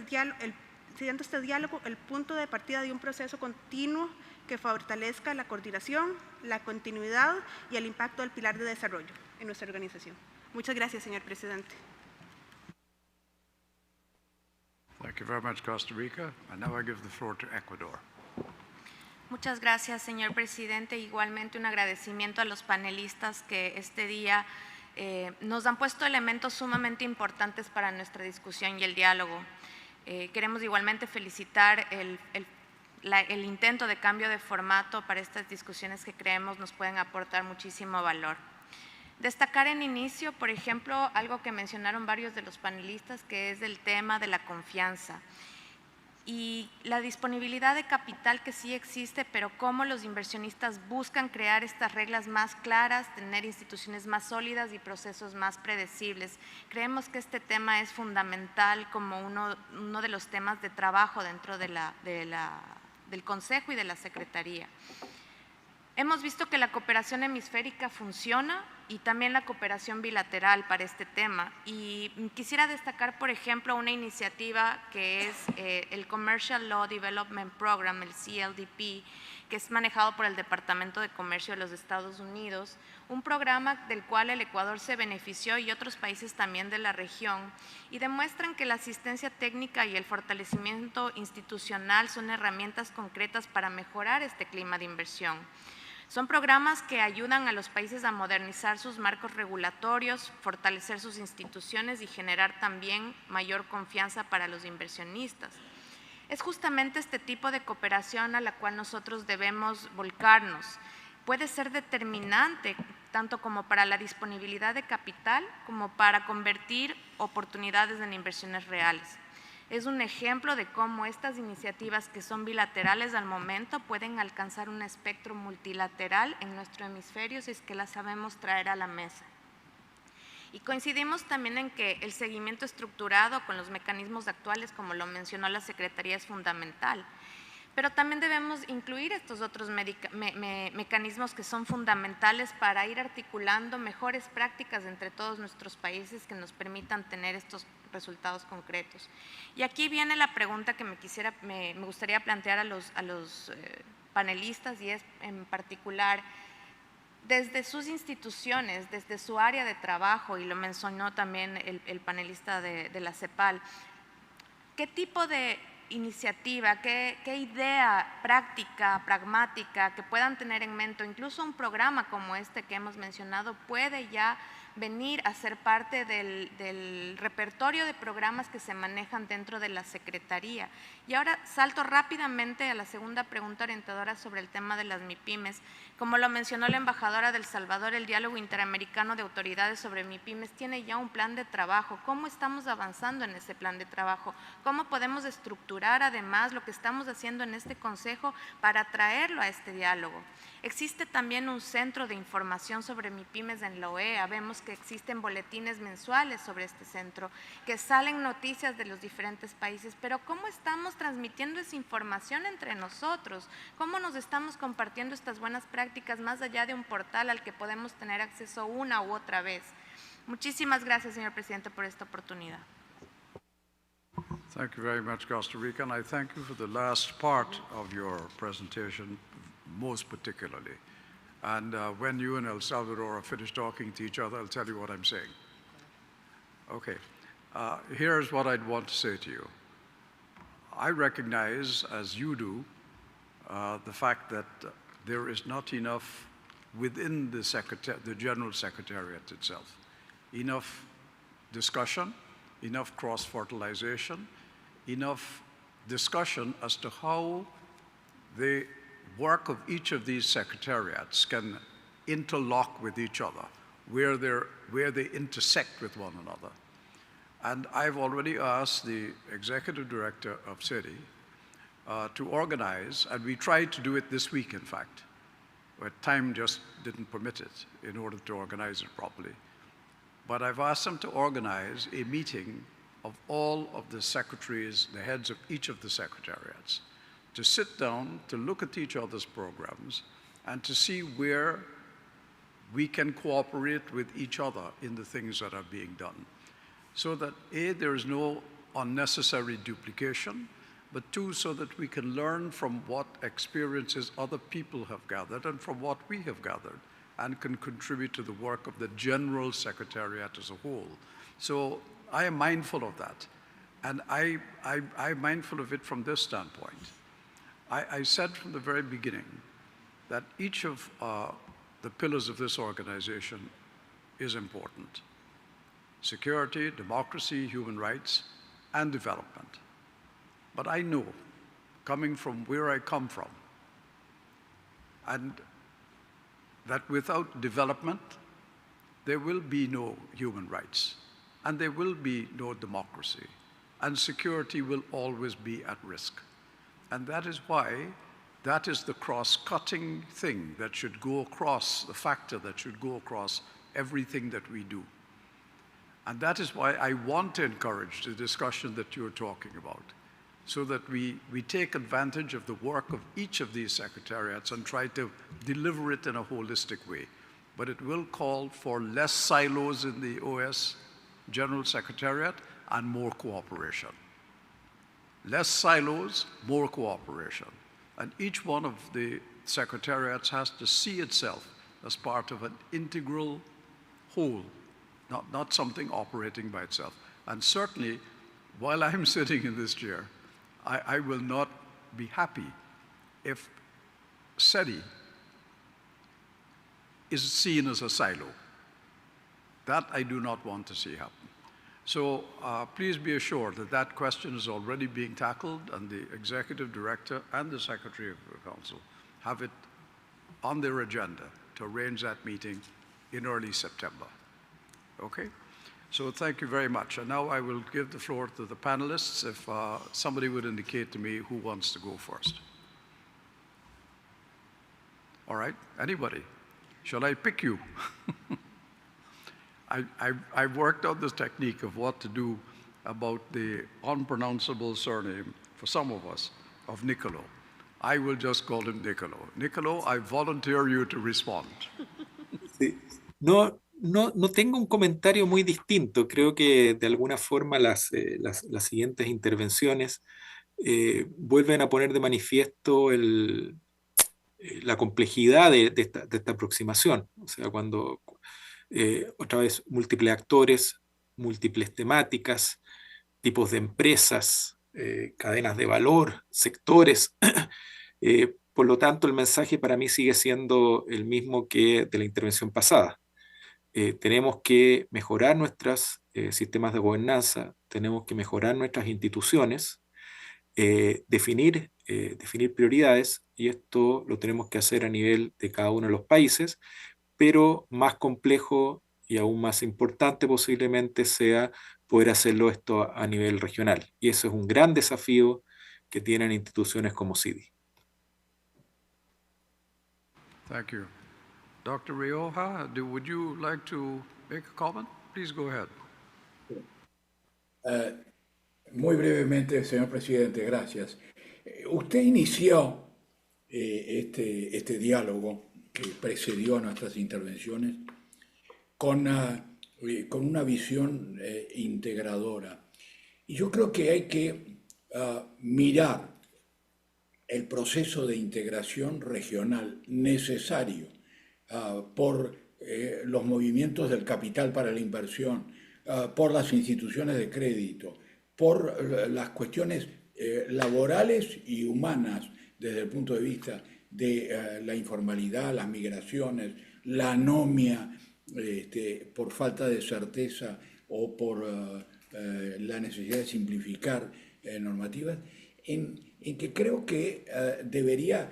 S16: diálogo el punto de partida de un proceso continuo que fortalezca la coordinación, la continuidad y el impacto del pilar de desarrollo en nuestra organización. Muchas gracias, señor presidente.
S1: Thank you very much, Costa Rica. And now I give the floor to Ecuador.
S17: Muchas gracias, señor presidente. Igualmente un agradecimiento a los panelistas que este día nos han puesto elementos sumamente importantes para nuestra discusión y el diálogo. Queremos igualmente felicitar el intento de cambio de formato para estas discusiones que creemos nos pueden aportar muchísimo valor. Destacar en inicio, por ejemplo, algo que mencionaron varios de los panelistas, que es el tema de la confianza y la disponibilidad de capital que sí existe, pero cómo los inversionistas buscan crear estas reglas más claras, tener instituciones más sólidas y procesos más predecibles. Creemos que este tema es fundamental como uno de los temas de trabajo dentro del Consejo y de la Secretaría. Hemos visto que la cooperación hemisférica funciona y también la cooperación bilateral para este tema. Y quisiera destacar, por ejemplo, una iniciativa que es el Commercial Law Development Program, el CLDP, que es manejado por el Departamento de Comercio de los Estados Unidos, un programa del cual el Ecuador se benefició y otros países también de la región, y demuestran que la asistencia técnica y el fortalecimiento institucional son herramientas concretas para mejorar este clima de inversión. Son programas que ayudan a los países a modernizar sus marcos regulatorios, fortalecer sus instituciones y generar también mayor confianza para los inversionistas. Es justamente este tipo de cooperación a la cual nosotros debemos volcarnos. Puede ser determinante tanto como para la disponibilidad de capital como para convertir oportunidades en inversiones reales. Es un ejemplo de cómo estas iniciativas que son bilaterales al momento pueden alcanzar un espectro multilateral en nuestro hemisferio si es que las sabemos traer a la mesa. Y coincidimos también en que el seguimiento estructurado con los mecanismos actuales, como lo mencionó la Secretaría, es fundamental. Pero también debemos incluir estos otros mecanismos que son fundamentales para ir articulando mejores prácticas entre todos nuestros países que nos permitan tener estos resultados concretos. Y aquí viene la pregunta que me gustaría plantear a los panelistas, y es en particular, desde sus instituciones, desde su área de trabajo, y lo mencionó también el panelista de la CEPAL, ¿qué tipo de iniciativa, qué idea práctica, pragmática que puedan tener en mente, incluso un programa como este que hemos mencionado, puede ya venir a ser parte del repertorio de programas que se manejan dentro de la Secretaría. Y ahora salto rápidamente a la segunda pregunta orientadora sobre el tema de las MIPYMES. Como lo mencionó la embajadora de El Salvador, el diálogo interamericano de autoridades sobre MIPYMES tiene ya un plan de trabajo. ¿Cómo estamos avanzando en ese plan de trabajo? ¿Cómo podemos estructurar además lo que estamos haciendo en este consejo para traerlo a este diálogo? Existe también un centro de información sobre MIPYMES en la OEA. Vemos que existen boletines mensuales sobre este centro, que salen noticias de los diferentes países, pero ¿cómo estamos transmitiendo esa información entre nosotros? ¿Cómo nos estamos compartiendo estas buenas prácticas más allá de un portal al que podemos tener acceso una u otra vez? Muchísimas gracias, señor presidente, por esta oportunidad.
S1: Thank you very much, Costa Rica, and I thank you for the last part of your presentation, most particularly. And when you and El Salvador are finished talking to each other, I'll tell you what I'm saying. Okay, here's what I'd want to say to you. I recognize, as you do, the fact that there is not enough within the General Secretariat itself, enough discussion, enough cross-fertilization, enough discussion as to how the work of each of these secretariats can interlock with each other, where they intersect with one another. And I've already asked the executive director of CIDI to organize, and we tried to do it this week, in fact, but time just didn't permit it in order to organize it properly. But I've asked them to organize a meeting of all of the secretaries, the heads of each of the secretariats, to sit down, to look at each other's programs, and to see where we can cooperate with each other in the things that are being done. So that A, there is no unnecessary duplication, but two, so that we can learn from what experiences other people have gathered and from what we have gathered, and can contribute to the work of the General Secretariat as a whole. So I am mindful of that. And I'm mindful of it from this standpoint. I said from the very beginning that each of the pillars of this organization is important. Security, democracy, human rights, and development. But I know, coming from where I come from, and that without development, there will be no human rights, and there will be no democracy, and security will always be at risk. And that is why that is the cross-cutting thing that should go across, the factor that should go across everything that we do. And that is why I want to encourage the discussion that you're talking about, so that we take advantage of the work of each of these secretariats and try to deliver it in a holistic way. But it will call for less silos in the OS General Secretariat and more cooperation. Less silos, more cooperation. And each one of the secretariats has to see itself as part of an integral whole, not something operating by itself. And certainly, while I'm sitting in this chair, I will not be happy if CEDI is seen as a silo. That I do not want to see happen. So please be assured that that question is already being tackled, and the Executive Director and the Secretary of the Council have it on their agenda to arrange that meeting in early September. Okay? So thank you very much. And now I will give the floor to the panelists if somebody would indicate to me who wants to go first. All right, anybody? Shall I pick you? I've worked out this technique of what to do about the unpronounceable surname, for some of us, of Nicolo. I will just call him Nicolo. Nicolo, I volunteer you to respond.
S8: Sí. No tengo un comentario muy distinto. Creo que de alguna forma las siguientes intervenciones vuelven a poner de manifiesto la complejidad de esta aproximación. O sea, cuando otra vez múltiples actores, múltiples temáticas, tipos de empresas, cadenas de valor, sectores. Por lo tanto, el mensaje para mí sigue siendo el mismo que de la intervención pasada. tenemos que mejorar nuestros sistemas de gobernanza, tenemos que mejorar nuestras instituciones, definir prioridades, y esto lo tenemos que hacer a nivel de cada uno de los países, pero más complejo y aún más importante posiblemente sea poder hacerlo esto a nivel regional. Y eso es un gran desafío que tienen instituciones como CIDI.
S1: Thank you. Dr. Rioja, would you like to make a comment? Please go ahead.
S10: Muy brevemente, señor presidente, gracias. Usted inició este diálogo que precedió a nuestras intervenciones con una visión integradora. Y yo creo que hay que mirar el proceso de integración regional necesario por los movimientos del capital para la inversión, por las instituciones de crédito, por las cuestiones laborales y humanas desde el punto de vista de la informalidad, las migraciones, la anomia por falta de certeza o por la necesidad de simplificar normativas, en que creo que debería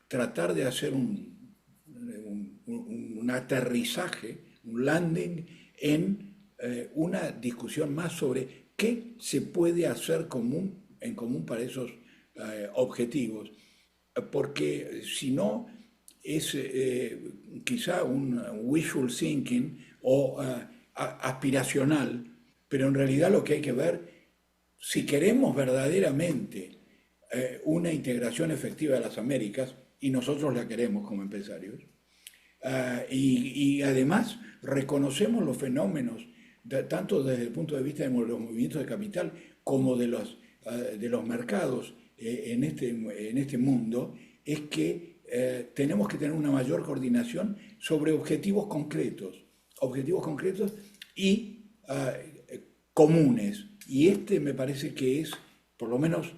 S10: tratar de hacer un aterrizaje, un landing en una discusión más sobre qué se puede hacer en común para esos objetivos, porque si no es quizá un wishful thinking o aspiracional, pero en realidad lo que hay que ver, si queremos verdaderamente una integración efectiva de las Américas, y nosotros la queremos como empresarios, y además reconocemos los fenómenos, tanto desde el punto de vista de los movimientos de capital como de los mercados en este mundo, es que tenemos que tener una mayor coordinación sobre objetivos concretos y comunes. Y me parece que es, por lo menos,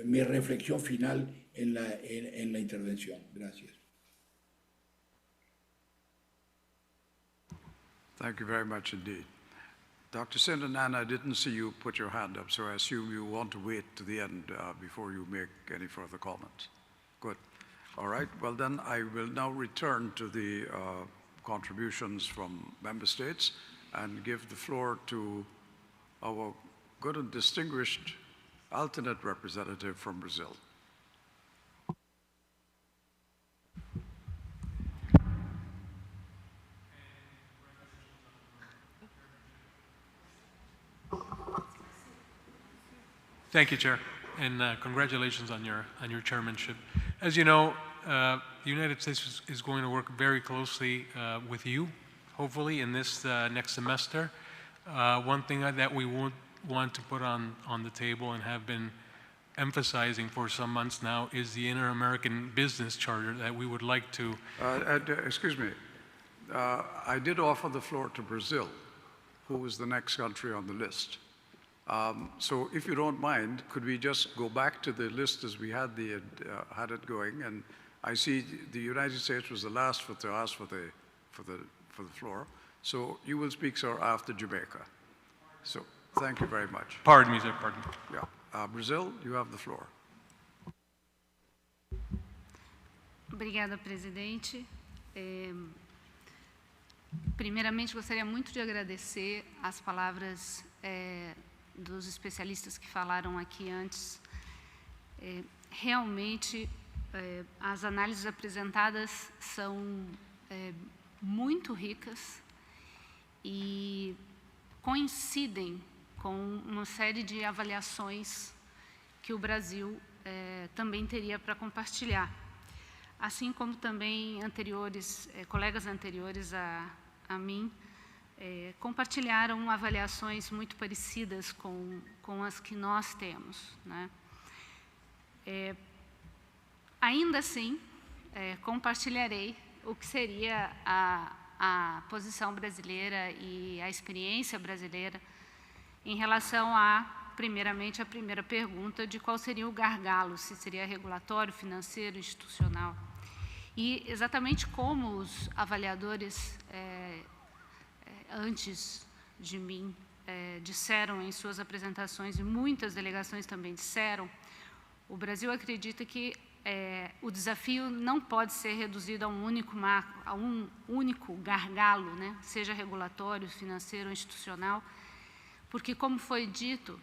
S10: mi reflexión final en la intervención. Gracias.
S1: Thank you very much indeed. Dr. Sindanan, I didn't see you put your hand up, so I assume you want to wait to the end before you make any further comments. Good. All right. Well, then I will now return to the contributions from member states and give the floor to our good and distinguished alternate representative from Brazil.
S18: Thank you, Chair, and congratulations on your chairmanship. As you know, the United States is going to work very closely with you, hopefully, in this next semester. One thing that we want to put on the table and have been emphasizing for some months now is the Inter-American Business Charter that we would like to...
S1: excuse me. I did offer the floor to Brazil, who was the next country on the list. So if you don't mind, could we just go back to the list as we had it going? And I see the United States was the last to ask for the floor. So you will speak, sir, after Jamaica. So thank you very much.
S18: Pardon me, sir, pardon me.
S1: Yeah. Brazil, you have the floor.
S6: Obrigada, presidente. Primeiramente, gostaria muito de agradecer as palavras dos especialistas que falaram aqui antes. Realmente, as análises apresentadas são muito ricas e coincidem com uma série de avaliações que o Brasil também teria para compartilhar. Assim como também colegas anteriores a mim, compartilharam avaliações muito parecidas com as que nós temos, né? Ainda assim, compartilharei o que seria a posição brasileira e a experiência brasileira em relação primeiramente, a primeira pergunta de qual seria o gargalo, se seria regulatório, financeiro, institucional. E exatamente como os avaliadores antes de mim disseram em suas apresentações, e muitas delegações também disseram, o Brasil acredita que o desafio não pode ser reduzido a um único gargalo, né? Seja regulatório, financeiro ou institucional, porque, como foi dito,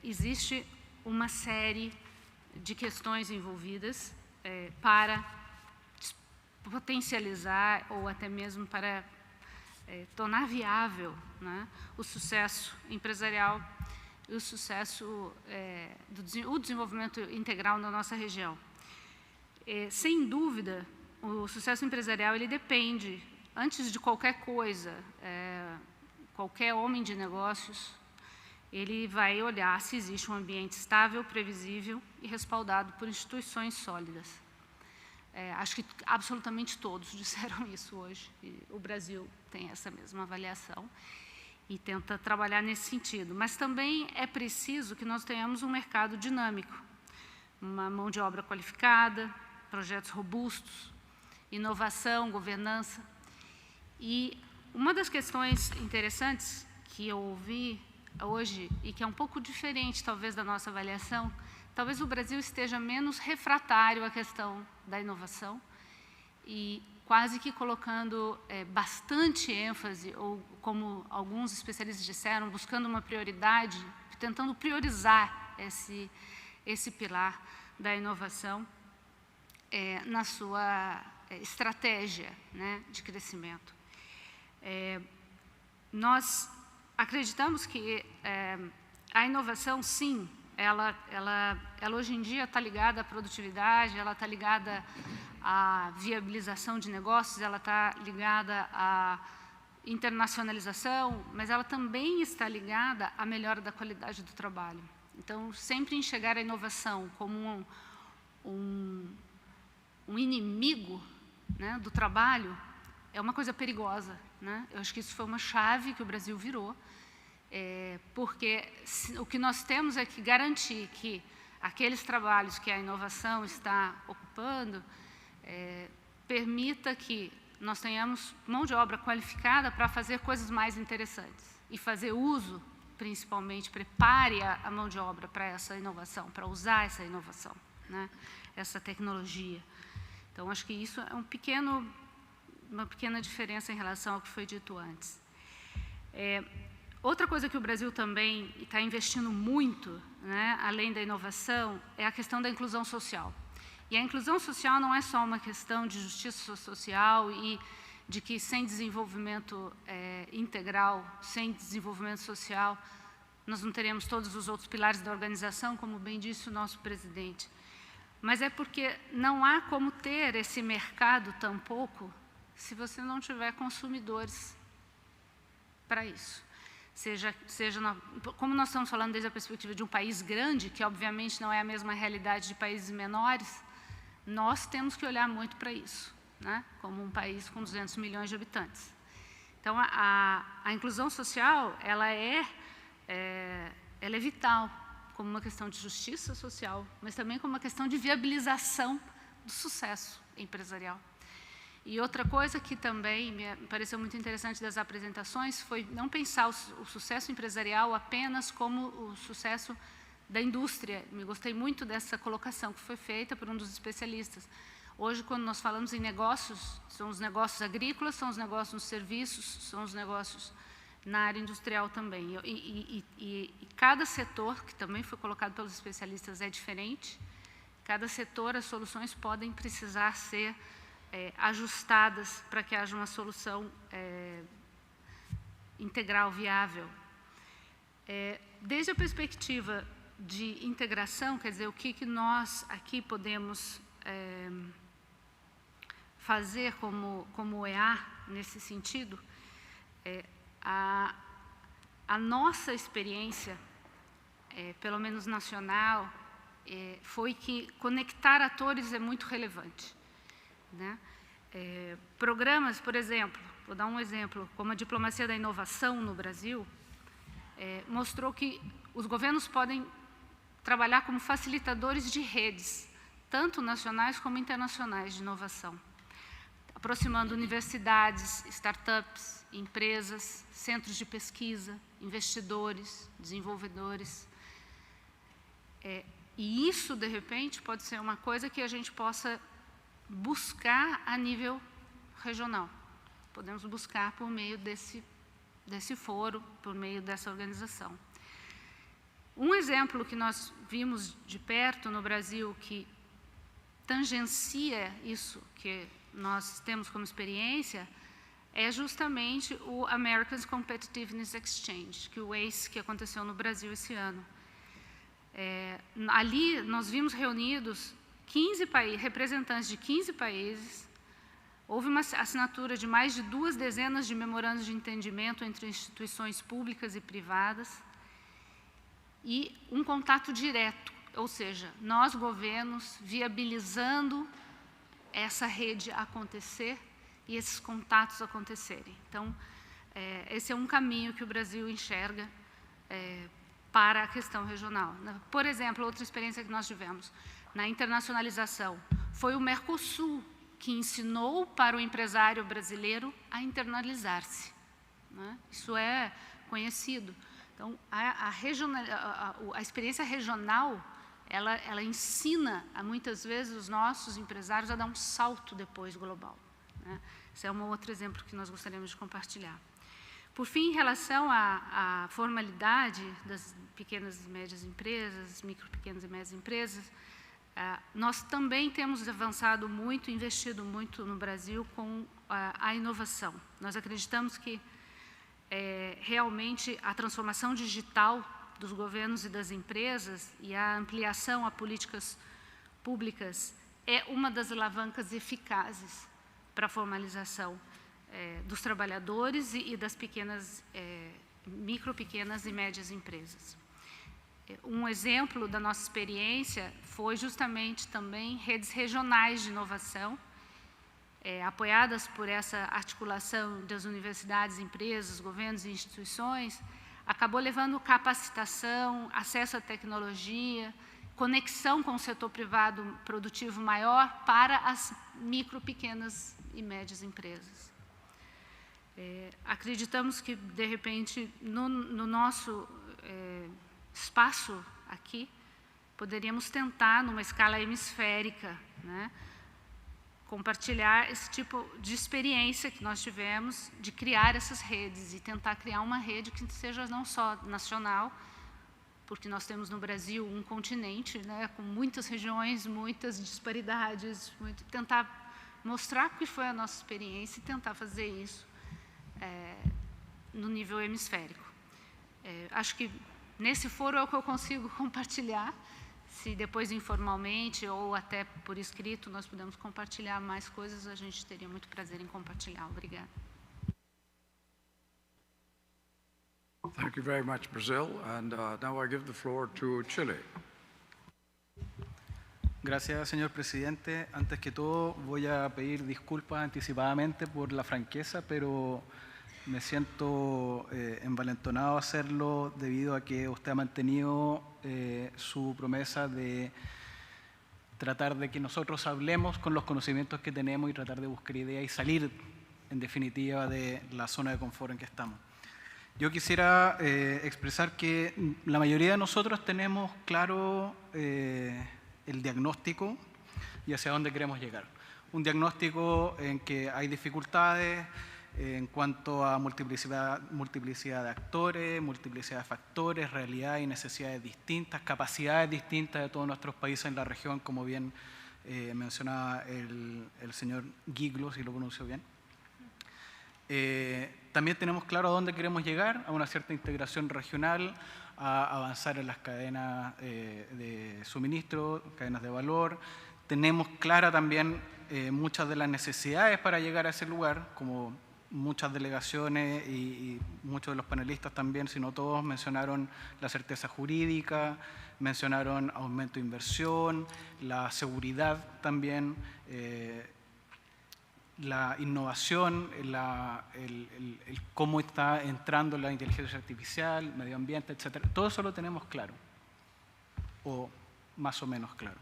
S6: existe uma série de questões envolvidas para potencializar ou até mesmo para tornar viável, né, o sucesso empresarial e o sucesso, o desenvolvimento integral na nossa região. Sem dúvida, o sucesso empresarial ele depende, antes de qualquer coisa, qualquer homem de negócios, ele vai olhar se existe um ambiente estável, previsível e respaldado por instituições sólidas. Acho que absolutamente todos disseram isso hoje. E o Brasil tem essa mesma avaliação e tenta trabalhar nesse sentido. Mas também é preciso que nós tenhamos um mercado dinâmico, uma mão de obra qualificada, projetos robustos, inovação, governança. E uma das questões interessantes que eu ouvi hoje, e que é um pouco diferente, talvez, da nossa avaliação, talvez o Brasil esteja menos refratário à questão da inovação e quase que colocando bastante ênfase, ou como alguns especialistas disseram, buscando uma prioridade, tentando priorizar esse pilar da inovação na sua estratégia, né, de crescimento. Nós acreditamos que a inovação, sim, ela hoje em dia está ligada à produtividade, ela está ligada à viabilização de negócios, ela está ligada à internacionalização, mas ela também está ligada à melhora da qualidade do trabalho. Então, sempre enxergar a inovação como um inimigo, né, do trabalho é uma coisa perigosa, né? Eu acho que isso foi uma chave que o Brasil virou, porque o que nós temos é que garantir que aqueles trabalhos que a inovação está ocupando permita que nós tenhamos mão de obra qualificada para fazer coisas mais interessantes e fazer uso, principalmente, prepare a mão de obra para essa inovação, para usar essa inovação, né? Essa tecnologia. Então, acho que isso é uma pequena diferença em relação ao que foi dito antes. Outra coisa que o Brasil também está investindo muito, né, além da inovação, é a questão da inclusão social. E a inclusão social não é só uma questão de justiça social e de que sem desenvolvimento integral, sem desenvolvimento social, nós não teremos todos os outros pilares da organização, como bem disse o nosso presidente. Mas é porque não há como ter esse mercado tampouco se você não tiver consumidores para isso. Como nós estamos falando desde a perspectiva de um país grande, que obviamente não é a mesma realidade de países menores, nós temos que olhar muito para isso, né? Como um país com 200 milhões de habitantes. Então, a inclusão social, ela é vital, como uma questão de justiça social, mas também como uma questão de viabilização do sucesso empresarial. E outra coisa que também me pareceu muito interessante das apresentações foi não pensar o sucesso empresarial apenas como o sucesso da indústria. Me gostei muito dessa colocação que foi feita por um dos especialistas. Hoje, quando nós falamos em negócios, são os negócios agrícolas, são os negócios nos serviços, são os negócios na área industrial também. E cada setor, que também foi colocado pelos especialistas, é diferente. Cada setor, as soluções podem precisar ser ajustadas para que haja uma solução integral, viável. Desde a perspectiva de integração, quer dizer, o que nós aqui podemos fazer como EA nesse sentido, a nossa experiência, pelo menos nacional, foi que conectar atores é muito relevante, né? Programas, por exemplo, vou dar um exemplo, como a diplomacia da inovação no Brasil, mostrou que os governos podem trabalhar como facilitadores de redes, tanto nacionais como internacionais de inovação. A aproximando universidades, startups, empresas, centros de pesquisa, investidores, desenvolvedores. E isso, de repente, pode ser uma coisa que a gente possa buscar a nível regional. Podemos buscar por meio desse foro, por meio dessa organização. Um exemplo que nós vimos de perto no Brasil que tangencia isso que nós temos como experiência é justamente o Americans Competitiveness Exchange, que o ACE, que aconteceu no Brasil esse ano. Ali nós vimos reunidos 15 representantes de 15 países, houve uma assinatura de mais de 2 dezenas de memorandos de entendimento entre instituições públicas e privadas e um contato direto, ou seja, nós governos viabilizando essa rede acontecer e esses contatos acontecerem. Então, esse é um caminho que o Brasil enxerga para a questão regional. Por exemplo, outra experiência que nós tivemos na internacionalização foi o Mercosul, que ensinou para o empresário brasileiro a internalizar-se, né? Isso é conhecido. Então, a experiência regional, ela ensina, muitas vezes, os nossos empresários a dar um salto depois global, né? Esse é um outro exemplo que nós gostaríamos de compartilhar. Por fim, em relação à formalidade das pequenas e médias empresas, micro, pequenas e médias empresas, nós também temos avançado muito, investido muito no Brasil com a inovação. Nós acreditamos que realmente a transformação digital dos governos e das empresas e a ampliação a políticas públicas é uma das alavancas eficazes para a formalização dos trabalhadores e das micro, pequenas e médias empresas. Um exemplo da nossa experiência foi justamente também redes regionais de inovação, apoiadas por essa articulação das universidades, empresas, governos e instituições, acabou levando capacitação, acesso à tecnologia, conexão com o setor privado produtivo maior para as micro, pequenas e médias empresas. Acreditamos que, de repente, no nosso espaço aqui, poderíamos tentar, numa escala hemisférica, né, compartilhar esse tipo de experiência que nós tivemos de criar essas redes e tentar criar uma rede que seja não só nacional, porque nós temos no Brasil um continente, né, com muitas regiões, muitas disparidades, tentar mostrar o que foi a nossa experiência e tentar fazer isso no nível hemisférico. Acho que nesse foro é o que eu consigo compartilhar. Se depois informalmente ou até por escrito nós pudermos compartilhar mais coisas, a gente teria muito prazer em compartilhar. Obrigada.
S1: Thank you very much, Brazil. And now I give the floor to Chile.
S19: Gracias, señor presidente. Antes que todo, voy a pedir disculpas anticipadamente por la franqueza, pero me siento envalentonado a hacerlo debido a que usted ha mantenido su promesa de tratar de que nosotros hablemos con los conocimientos que tenemos y tratar de buscar ideas y salir, en definitiva, de la zona de confort en que estamos. Yo quisiera expresar que la mayoría de nosotros tenemos claro el diagnóstico y hacia dónde queremos llegar. Un diagnóstico en que hay dificultades en cuanto a multiplicidad de actores, multiplicidad de factores, realidades y necesidades distintas, capacidades distintas de todos nuestros países en la región, como bien mencionaba el señor Giglo, si lo pronuncio bien. También tenemos claro a dónde queremos llegar, a una cierta integración regional, a avanzar en las cadenas de suministro, cadenas de valor. Tenemos clara también muchas de las necesidades para llegar a ese lugar, como muchas delegaciones y muchos de los panelistas también, si no todos, mencionaron la certeza jurídica, mencionaron aumento de inversión, la seguridad también, la innovación, el cómo está entrando la inteligencia artificial, medio ambiente, etc. Todo eso lo tenemos claro, o más o menos claro.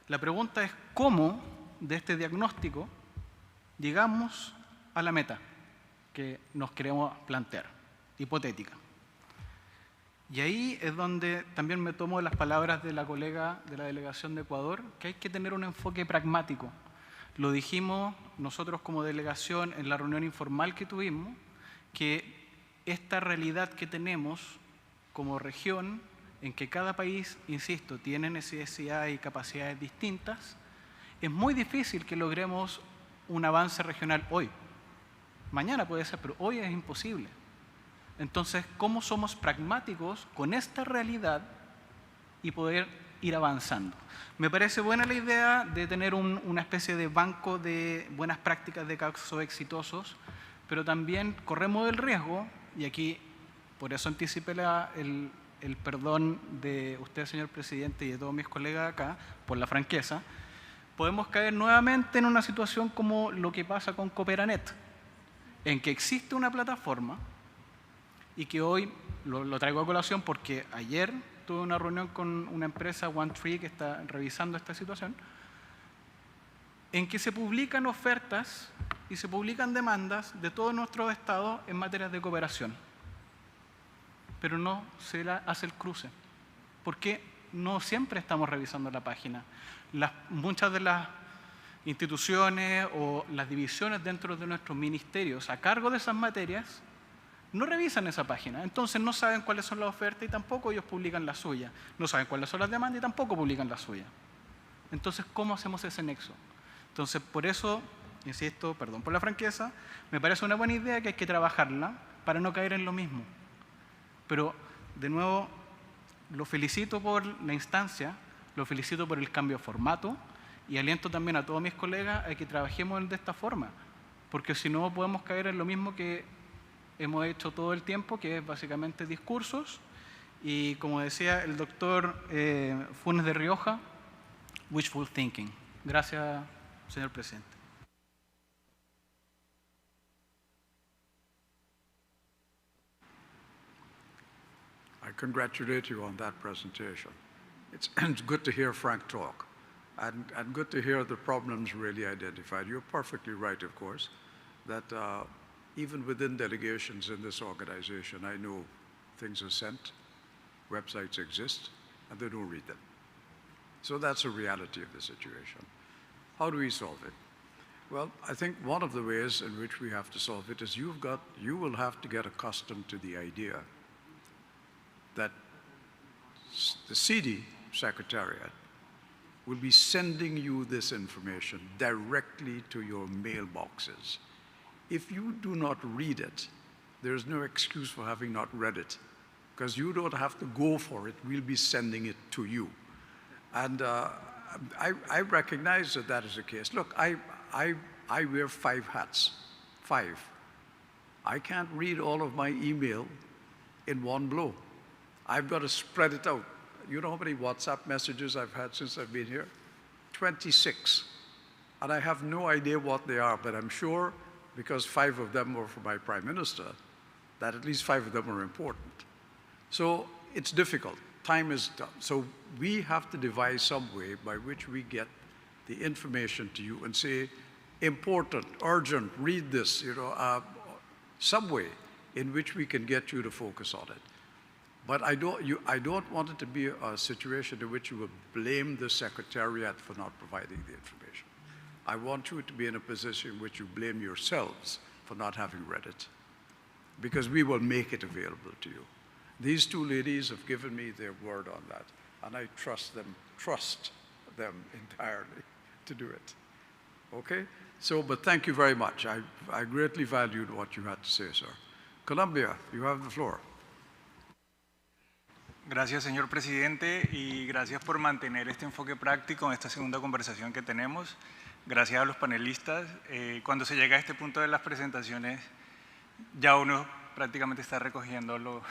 S19: La pregunta es cómo de este diagnóstico llegamos a la meta que nos queremos plantear, hipotética. Y ahí es donde también me tomo las palabras de la colega de la delegación de Ecuador, que hay que tener un enfoque pragmático. Lo dijimos nosotros como delegación en la reunión informal que tuvimos, que esta realidad que tenemos como región, en que cada país, insisto, tiene necesidades y capacidades distintas, es muy difícil que logremos un avance regional hoy. Mañana puede ser, pero hoy es imposible. Entonces, ¿cómo somos pragmáticos con esta realidad y poder ir avanzando? Me parece buena la idea de tener una especie de banco de buenas prácticas de casos exitosos, pero también corremos el riesgo, y aquí por eso anticipé el perdón de usted, señor presidente, y de todos mis colegas acá, por la franqueza, podemos caer nuevamente en una situación como lo que pasa con Cooperanet, en que existe una plataforma y que hoy lo traigo a colación porque ayer tuve una reunión con una empresa, OneTree, que está revisando esta situación, en que se publican ofertas y se publican demandas de todos nuestros estados en materias de cooperación, pero no se hace el cruce, porque no siempre estamos revisando la página. Muchas de las instituciones o las divisiones dentro de nuestros ministerios a cargo de esas materias no revisan esa página, entonces no saben cuáles son las ofertas y tampoco ellos publican la suya, no saben cuáles son las demandas y tampoco publican la suya. Entonces, ¿cómo hacemos ese nexo? Entonces, por eso, insisto, perdón por la franqueza, me parece una buena idea que hay que trabajarla para no caer en lo mismo. Pero, de nuevo, lo felicito por la instancia, lo felicito por el cambio de formato y aliento también a todos mis colegas a que trabajemos de esta forma, porque si no podemos caer en lo mismo que hemos hecho todo el tiempo, que es básicamente discursos y, como decía el doctor Funes de Rioja, wishful thinking. Gracias, señor presidente.
S1: I congratulate you on that presentation. It's good to hear Frank talk and good to hear the problems really identified. You're perfectly right, of course, that even within delegations in this organization, I know things are sent, websites exist, and they don't read them. So that's a reality of the situation. How do we solve it? Well, I think one of the ways in which we have to solve it is you will have to get accustomed to the idea that the CIDI Secretariat will be sending you this information directly to your mailboxes. If you do not read it, there's no excuse for having not read it, because you don't have to go for it. We'll be sending it to you. And I recognize that that is the case. Look, I wear 5 hats, 5. I can't read all of my email in one blow. I've got to spread it out. You know how many WhatsApp messages I've had since I've been here? 26. And I have no idea what they are, but I'm sure, because 5 of them were from my Prime Minister, that at least 5 of them are important. So it's difficult. Time is done. So we have to devise some way by which we get the information to you and say, important, urgent, read this, some way in which we can get you to focus on it. But I don't want it to be a situation in which you will blame the Secretariat for not providing the information. I want you to be in a position in which you blame yourselves for not having read it, because we will make it available to you. These 2 ladies have given me their word on that, and I trust them entirely to do it. Okay? So, but thank you very much. I greatly valued what you had to say, sir. Colombia, you have the floor.
S20: Gracias, señor presidente, y gracias por mantener este enfoque práctico en esta segunda conversación que tenemos. Gracias a los panelistas. Cuando se llega a este punto de las presentaciones, ya uno prácticamente está recogiendo lo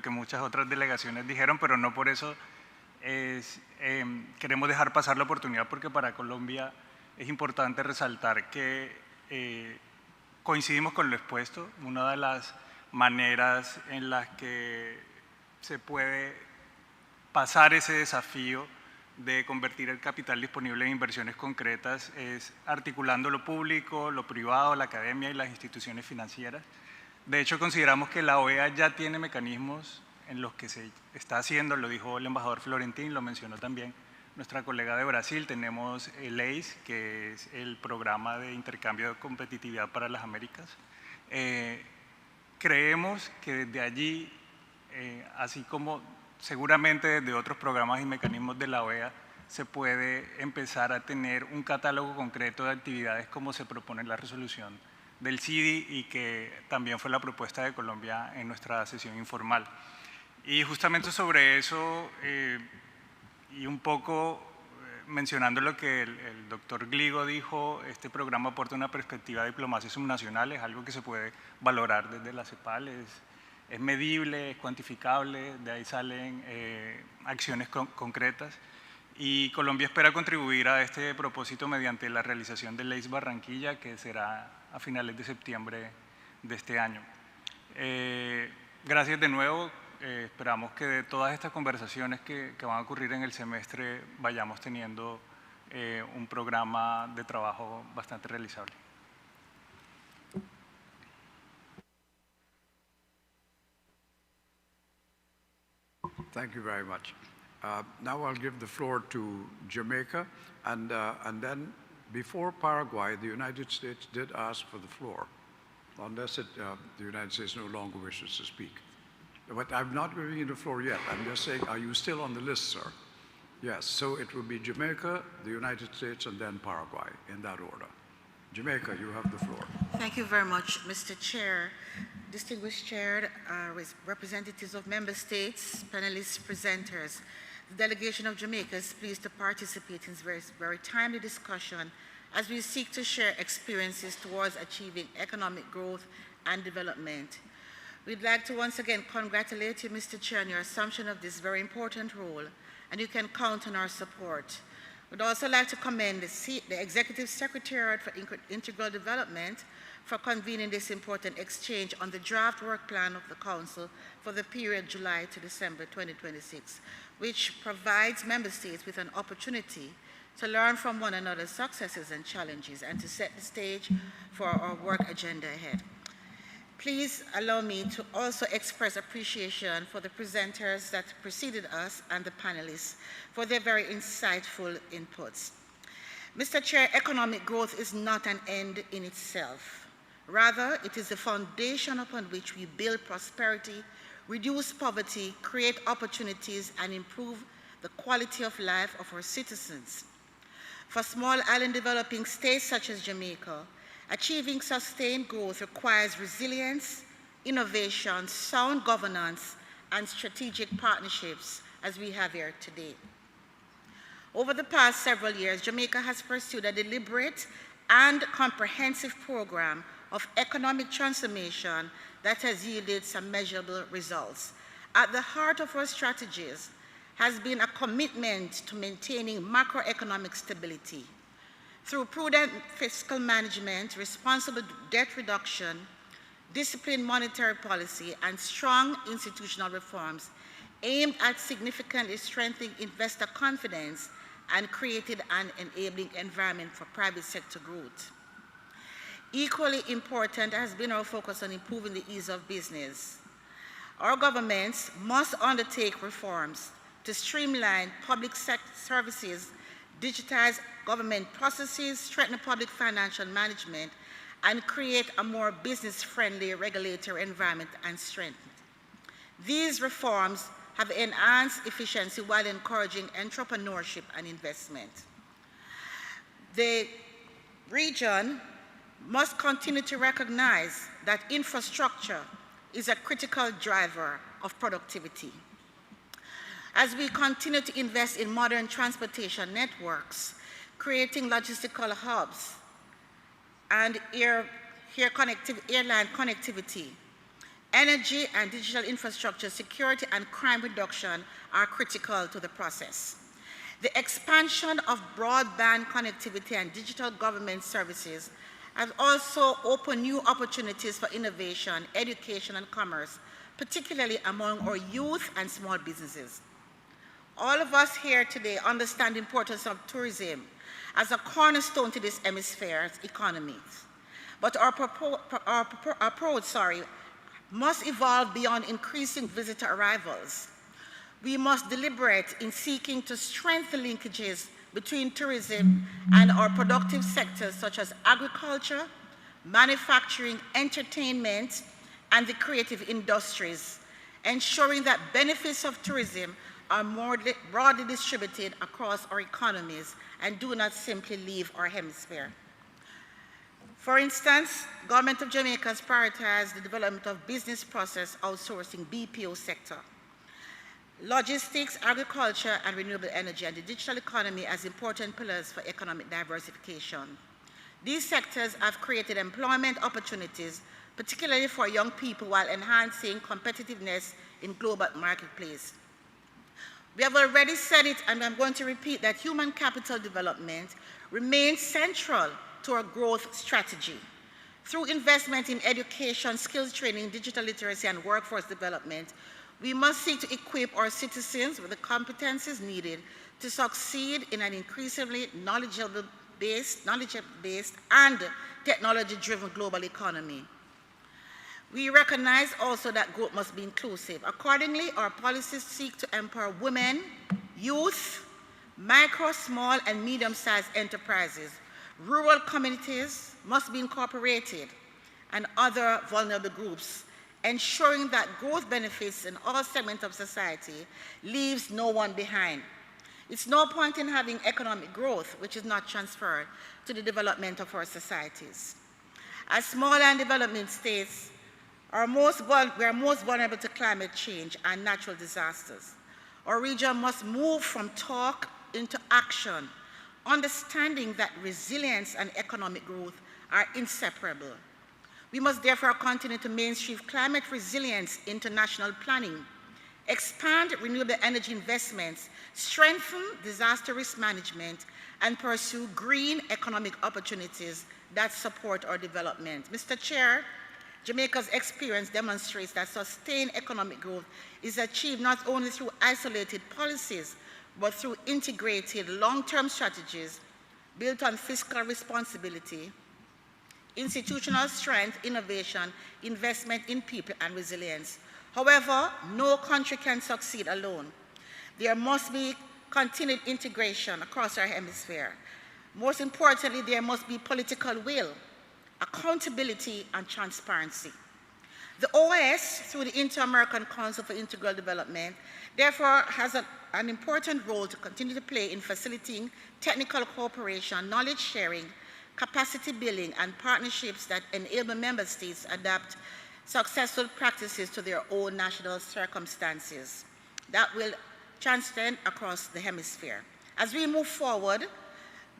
S20: que muchas otras delegaciones dijeron, pero no por eso queremos dejar pasar la oportunidad, porque para Colombia es importante resaltar que coincidimos con lo expuesto. Una de las maneras en las que se puede pasar ese desafío de convertir el capital disponible en inversiones concretas es articulando lo público, lo privado, la academia y las instituciones financieras. De hecho, consideramos que la OEA ya tiene mecanismos en los que se está haciendo, lo dijo el embajador Florentín, lo mencionó también nuestra colega de Brasil. Tenemos el ACE, que es el programa de intercambio de competitividad para las Américas. Creemos que desde allí, así como seguramente desde otros programas y mecanismos de la OEA, se puede empezar a tener un catálogo concreto de actividades como se propone en la resolución del CIDI y que también fue la propuesta de Colombia en nuestra sesión informal. Y justamente sobre eso, y un poco mencionando lo que el doctor Gligo dijo, este programa aporta una perspectiva de diplomacia subnacional, es algo que se puede valorar desde la CEPAL, es medible, es cuantificable, de ahí salen acciones concretas. Y Colombia espera contribuir a este propósito mediante la realización del ACE Barranquilla, que será a finales de septiembre de este año. Gracias de nuevo. Esperamos que de todas estas conversaciones que van a ocurrir en el semestre vayamos teniendo un programa de trabajo bastante realizable.
S1: Thank you very much. Now I'll give the floor to Jamaica, and then before Paraguay, the United States did ask for the floor, unless the United States no longer wishes to speak. But I'm not giving you the floor yet. I'm just saying, are you still on the list, sir? Yes, so it will be Jamaica, the United States, and then Paraguay, in that order. Jamaica, you have the floor.
S21: Thank you very much, Mr. Chair. Distinguished Chair, representatives of member states, panelists, presenters. The delegation of Jamaica is pleased to participate in this very timely discussion as we seek to share experiences towards achieving economic growth and development. We'd like to once again congratulate you, Mr. Chair, on your assumption of this very important role, and you can count on our support. We'd also like to commend the Executive Secretariat for Integral Development for convening this important exchange on the draft work plan of the Council for the period July to December 2026, which provides member states with an opportunity to learn from one another's successes and challenges and to set the stage for our work agenda ahead. Please allow me to also express appreciation for the presenters that preceded us and the panelists for their very insightful inputs. Mr. Chair, economic growth is not an end in itself. Rather, it is the foundation upon which we build prosperity, reduce poverty, create opportunities, and improve the quality of life of our citizens. For small island developing states such as Jamaica, achieving sustained growth requires resilience, innovation, sound governance, and strategic partnerships, as we have here today. Over the past several years, Jamaica has pursued a deliberate and comprehensive program of economic transformation that has yielded some measurable results. At the heart of our strategies has been a commitment to maintaining macroeconomic stability. Through prudent fiscal management, responsible debt reduction, disciplined monetary policy, and strong institutional reforms aimed at significantly strengthening investor confidence and created an enabling environment for private sector growth. Equally important has been our focus on improving the ease of business. Our governments must undertake reforms to streamline public services, digitize government processes, strengthen public financial management, and create a more business-friendly regulatory environment and strength. These reforms have enhanced efficiency while encouraging entrepreneurship and investment. The region must continue to recognize that infrastructure is a critical driver of productivity. As we continue to invest in modern transportation networks, creating logistical hubs and airline connectivity, energy and digital infrastructure, security and crime reduction are critical to the process. The expansion of broadband connectivity and digital government services has also opened new opportunities for innovation, education, and commerce, particularly among our youth and small businesses. All of us here today understand the importance of tourism as a cornerstone to this hemisphere's economies. But our approach must evolve beyond increasing visitor arrivals. We must deliberate in seeking to strengthen linkages between tourism and our productive sectors such as agriculture, manufacturing, entertainment, and the creative industries, ensuring that benefits of tourism are more broadly distributed across our economies and do not simply leave our hemisphere. For instance, the Government of Jamaica has prioritized the development of business process outsourcing BPO sector, logistics, agriculture, and renewable energy, and the digital economy as important pillars for economic diversification. These sectors have created employment opportunities, particularly for young people, while enhancing competitiveness in global marketplace. We have already said it, and I'm going to repeat that human capital development remains central to our growth strategy. Through investment in education, skills training, digital literacy, and workforce development, we must seek to equip our citizens with the competencies needed to succeed in an increasingly knowledge-based and technology-driven global economy. We recognize also that growth must be inclusive. Accordingly, our policies seek to empower women, youth, micro, small, and medium-sized enterprises. Rural communities must be incorporated, and other vulnerable groups, ensuring that growth benefits in all segments of society, leaves no one behind. It's no point in having economic growth which is not transferred to the development of our societies. As small and developing states, we are most vulnerable to climate change and natural disasters. Our region must move from talk into action, understanding that resilience and economic growth are inseparable. We must therefore continue to mainstream climate resilience into national planning, expand renewable energy investments, strengthen disaster risk management, and pursue green economic opportunities that support our development. Mr. Chair, Jamaica's experience demonstrates that sustained economic growth is achieved not only through isolated policies, but through integrated long-term strategies built on fiscal responsibility, institutional strength, innovation, investment in people, and resilience. However, no country can succeed alone. There must be continued integration across our hemisphere. Most importantly, there must be political will, accountability, and transparency. The OAS, through the Inter-American Council for Integral Development, therefore has an important role to continue to play in facilitating technical cooperation, knowledge sharing, capacity building, and partnerships that enable member states adapt successful practices to their own national circumstances. That will transcend across the hemisphere. As we move forward,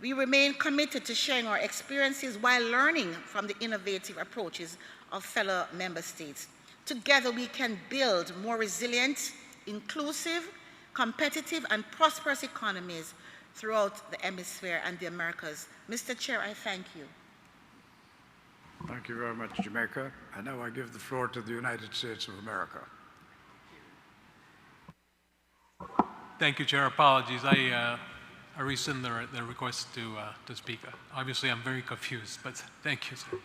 S21: we remain committed to sharing our experiences while learning from the innovative approaches of fellow member states. Together, we can build more resilient, inclusive, competitive, and prosperous economies throughout the hemisphere and the Americas. Mr. Chair, I thank you.
S1: Thank you very much, Jamaica. And now I give the floor to the United States of America.
S18: Thank you, Chair. Apologies. I rescind the request to speak. Obviously, I'm very confused, but thank you, sir.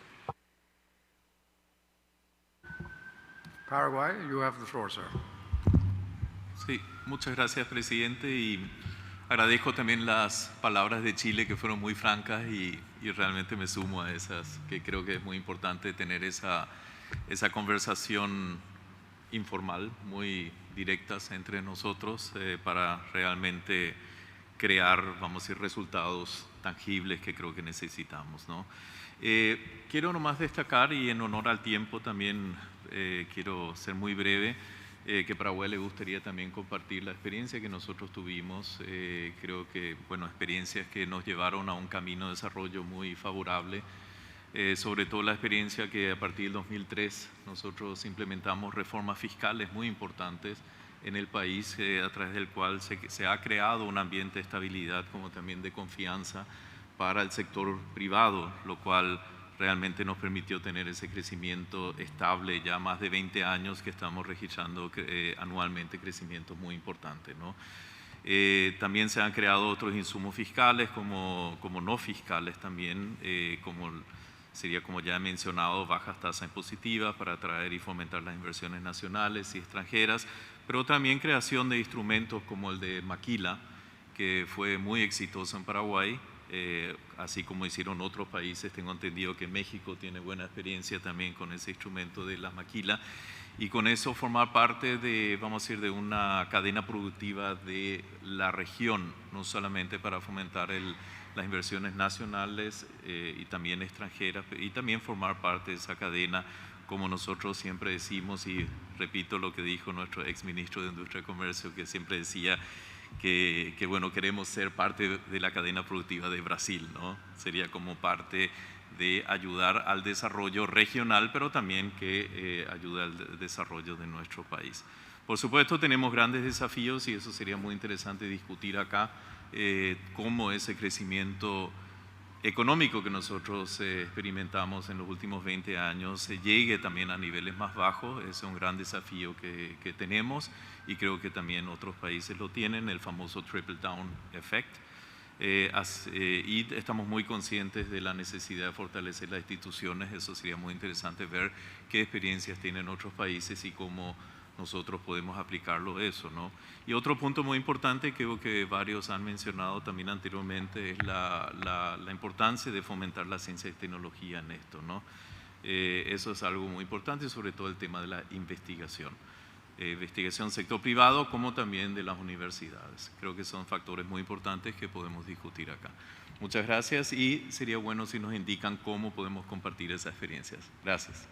S1: Paraguay, you have the floor, sir.
S7: Sí, muchas gracias, presidente, y agradezco también las palabras de Chile que fueron muy francas y realmente me sumo a esas, que creo que es muy importante tener esa conversación informal, muy directas entre nosotros para realmente crear, vamos a decir, resultados tangibles que creo que necesitamos, ¿no? Quiero nomás destacar, y en honor al tiempo también quiero ser muy breve, que Paraguay le gustaría también compartir la experiencia que nosotros tuvimos. Creo que, bueno, experiencias que nos llevaron a un camino de desarrollo muy favorable, sobre todo la experiencia que a partir del 2003 nosotros implementamos reformas fiscales muy importantes en el país, a través del cual se ha creado un ambiente de estabilidad como también de confianza para el sector privado, lo cual realmente nos permitió tener ese crecimiento estable, ya más de 20 años que estamos registrando anualmente crecimientos muy importantes, ¿no? También se han creado otros insumos fiscales como no fiscales también, sería como ya he mencionado, bajas tasas impositivas para atraer y fomentar las inversiones nacionales y extranjeras, pero también creación de instrumentos como el de maquila, que fue muy exitoso en Paraguay, así como hicieron otros países. Tengo entendido que México tiene buena experiencia también con ese instrumento de la maquila, y con eso formar parte de, vamos a decir, de una cadena productiva de la región, no solamente para fomentar las inversiones nacionales y también extranjeras, y también formar parte de esa cadena, como nosotros siempre decimos, y repito lo que dijo nuestro exministro de Industria y Comercio, que siempre decía que bueno, queremos ser parte de la cadena productiva de Brasil, ¿no? Sería como parte de ayudar al desarrollo regional, pero también que ayude al desarrollo de nuestro país. Por supuesto, tenemos grandes desafíos y eso sería muy interesante discutir acá, cómo ese crecimiento económico que nosotros experimentamos en los últimos 20 años llegue también a niveles más bajos. Es un gran desafío que tenemos, y creo que también otros países lo tienen, el famoso triple down effect. Y estamos muy conscientes de la necesidad de fortalecer las instituciones. Eso sería muy interesante ver qué experiencias tienen otros países y cómo nosotros podemos aplicarlo eso, ¿no? Y otro punto muy importante, creo que varios han mencionado también anteriormente, es la importancia de fomentar la ciencia y tecnología en esto, ¿no? Eso es algo muy importante, sobre todo el tema de la investigación. Investigación sector privado como también de las universidades. Creo que son factores muy importantes que podemos discutir acá. Muchas gracias, y sería bueno si nos indican cómo podemos compartir esas experiencias. Gracias.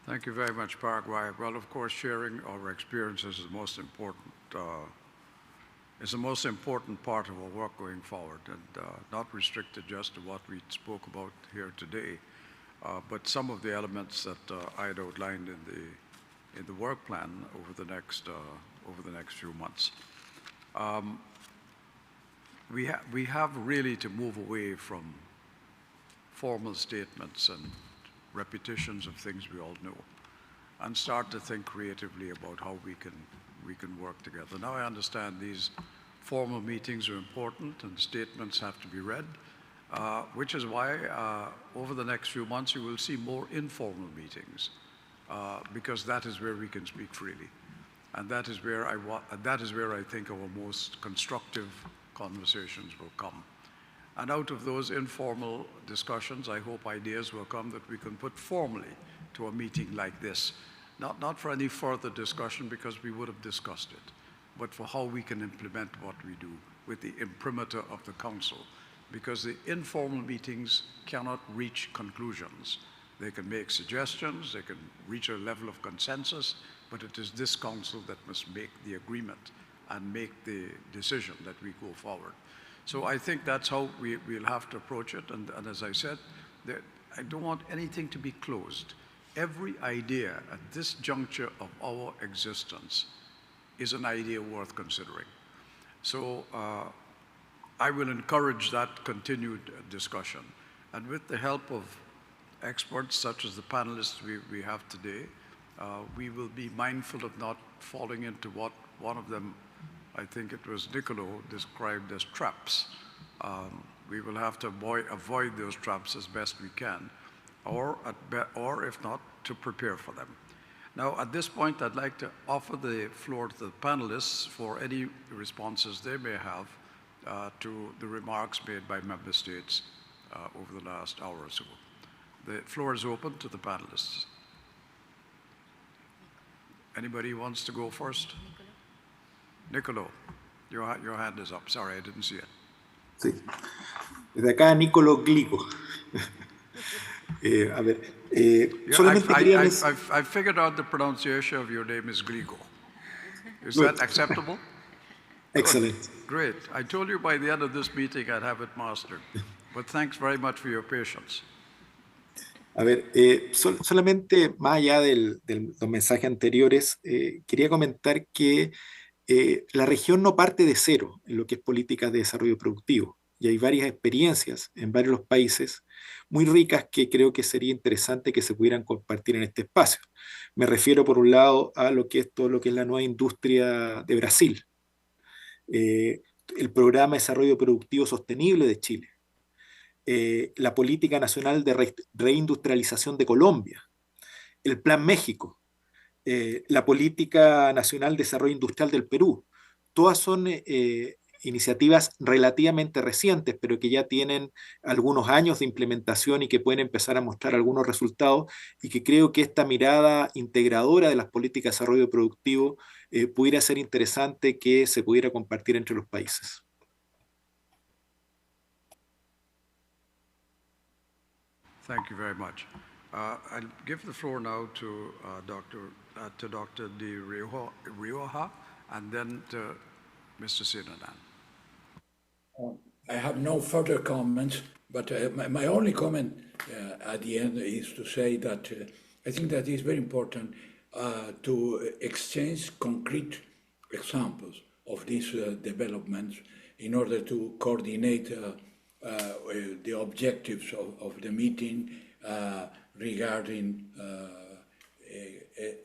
S1: Thank you very much, Paraguay. Well, of course, sharing our experiences is the most important. It's the most important part of our work going forward, and not restricted just to what we spoke about here today, but some of the elements that I had outlined in the work plan over the next few months. We have really to move away from formal statements and repetitions of things we all know, and start to think creatively about how we can work together. Now I understand these formal meetings are important and statements have to be read, which is why over the next few months you will see more informal meetings, because that is where we can speak freely, and that is where I think our most constructive conversations will come. And out of those informal discussions, I hope ideas will come that we can put formally to a meeting like this. Not for any further discussion, because we would have discussed it, but for how we can implement what we do with the imprimatur of the Council. Because the informal meetings cannot reach conclusions. They can make suggestions, they can reach a level of consensus, but it is this Council that must make the agreement and make the decision that we go forward. So I think that's how we'll have to approach it. And as I said, I don't want anything to be closed. Every idea at this juncture of our existence is an idea worth considering. So I will encourage that continued discussion. And with the help of experts such as the panelists we have today, we will be mindful of not falling into what one of them, I think it was Niccolo, described as traps. We will have to avoid those traps as best we can, or if not, to prepare for them. Now, at this point, I'd like to offer the floor to the panelists for any responses they may have to the remarks made by member states over the last hour or so. The floor is open to the panelists. Anybody wants to go first? Niccolo, your hand is up. Sorry, I didn't see it.
S8: Sí. Desde acá, Niccolo Glico. A ver, solamente quería...
S1: I figured out the pronunciation of your name is Glico. Is that acceptable?
S8: Excellent.
S1: Good. Great. I told you by the end of this meeting I'd have it mastered. But thanks very much for your patience.
S8: A ver, solamente más allá de los mensajes anteriores, quería comentar que la región no parte de cero en lo que es políticas de desarrollo productivo, y hay varias experiencias en varios países muy ricas que creo que sería interesante que se pudieran compartir en este espacio. Me refiero, por un lado, a lo que es todo lo que es la nueva industria de Brasil, el Programa de Desarrollo Productivo Sostenible de Chile, la Política Nacional de Reindustrialización de Colombia, el Plan México, la Política Nacional de Desarrollo Industrial del Perú. Todas son iniciativas relativamente recientes, pero que ya tienen algunos años de implementación y que pueden empezar a mostrar algunos resultados, y que creo que esta mirada integradora de las políticas de desarrollo productivo pudiera ser interesante que se pudiera compartir entre los países.
S1: Thank you very much. I'll give the floor now to Dr. De Rioja and then to Mr. Sinanan.
S10: I have no further comments, but my only comment at the end is to say that I think that it's very important to exchange concrete examples of these developments in order to coordinate the objectives of the meeting regarding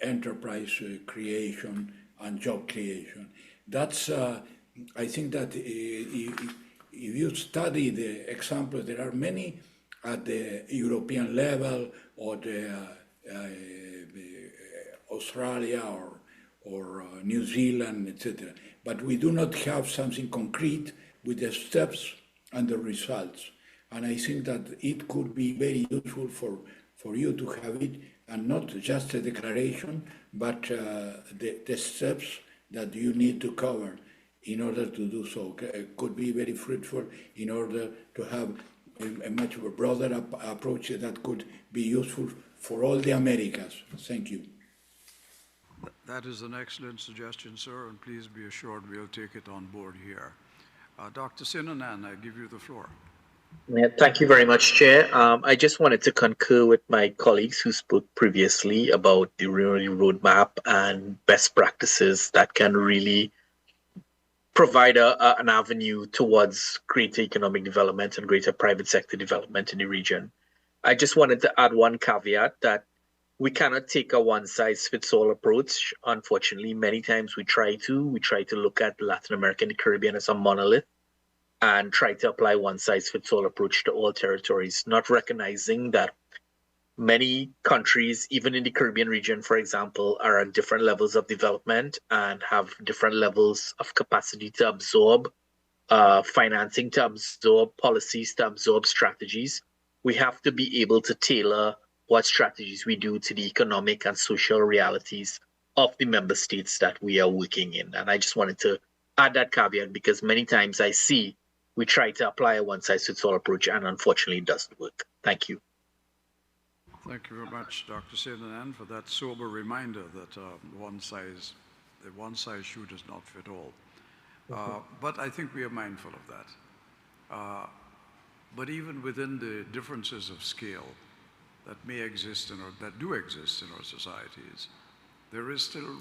S10: enterprise creation and job creation. That's, I think that if you study the examples, there are many at the European level or the Australia or New Zealand, etc. But we do not have something concrete with the steps and the results. And I think that it could be very useful for you to have it, and not just a declaration, but the steps that you need to cover in order to do so. It could be very fruitful in order to have a much broader approach that could be useful for all the Americas. Thank you.
S1: That is an excellent suggestion, sir, and please be assured we'll take it on board here. Dr. Sinanan, I give you the floor.
S11: Yeah, thank you very much, Chair. I just wanted to concur with my colleagues who spoke previously about the roadmap and best practices that can really provide an avenue towards greater economic development and greater private sector development in the region. I just wanted to add one caveat that we cannot take a one-size-fits-all approach. Unfortunately, many times we try to look at Latin America and the Caribbean as a monolith and try to apply one-size-fits-all approach to all territories, not recognizing that many countries, even in the Caribbean region, for example, are at different levels of development and have different levels of capacity to absorb financing, to absorb policies, to absorb strategies. We have to be able to tailor what strategies we do to the economic and social realities of the member states that we are working in. And I just wanted to add that caveat because many times I see we try to apply a one-size-fits-all approach and unfortunately it doesn't work. Thank you.
S1: Thank you very much, Dr. Sinanan, for that sober reminder that the one-size shoe does not fit all. But I think we are mindful of that. But even within the differences of scale that may exist that do exist in our societies, there is still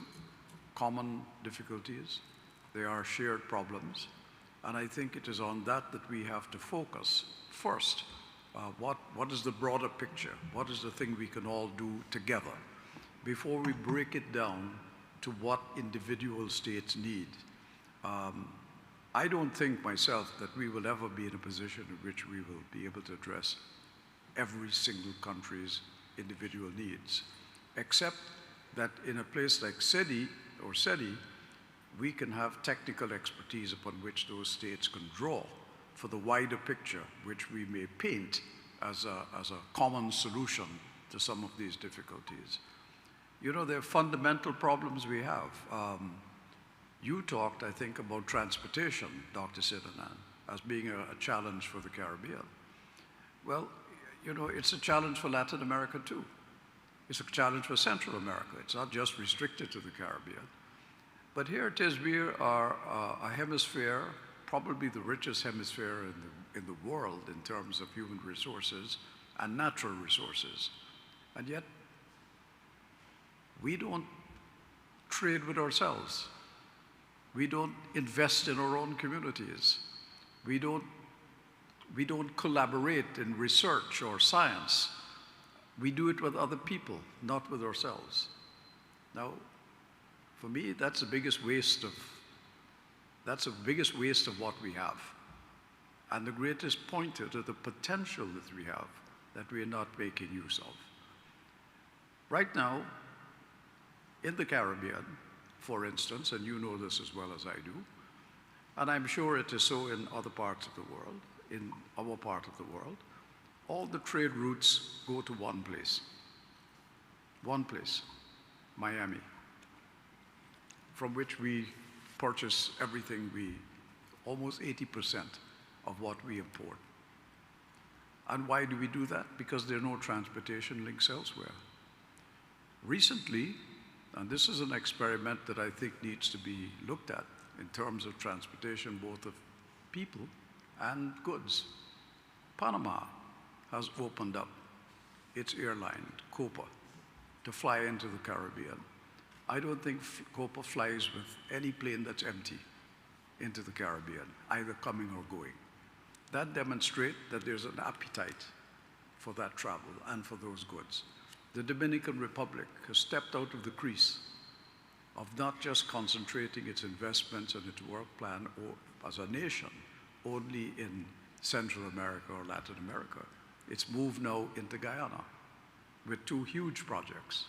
S1: common difficulties. There are shared problems. And I think it is on that we have to focus first. What is the broader picture? What is the thing we can all do together before we break it down to what individual states need? I don't think myself that we will ever be in a position in which we will be able to address every single country's individual needs, except that in a place like CIDI, we can have technical expertise upon which those states can draw for the wider picture, which we may paint as a common solution to some of these difficulties. You know, there are fundamental problems we have. You talked, I think, about transportation, Dr. Sinanan, as being a challenge for the Caribbean. Well, you know, it's a challenge for Latin America too. It's a challenge for Central America. It's not just restricted to the Caribbean. But here it is, we are a hemisphere, probably the richest hemisphere in the world in terms of human resources and natural resources. And yet, we don't trade with ourselves. We don't invest in our own communities. We don't We don't collaborate in research or science. We do it with other people, not with ourselves. Now, for me, that's the biggest waste of what we have. And the greatest pointer to the potential that we have that we are not making use of. Right now, in the Caribbean, for instance, and you know this as well as I do, and I'm sure it is so in other parts of the world, in our part of the world, all the trade routes go to one place, Miami, from which we purchase everything almost 80% of what we import. And why do we do that? Because there are no transportation links elsewhere. Recently, and this is an experiment that I think needs to be looked at in terms of transportation, both of people and goods. Panama has opened up its airline, Copa, to fly into the Caribbean. I don't think Copa flies with any plane that's empty into the Caribbean, either coming or going. That demonstrates that there's an appetite for that travel and for those goods. The Dominican Republic has stepped out of the crease of not just concentrating its investments and its work plan as a nation only in Central America or Latin America. It's moved now into Guyana with 2 huge projects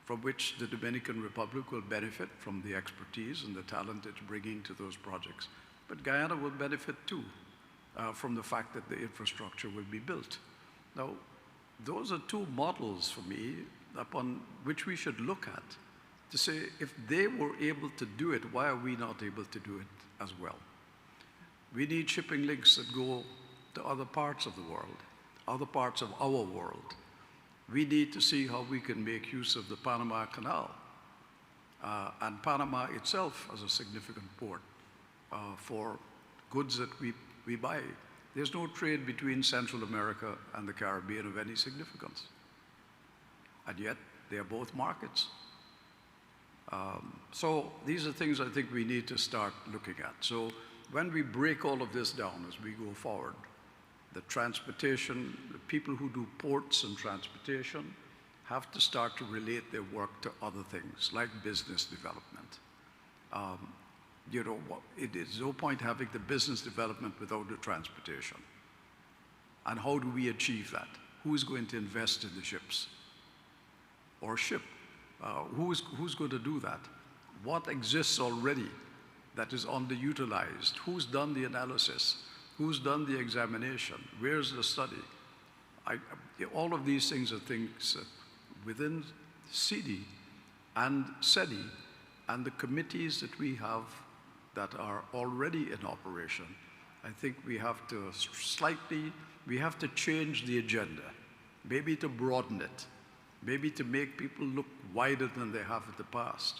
S1: from which the Dominican Republic will benefit from the expertise and the talent it's bringing to those projects. But Guyana will benefit too from the fact that the infrastructure will be built. Now, those are 2 models for me upon which we should look at to say, if they were able to do it, why are we not able to do it as well? We need shipping links that go to other parts of the world, other parts of our world. We need to see how we can make use of the Panama Canal. And Panama itself as a significant port for goods that we buy. There's no trade between Central America and the Caribbean of any significance. And yet, they are both markets. So these are things I think we need to start looking at. So when we break all of this down as we go forward, the transportation, the people who do ports and transportation have to start to relate their work to other things, like business development. You know, it is no point having the business development without the transportation. And how do we achieve that? Who is going to invest in the ships? Or ship? Who's going to do that? What exists already that is underutilized? Who's done the analysis? Who's done the examination? Where's the study? All of these things are things within CIDI and CEATAL and the committees that we have that are already in operation. I think we have to change the agenda, maybe to broaden it, maybe to make people look wider than they have in the past.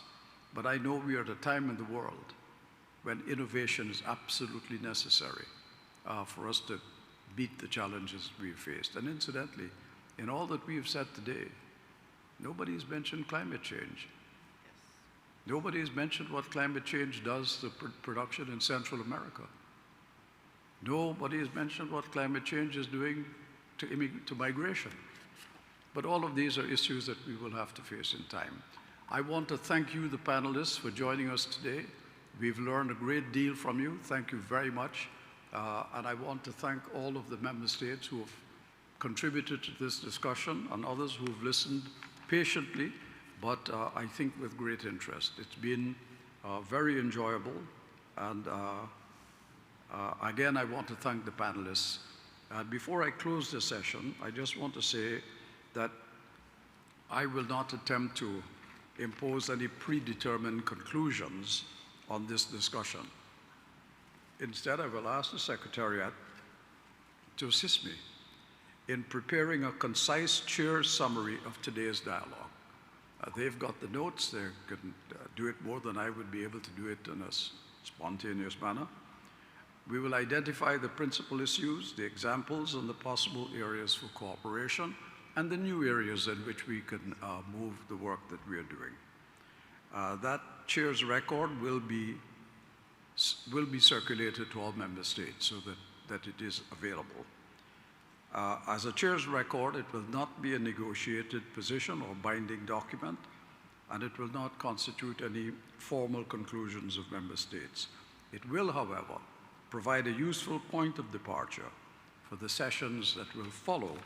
S1: But I know we are at a time in the world when innovation is absolutely necessary for us to beat the challenges we've faced. And incidentally, in all that we have said today, nobody has mentioned climate change. Nobody has mentioned what climate change does to production in Central America. Nobody has mentioned what climate change is doing to migration. But all of these are issues that we will have to face in time. I want to thank you, the panelists, for joining us today. We've learned a great deal from you. Thank you very much. And I want to thank all of the member states who have contributed to this discussion and others who have listened patiently, but I think with great interest. It's been very enjoyable. And again, I want to thank the panelists. Before I close the session, I just want to say that I will not attempt to impose any predetermined conclusions on this discussion. Instead, I will ask the Secretariat to assist me in preparing a concise chair summary of today's dialogue. They've got the notes. They can do it more than I would be able to do it in a spontaneous manner. We will identify the principal issues, the examples, and the possible areas for cooperation, and the new areas in which we can move the work that we are doing. That chair's record will be circulated to all member states so that that it is available. As a chair's record, it will not be a negotiated position or binding document, and it will not constitute any formal conclusions of member states. It will, however, provide a useful point of departure for the sessions that will follow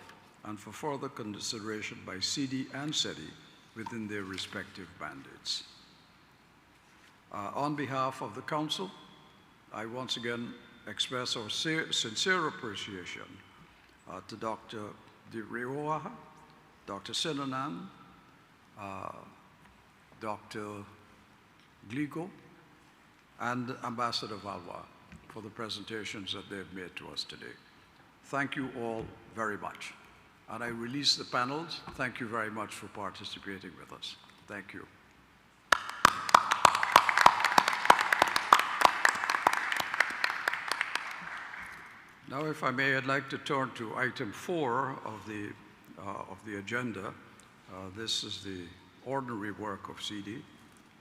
S1: and for further consideration by CIDI and CEDI within their respective mandates. On behalf of the Council, I once again express our sincere appreciation to Dr. De Rioja, Dr. Sinanan, Dr. Gligo, and Ambassador Valva for the presentations that they've made to us today. Thank you all very much. And I release the panels. Thank you very much for participating with us. Thank you. Now, if I may, I'd like to turn to item 4 of the agenda. This is the ordinary work of CIDI,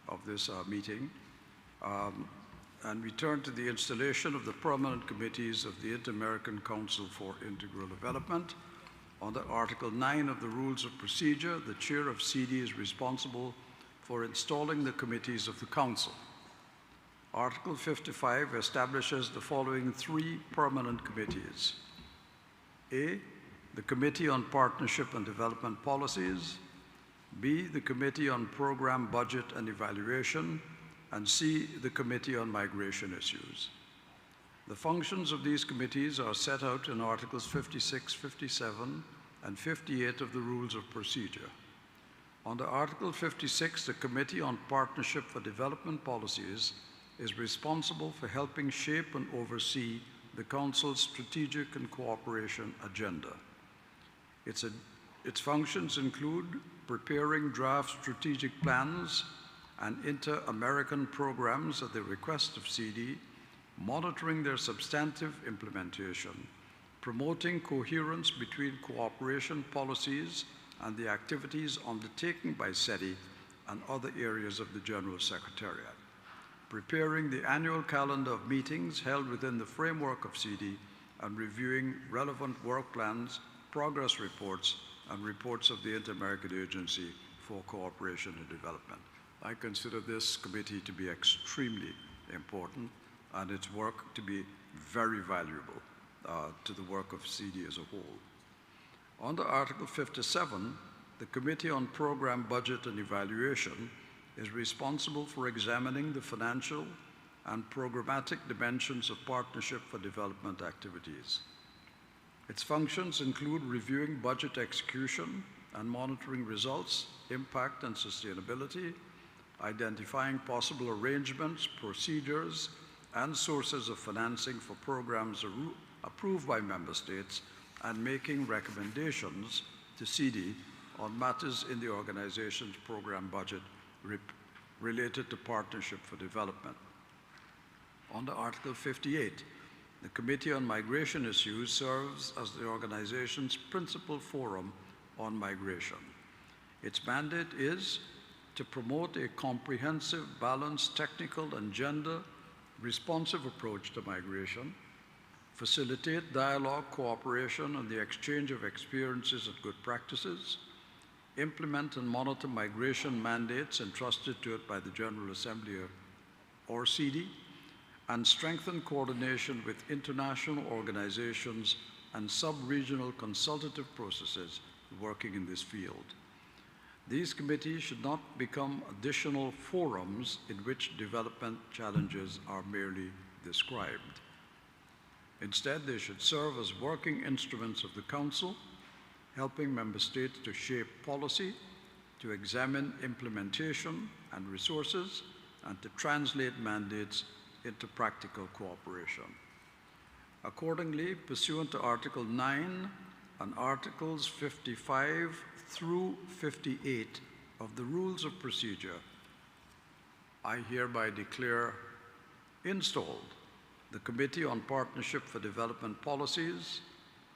S1: of this meeting. And we turn to the installation of the permanent committees of the Inter-American Council for Integral Development. Under Article 9 of the Rules of Procedure, the chair of CIDI is responsible for installing the committees of the Council. Article 55 establishes the following 3 permanent committees. A, the Committee on Partnership and Development Policies. B, the Committee on Program Budget and Evaluation. And C, the Committee on Migration Issues. The functions of these committees are set out in Articles 56, 57, and 58 of the Rules of Procedure. Under Article 56, the Committee on Partnership for Development Policies is responsible for helping shape and oversee the Council's strategic and cooperation agenda. Its functions include preparing draft strategic plans and inter-American programs at the request of CIDI, monitoring their substantive implementation, promoting coherence between cooperation policies and the activities undertaken by CEDI and other areas of the General Secretariat, preparing the annual calendar of meetings held within the framework of CIDI, and reviewing relevant work plans, progress reports, and reports of the Inter-American Agency for Cooperation and Development. I consider this committee to be extremely important and its work to be very valuable to the work of CIDI as a whole. Under Article 57, the Committee on Program Budget and Evaluation is responsible for examining the financial and programmatic dimensions of Partnership for Development activities. Its functions include reviewing budget execution and monitoring results, impact, and sustainability, identifying possible arrangements, procedures, and sources of financing for programs approved by member states, and making recommendations to CIDI on matters in the organization's program budget related to Partnership for Development. Under Article 58, the Committee on Migration Issues serves as the organization's principal forum on migration. Its mandate is to promote a comprehensive, balanced, technical, and gender-responsive approach to migration, facilitate dialogue, cooperation, and the exchange of experiences and good practices, implement and monitor migration mandates entrusted to it by the General Assembly or CIDI, and strengthen coordination with international organizations and sub-regional consultative processes working in this field. These committees should not become additional forums in which development challenges are merely described. Instead, they should serve as working instruments of the Council, helping member states to shape policy, to examine implementation and resources, and to translate mandates into practical cooperation. Accordingly, pursuant to Article 9 and Articles 55 through 58 of the Rules of Procedure, I hereby declare installed the Committee on Partnership for Development Policies,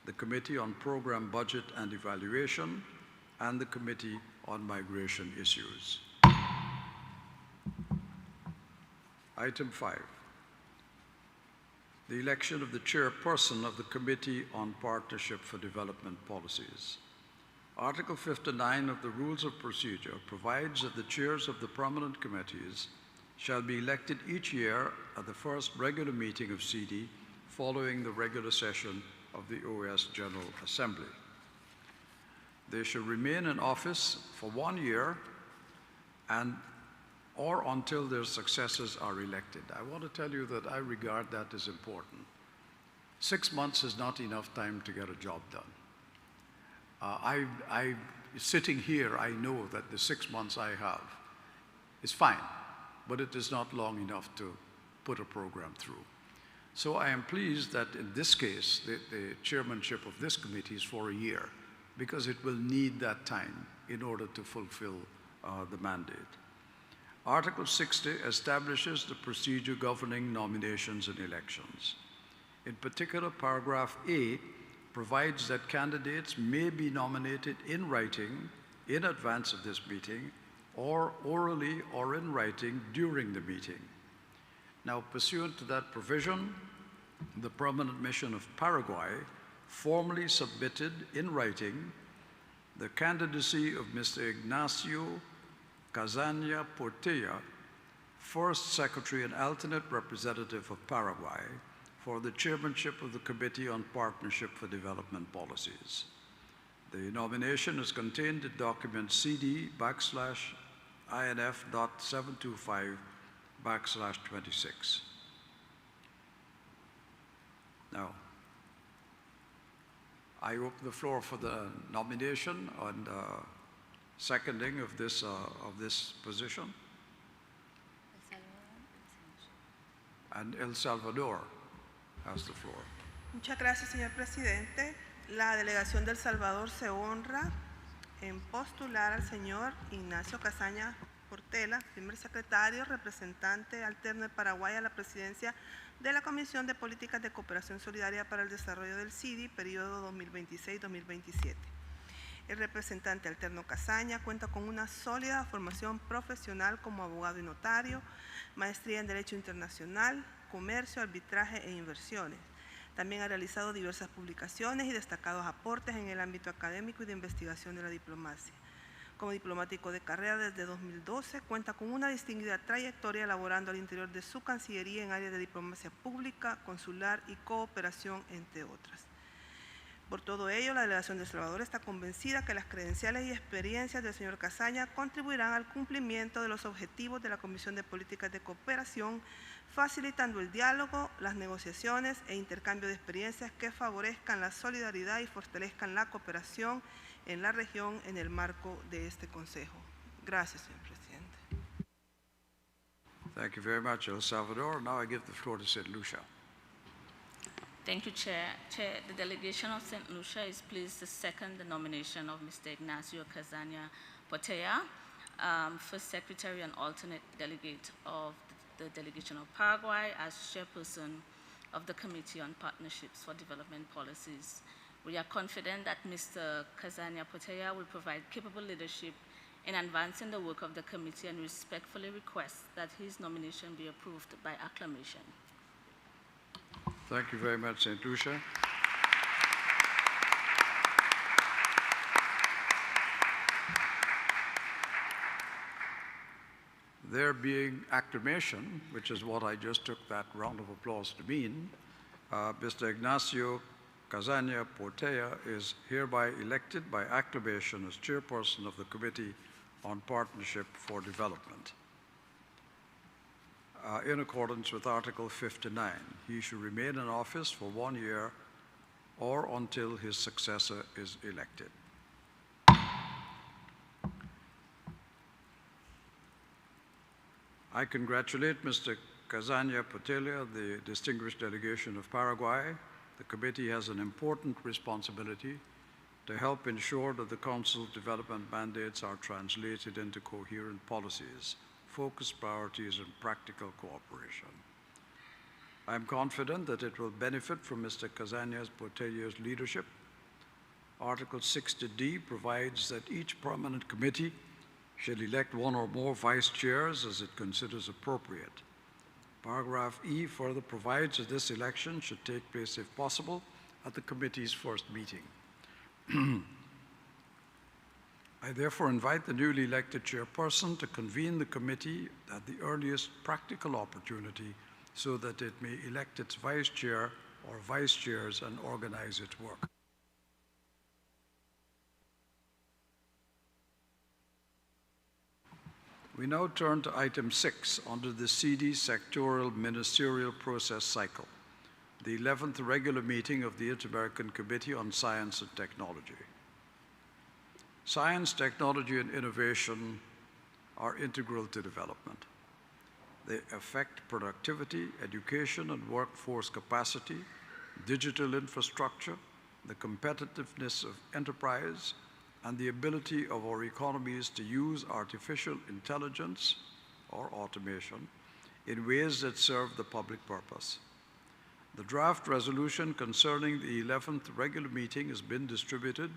S1: the Committee on Program Budget and Evaluation, and the Committee on Migration Issues. Item 5. the election of the chairperson of the Committee on Partnership for Development Policies. Article 59 of the Rules of Procedure provides that the chairs of the prominent committees shall be elected each year at the first regular meeting of CIDI following the regular session of the OAS General Assembly. They shall remain in office for 1 year or until their successors are elected. I want to tell you that I regard that as important. 6 months is not enough time to get a job done. Sitting here, I know that the 6 months I have is fine, but it is not long enough to put a program through. So I am pleased that in this case, the chairmanship of this committee is for a year, because it will need that time in order to fulfill the mandate. Article 60 establishes the procedure governing nominations and elections. In particular, paragraph A provides that candidates may be nominated in writing in advance of this meeting, or orally or in writing during the meeting. Now, pursuant to that provision, the Permanent Mission of Paraguay formally submitted in writing the candidacy of Mr. Ignacio Cazaña Portilla, First Secretary and alternate representative of Paraguay, for the chairmanship of the Committee on Partnership for Development Policies. The nomination is contained in document CD/INF.725/26. Now, I open the floor for the nomination and seconding of this position. And El Salvador has the floor.
S3: Muchas gracias, señor presidente. La delegación de El Salvador se honra en postular al señor Ignacio Cazaña Portela, primer secretario, representante alterno de Paraguay a la presidencia de la Comisión de Políticas de Cooperación Solidaria para el Desarrollo del CIDI, periodo 2026-2027. El representante alterno Cazaña cuenta con una sólida formación profesional como abogado y notario, maestría en Derecho Internacional, Comercio, Arbitraje e Inversiones. También ha realizado diversas publicaciones y destacados aportes en el ámbito académico y de investigación de la diplomacia. Como diplomático de carrera desde 2012, cuenta con una distinguida trayectoria elaborando al interior de su Cancillería en áreas de diplomacia pública, consular y cooperación, entre otras. Por todo ello, la delegación de El Salvador está convencida que las credenciales y experiencias del señor Cazaña contribuirán al cumplimiento de los objetivos de la Comisión de Políticas de Cooperación, facilitando el diálogo, las negociaciones e intercambio de experiencias que favorezcan la solidaridad y fortalezcan la cooperación en la región en el marco de este Consejo. Gracias, señor presidente.
S1: Thank you very much, El Salvador. Now I give the floor to St. Lucia.
S4: Thank you, Chair. The delegation of St. Lucia is pleased to second the nomination of Mr. Ignacio Cazaña Portella, First Secretary and alternate delegate of the delegation of Paraguay, as chairperson of the Committee on Partnerships for Development Policies. We are confident that Mr. Cazaña Portella will provide capable leadership in advancing the work of the committee and respectfully request that his nomination be approved by acclamation.
S1: Thank you very much, St. Lucia. There being acclamation, which is what I just took that round of applause to mean, Mr. Ignacio Cazaña Portella is hereby elected by acclamation as chairperson of the Committee on Partnership for Development. In accordance with Article 59, he should remain in office for 1 year or until his successor is elected. I congratulate Mr. Cazaña Portella, the distinguished delegation of Paraguay. The committee has an important responsibility to help ensure that the Council's development mandates are translated into coherent policies, focused priorities, and practical cooperation. I am confident that it will benefit from Mr. Cazaña Portella's leadership. Article 60D provides that each permanent committee shall elect one or more vice chairs as it considers appropriate. Paragraph E further provides that this election should take place, if possible, at the committee's first meeting. I therefore invite the newly elected chairperson to convene the committee at the earliest practical opportunity so that it may elect its vice chair or vice chairs and organize its work. We now turn to item 6 under the CIDI sectoral ministerial process cycle, the 11th regular meeting of the Inter-American Committee on Science and Technology. Science, technology, and innovation are integral to development. They affect productivity, education, and workforce capacity, digital infrastructure, the competitiveness of enterprise, and the ability of our economies to use artificial intelligence or automation in ways that serve the public purpose. The draft resolution concerning the 11th regular meeting has been distributed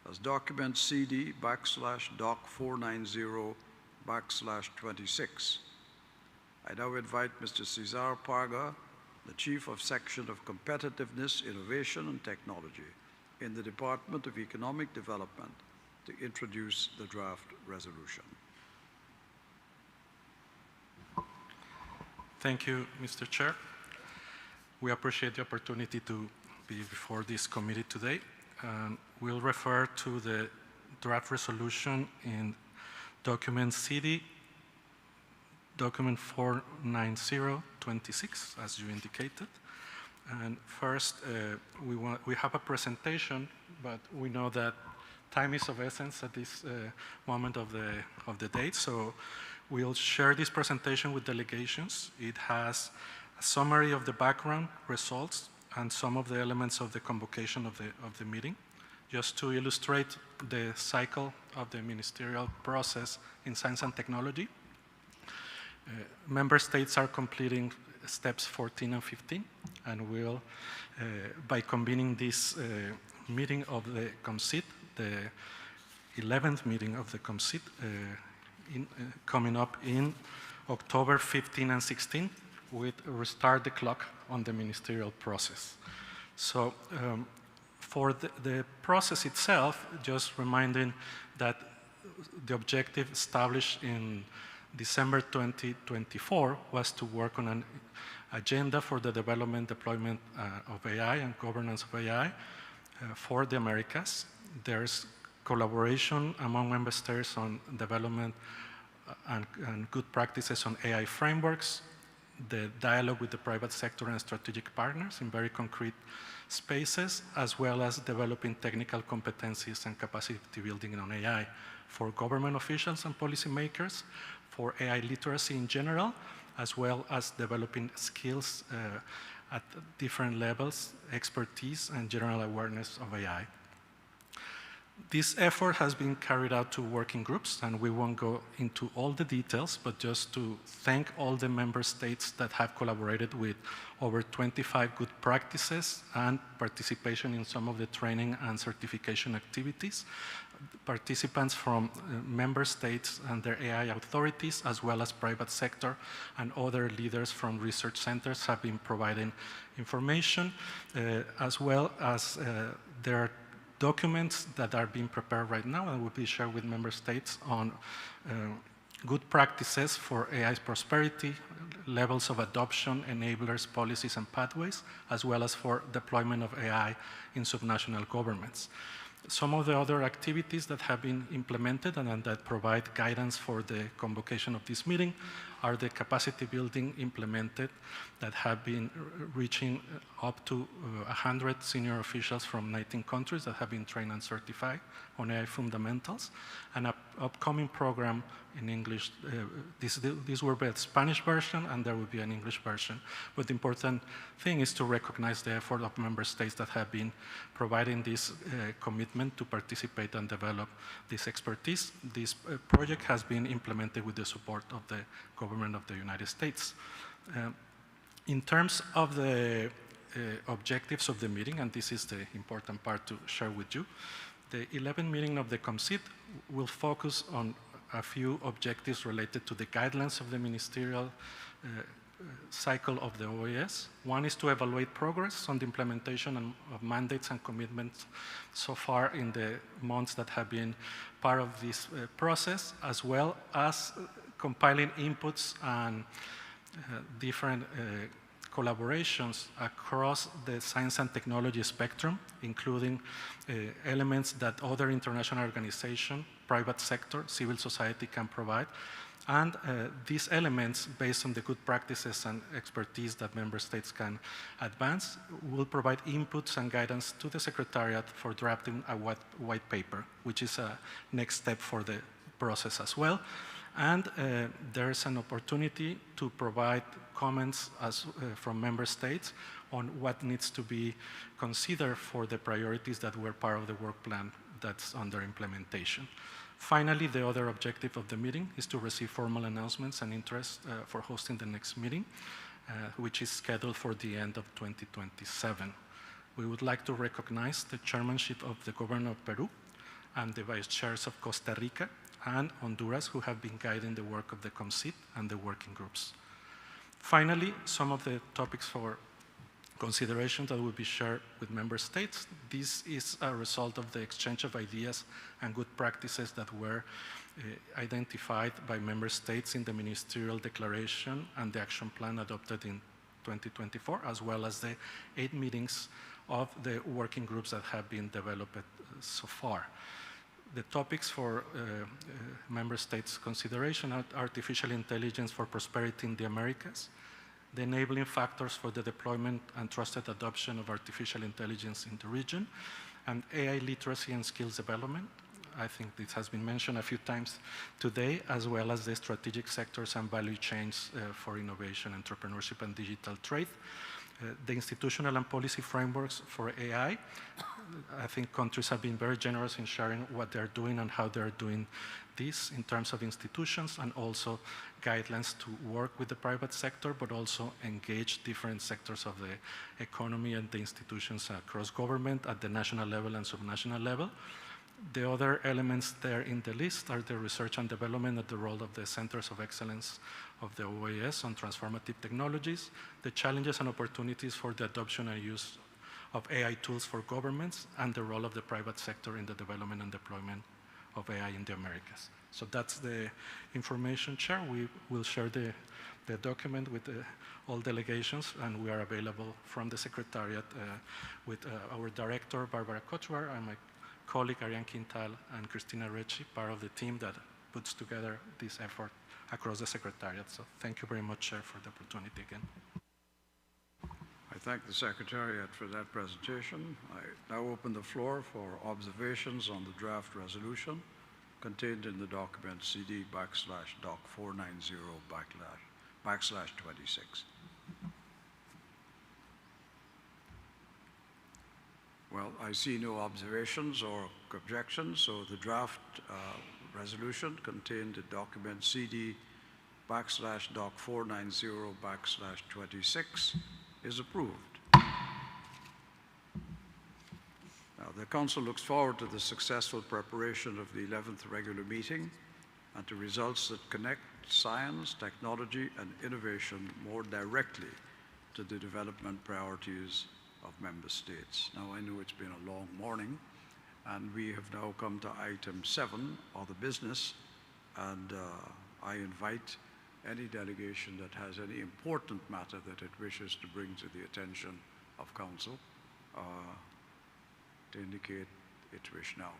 S1: as document CD/doc 490/26. I now invite Mr. Cesar Parga, the Chief of Section of Competitiveness, Innovation and Technology in the Department of Economic Development, to introduce the draft resolution.
S5: Thank you, Mr. Chair. We appreciate the opportunity to be before this committee today. We'll refer to the draft resolution in document CIDI, document 490/26, as you indicated. And first, we have a presentation, but we know that time is of essence at this moment of the date, so we'll share this presentation with delegations. It has a summary of the background results and some of the elements of the convocation of the meeting, just to illustrate the cycle of the ministerial process in science and technology. Member states are completing steps 14 and 15, and will, by convening this meeting of the COMCIT, the 11th meeting of the COMCIT, coming up in October 15 and 16, we'd restart the clock on the ministerial process. So for the process itself, just reminding that the objective established in December 2024 was to work on an agenda for the development, deployment of AI and governance of AI for the Americas. There's collaboration among member states on development and good practices on AI frameworks, the dialogue with the private sector and strategic partners in very concrete spaces, as well as developing technical competencies and capacity building on AI for government officials and policymakers, for AI literacy in general, as well as developing skills at different levels, expertise, and general awareness of AI. This effort has been carried out to working groups, and we won't go into all the details, but just to thank all the member states that have collaborated with over 25 good practices and participation in some of the training and certification activities. Participants from member states and their AI authorities, as well as private sector and other leaders from research centers, have been providing information, as well as there are documents that are being prepared right now and will be shared with member states on good practices for AI's prosperity, levels of adoption, enablers, policies, and pathways, as well as for deployment of AI in subnational governments. Some of the other activities that have been implemented and that provide guidance for the convocation of this meeting are the capacity building implemented that have been reaching up to 100 senior officials from 19 countries that have been trained and certified on AI fundamentals, and an upcoming program in English. These were the Spanish version, and there will be an English version. But the important thing is to recognize the effort of member states that have been providing this commitment to participate and develop this expertise. This project has been implemented with the support of the government of the United States. In terms of the objectives of the meeting, and this is the important part to share with you, the 11th meeting of the COMCIT will focus on a few objectives related to the guidelines of the ministerial cycle of the OAS. One is to evaluate progress on the implementation of mandates and commitments so far in the months that have been part of this process, as well as compiling inputs and different collaborations across the science and technology spectrum, including elements that other international organizations, private sector, civil society can provide. And these elements, based on the good practices and expertise that member states can advance, will provide inputs and guidance to the Secretariat for drafting a white paper, which is a next step for the process as well. And there's an opportunity to provide comments from member states on what needs to be considered for the priorities that were part of the work plan that's under implementation. Finally, the other objective of the meeting is to receive formal announcements and interest for hosting the next meeting, which is scheduled for the end of 2027. We would like to recognize the chairmanship of the governor of Peru and the vice chairs of Costa Rica and Honduras, who have been guiding the work of the COMCIT and the working groups. Finally, some of the topics for consideration that will be shared with member states. This is a result of the exchange of ideas and good practices that were identified by member states in the ministerial declaration and the action plan adopted in 2024, as well as the 8 meetings of the working groups that have been developed so far. The topics for member states' consideration are artificial intelligence for prosperity in the Americas, the enabling factors for the deployment and trusted adoption of artificial intelligence in the region, and AI literacy and skills development. I think this has been mentioned a few times today, as well as the strategic sectors and value chains for innovation, entrepreneurship, and digital trade. The institutional and policy frameworks for AI. I think countries have been very generous in sharing what they're doing and how they're doing this in terms of institutions, and also guidelines to work with the private sector, but also engage different sectors of the economy and the institutions across government at the national level and subnational level. The other elements there in the list are the research and development and the role of the centers of excellence of the OAS on transformative technologies, the challenges and opportunities for the adoption and use of AI tools for governments, and the role of the private sector in the development and deployment of AI in the Americas. So that's the information, Chair. We will share the document with all delegations, and we are available from the Secretariat with our Director, Barbara Kochwar, and my colleague, Ariane Quintal, and Cristina Recci, part of the team that puts together this effort across the Secretariat. So thank you very much, Chair, for the opportunity again.
S1: I thank the Secretariat for that presentation. I now open the floor for observations on the draft resolution contained in the document CD/doc 490/26. Well, I see no observations or objections, so the draft resolution contained in document CD/doc 490/26 is approved. Now, the Council looks forward to the successful preparation of the 11th regular meeting and to results that connect science, technology, and innovation more directly to the development priorities of member states. Now, I know it's been a long morning, and we have now come to item 7, other business, and I invite any delegation that has any important matter that it wishes to bring to the attention of Council to indicate its wish now.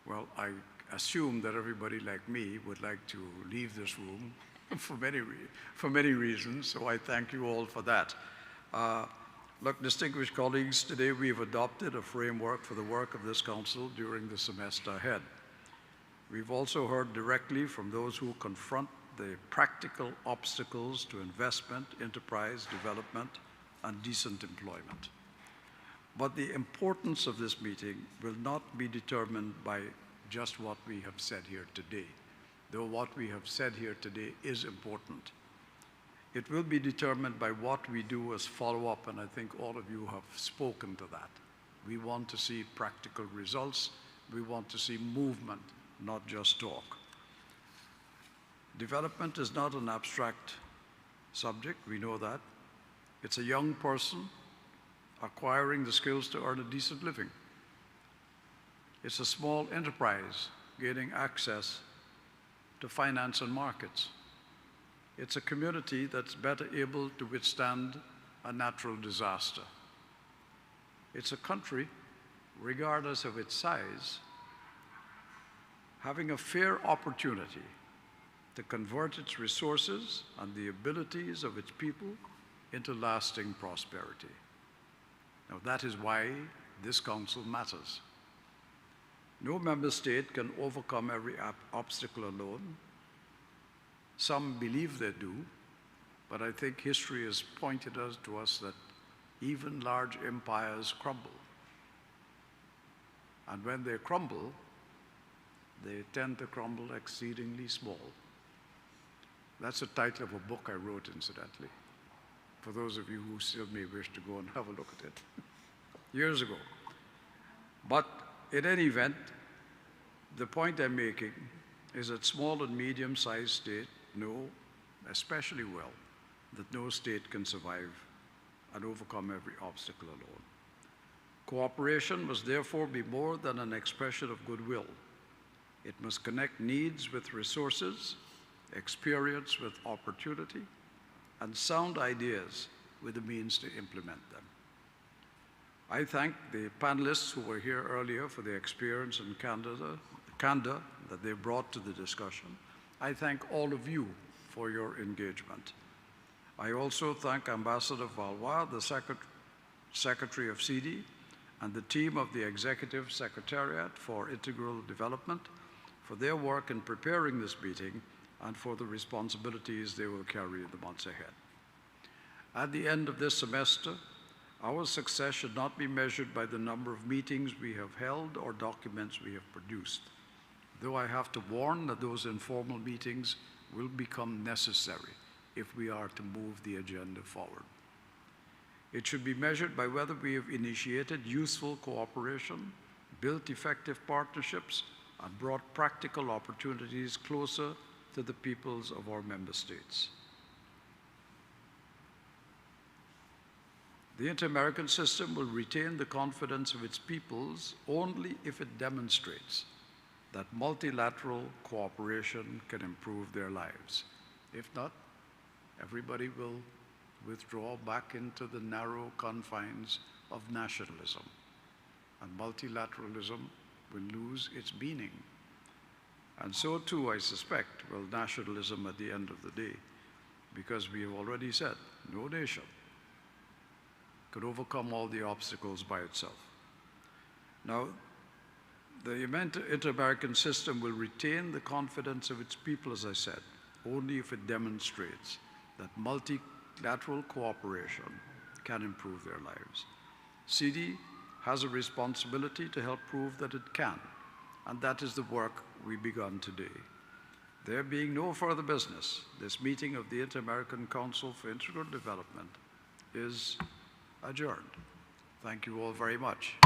S1: Well, I assume that everybody like me would like to leave this room for many reasons, so I thank you all for that. Look, distinguished colleagues, today we've adopted a framework for the work of this Council during the semester ahead. We've also heard directly from those who confront the practical obstacles to investment, enterprise, development, and decent employment. But the importance of this meeting will not be determined by just what we have said here today, though what we have said here today is important. It will be determined by what we do as follow-up, and I think all of you have spoken to that. We want to see practical results. We want to see movement, not just talk. Development is not an abstract subject, we know that. It's a young person acquiring the skills to earn a decent living. It's a small enterprise gaining access to finance and markets. It's a community that's better able to withstand a natural disaster. It's a country, regardless of its size, having a fair opportunity to convert its resources and the abilities of its people into lasting prosperity. Now, that is why this Council matters. No member state can overcome every obstacle alone. Some believe they do, but I think history has pointed to us that even large empires crumble. And when they crumble, they tend to crumble exceedingly small. That's the title of a book I wrote, incidentally, for those of you who still may wish to go and have a look at it, years ago. But in any event, the point I'm making is that small and medium-sized states know especially well that no state can survive and overcome every obstacle alone. Cooperation must therefore be more than an expression of goodwill. It must connect needs with resources, experience with opportunity, and sound ideas with the means to implement them. I thank the panelists who were here earlier for their experience and candor that they brought to the discussion. I thank all of you for your engagement. I also thank Ambassador Valois, the Secretary of CIDI, and the team of the Executive Secretariat for Integral Development for their work in preparing this meeting and for the responsibilities they will carry in the months ahead. At the end of this semester, our success should not be measured by the number of meetings we have held or documents we have produced, though I have to warn that those informal meetings will become necessary if we are to move the agenda forward. It should be measured by whether we have initiated useful cooperation, built effective partnerships, and brought practical opportunities closer to the peoples of our member states. The Inter-American system will retain the confidence of its peoples only if it demonstrates that multilateral cooperation can improve their lives. If not, everybody will withdraw back into the narrow confines of nationalism, and multilateralism will lose its meaning. And so too, I suspect, will nationalism at the end of the day, because we have already said no nation could overcome all the obstacles by itself. Now, the Inter-American system will retain the confidence of its people, as I said, only if it demonstrates that multilateral cooperation can improve their lives. CIDI has a responsibility to help prove that it can, and that is the work we've begun today. There being no further business, this meeting of the Inter-American Council for Integral Development is adjourned. Thank you all very much.